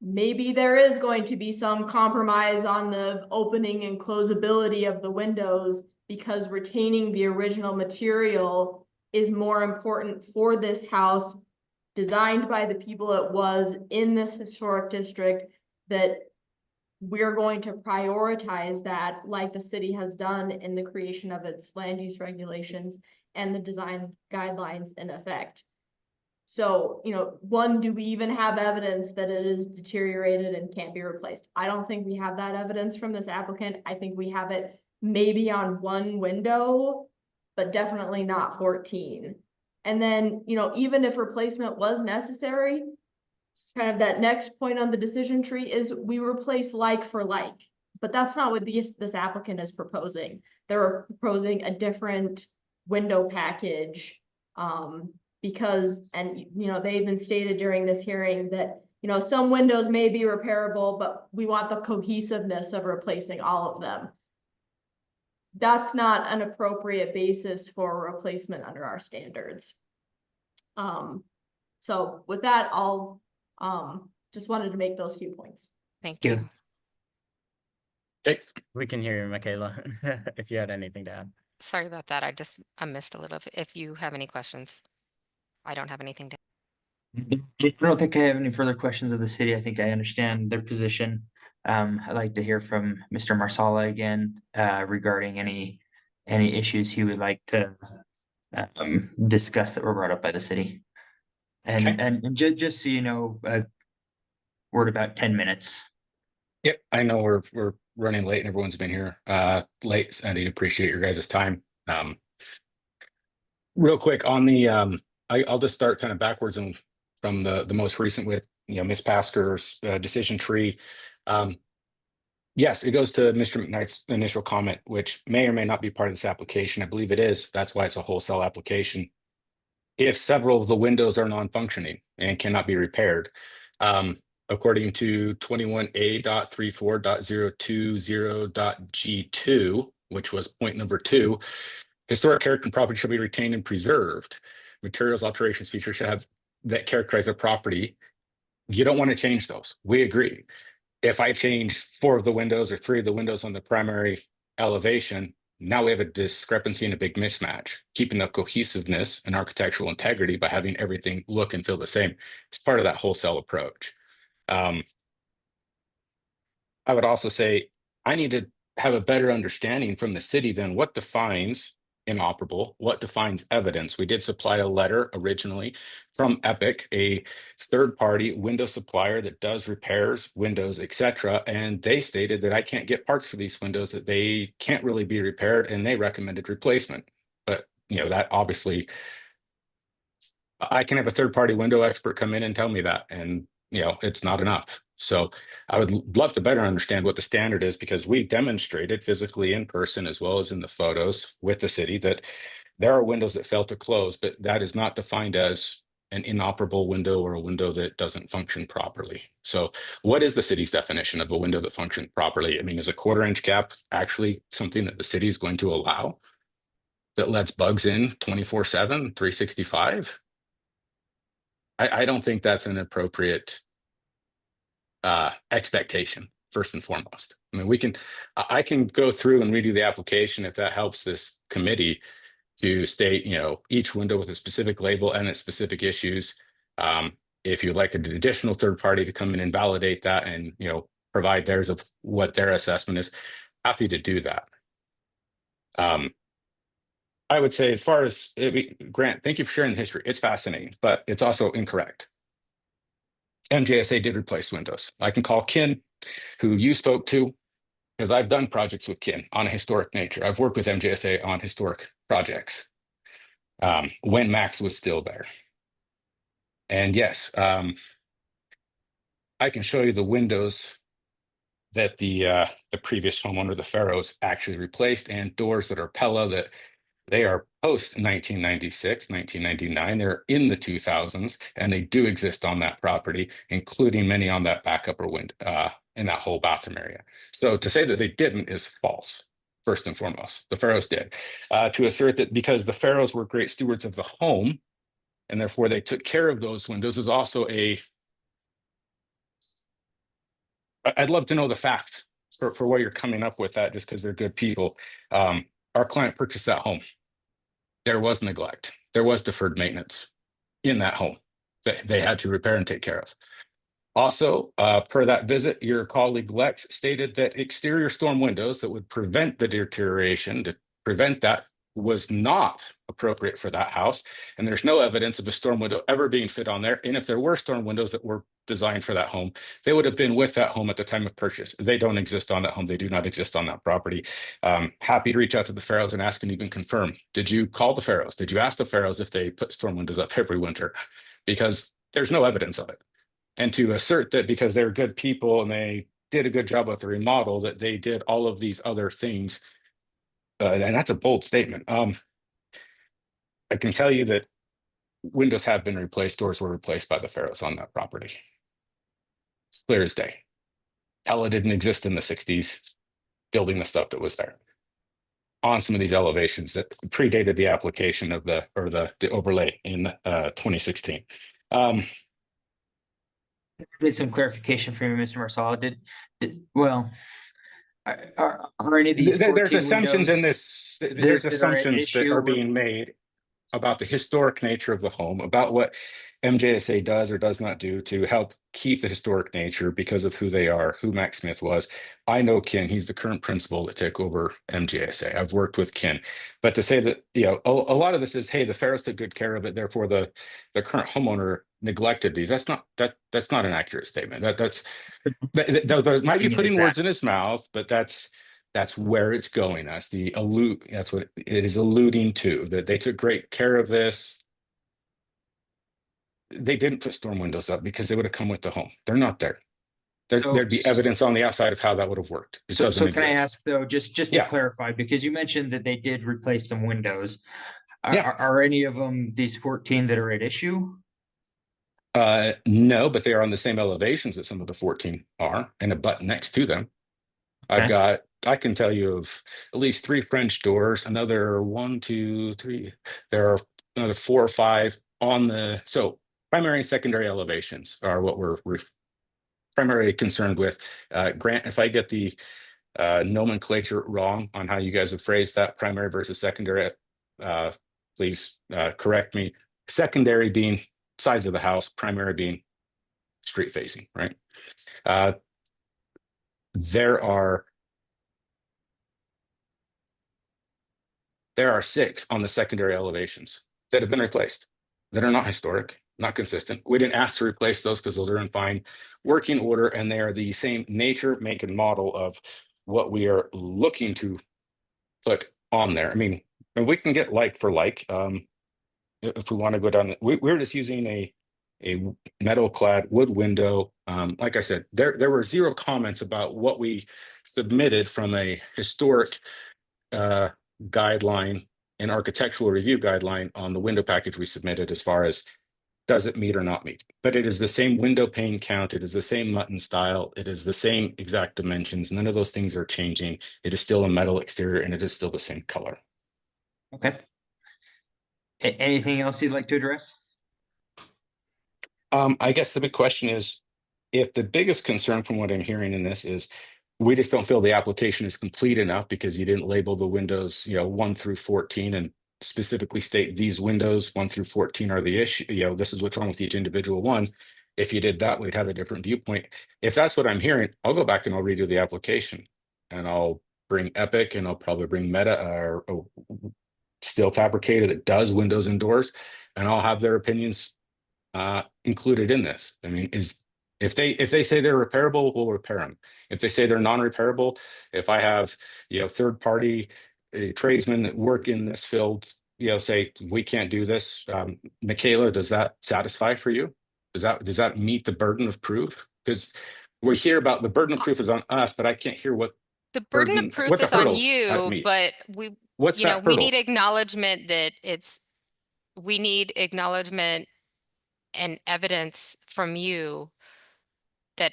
maybe there is going to be some compromise on the opening and closability of the windows, because retaining the original material is more important for this house, designed by the people it was in this historic district, that we're going to prioritize that, like the city has done in the creation of its land use regulations and the design guidelines in effect. So, one, do we even have evidence that it is deteriorated and can't be replaced? I don't think we have that evidence from this applicant. I think we have it maybe on one window, but definitely not 14. And then, even if replacement was necessary, kind of that next point on the decision tree is we replace like for like, but that's not what this applicant is proposing. They're proposing a different window package, because, and they even stated during this hearing that, some windows may be repairable, but we want the cohesiveness of replacing all of them. That's not an appropriate basis for replacement under our standards. So with that, I'll just wanted to make those few points. Thank you. Okay. We can hear you, Michaela, if you had anything to add. Sorry about that. I missed a little. If you have any questions, I don't have anything to. I don't think I have any further questions of the city. I think I understand their position. I'd like to hear from Mr. Marsala again, regarding any issues he would like to discuss that were brought up by the city. Okay. And just so you know, we're at about 10 minutes. Yep, I know we're running late and everyone's been here late. So I do appreciate your guys' time. Real quick on the I'll just start kind of backwards and from the most recent with Ms. Pasker's decision tree. Yes, it goes to Mr. McKnight's initial comment, which may or may not be part of this application. I believe it is. That's why it's a wholesale application. If several of the windows are non-functioning and cannot be repaired, according to 21A.34.020.G2, which was point number 2, historic character and property shall be retained and preserved. Materials, alterations, features should have that characterize a property. You don't want to change those. We agree. If I change 4 of the windows or 3 of the windows on the primary elevation, now we have a discrepancy and a big mismatch. Keeping the cohesiveness and architectural integrity by having everything look and feel the same. It's part of that wholesale approach. I would also say I need to have a better understanding from the city than what defines inoperable, what defines evidence. We did supply a letter originally from Epic, a third-party window supplier that does repairs, windows, etc. And they stated that I can't get parts for these windows, that they can't really be repaired, and they recommended replacement. But that obviously, I can have a third-party window expert come in and tell me that, and it's not enough. So I would love to better understand what the standard is, because we demonstrated physically in person as well as in the photos with the city that there are windows that fail to close, but that is not defined as an inoperable window or a window that doesn't function properly. So what is the city's definition of a window that functions properly? I mean, is a 1/4-inch gap actually something that the city is going to allow that lets bugs in 24/7, 365? I don't think that's an appropriate expectation, first and foremost. I mean, I can go through and redo the application if that helps this committee to state, each window with a specific label and its specific issues. If you'd like an additional third party to come in and validate that and, provide theirs of what their assessment is, happy to do that. I would say, as far as Grant, thank you for sharing the history. It's fascinating, but it's also incorrect. MJSA did replace windows. I can call Ken, who you spoke to, because I've done projects with Ken on a historic nature. I've worked with MJSA on historic projects when Max was still there. And yes, I can show you the windows that the previous homeowner, the Pharaohs, actually replaced, and doors that are Pella that they are post 1996, 1999. They're in the 2000s, and they do exist on that property, including many on that back upper window in that whole bathroom area. So to say that they didn't is false, first and foremost. The Pharaohs did. To assert that because the Pharaohs were great stewards of the home, and therefore they took care of those windows, is also I'd love to know the facts for where you're coming up with that, just because they're good people. Our client purchased that home. There was neglect. There was deferred maintenance in that home that they had to repair and take care of. Also, per that visit, your colleague Lex stated that exterior storm windows that would prevent the deterioration, to prevent that, was not appropriate for that house. And there's no evidence of a storm window ever being fit on there. And if there were storm windows that were designed for that home, they would have been with that home at the time of purchase. They don't exist on that home. They do not exist on that property. Happy to reach out to the Pharaohs and ask and even confirm. Did you call the Pharaohs? Did you ask the Pharaohs if they put storm windows up every winter? Because there's no evidence of it. And to assert that because they're good people and they did a good job with the remodel, that they did all of these other things, and that's a bold statement. I can tell you that windows have been replaced, doors were replaced by the Pharaohs on that property. It's clear as day. Tella didn't exist in the 60s, building the stuff that was there on some of these elevations that predated the application of the overlay in 2016. Need some clarification from you, Mr. Marsala. Are any of these there's 14 assumptions in this, there's that are an assumptions that issue are with- being made about the historic nature of the home, about what MJSA does or does not do to help keep the historic nature because of who they are, who Max Smith was. I know Ken, he's the current principal that took over MJSA. I've worked with Ken. But to say that, you know, a lot of this is, hey, the Pharaohs took good care of it, therefore the current homeowner neglected these. That's not an accurate statement. That might be putting words in his mouth, but that's where it's going. That's what it is alluding to, that they took great care of this. They didn't put storm windows up because they would have come with the home. They're not there. There'd be evidence on the outside of how that would have worked. It doesn't So exist. can I ask though, just to Yeah. clarify, because you mentioned that they did replace some windows. Yeah. Are any of them these 14 that are at issue? No, but they are on the same elevations that some of the 14 are, and a butt next to them. Okay. I can tell you of at least 3 French doors, another 1, 2, 3. There are another 4 or 5 on the, so primary and secondary elevations are what we're primarily concerned with. Grant, if I get the nomenclature wrong on how you guys have phrased that, primary versus secondary, please correct me. Secondary being size of the house, primary being street facing, right? There are 6 on the secondary elevations that have been replaced that are not historic, not consistent. We didn't ask to replace those because those are in fine working order, and they are the same nature, make, and model of what we are looking to put on there. I mean, and we can get like for like, if we want to go down. We're just using a metal clad wood window. Like I said, there were 0 comments about what we submitted from a historic guideline and architectural review guideline on the window package we submitted, as far as does it meet or not meet. But it is the same window pane count, it is the same mutton style, it is the same exact dimensions. None of those things are changing. It is still a metal exterior and it is still the same color. Okay. Anything else you'd like to address? I guess the big question is, if the biggest concern from what I'm hearing in this is we just don't feel the application is complete enough because you didn't label the windows, 1 through 14, and specifically state these windows 1 through 14 are the issue. This is what's wrong with each individual one. If you did that, we'd have a different viewpoint. If that's what I'm hearing, I'll go back and I'll redo the application, and I'll bring Epic, and I'll probably bring Meta or steel fabricator that does windows and doors, and I'll have their opinions included in this. I mean, if they say they're repairable, we'll repair them. If they say they're non-repairable, if I have third party tradesmen that work in this field, say we can't do this, Michaela, does that satisfy for you? Does that meet the burden of proof? Because we hear about the burden of proof is on us, but I can't hear what the burden of proof is on you, but we need acknowledgement that we need acknowledgement and evidence from you that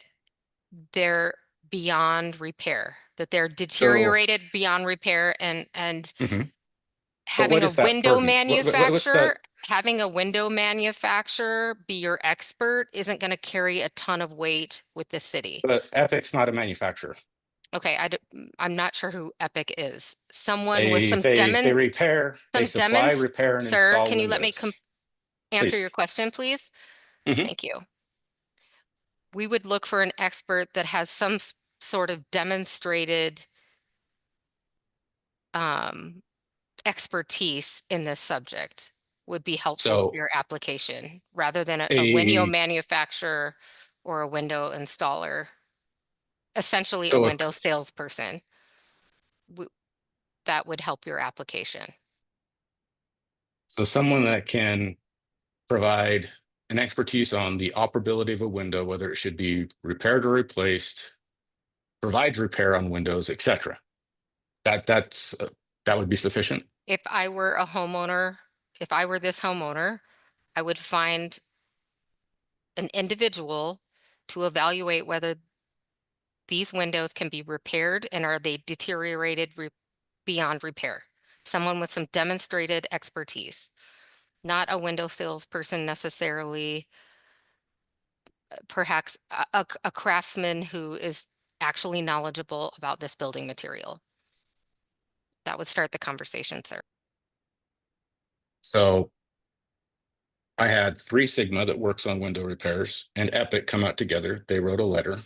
they're beyond repair, that they're deteriorated beyond repair, and having a window manufacturer, having a window manufacturer be your expert isn't going to carry a ton of weight with the city. But Epic's not a manufacturer. Okay, I'm not sure who Epic is. Someone with some they repair, they supply, repair, and Sir, install can you let me windows. answer Please. your question, please? Thank you. We would look for an expert that has some sort of demonstrated expertise in this subject would be helpful to your application, rather than a window manufacturer or a window installer, essentially a window salesperson. That would help your application. So someone that can provide an expertise on the operability of a window, whether it should be repaired or replaced, provides repair on windows, etc. That would be sufficient. If I were a homeowner, if I were this homeowner, I would find an individual to evaluate whether these windows can be repaired and are they deteriorated beyond repair. Someone with some demonstrated expertise, not a window salesperson necessarily, perhaps a craftsman who is actually knowledgeable about this building material. That would start the conversation, sir. So I had 3 Sigma that works on window repairs and Epic come out together. They wrote a letter.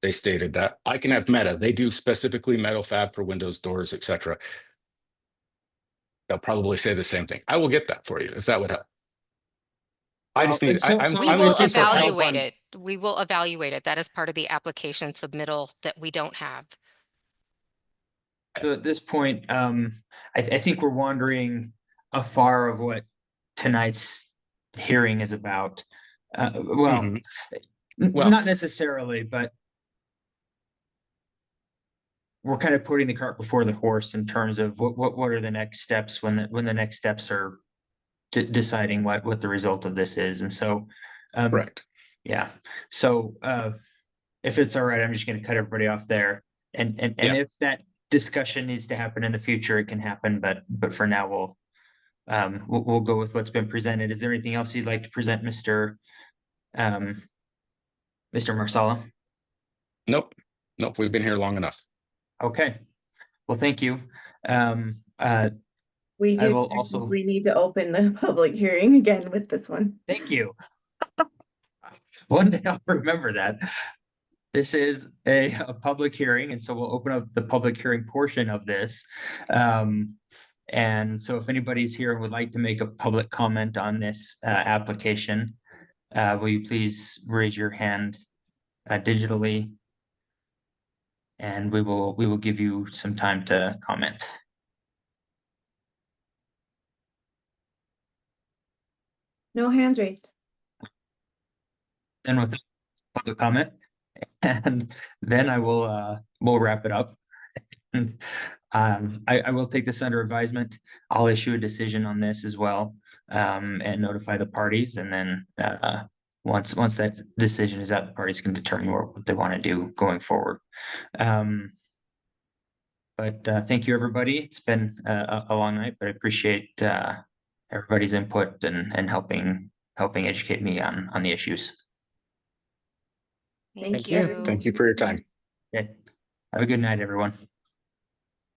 They stated that I can have Meta. They do specifically metal fab for windows, doors, etc. They'll probably say the same thing. I will get that for you if that would help. I just need. We will evaluate it. We will evaluate it. That is part of the application submittal that we don't have. So at this point, I think we're wandering afar of what tonight's hearing is about. Well, not necessarily, but we're kind of putting the cart before the horse in terms of what are the next steps when the next steps are deciding what the result of this is. And so, correct. Yeah. So, if it's all right, I'm just going to cut everybody off there. And if that discussion needs to happen in the future, it can happen. But for now, we'll go with what's been presented. Is there anything else you'd like to present, Mr. Marsala? Nope. We've been here long enough. Okay. Well, thank you. We need to open the public hearing again with this one. Thank you. One day I'll remember that. This is a public hearing, and so we'll open up the public hearing portion of this. And so if anybody's here and would like to make a public comment on this application, will you please raise your hand digitally? And we will give you some time to comment. No hands raised. And with public comment, and then I will we'll wrap it up. And I will take this under advisement. I'll issue a decision on this as well, and notify the parties. And then once that decision is out, the parties can determine what they want to do going forward. But thank you, everybody. It's been a long night, but I appreciate everybody's input and helping educate me on the issues. Thank you. Thank you for your time. Okay. Have a good night, everyone.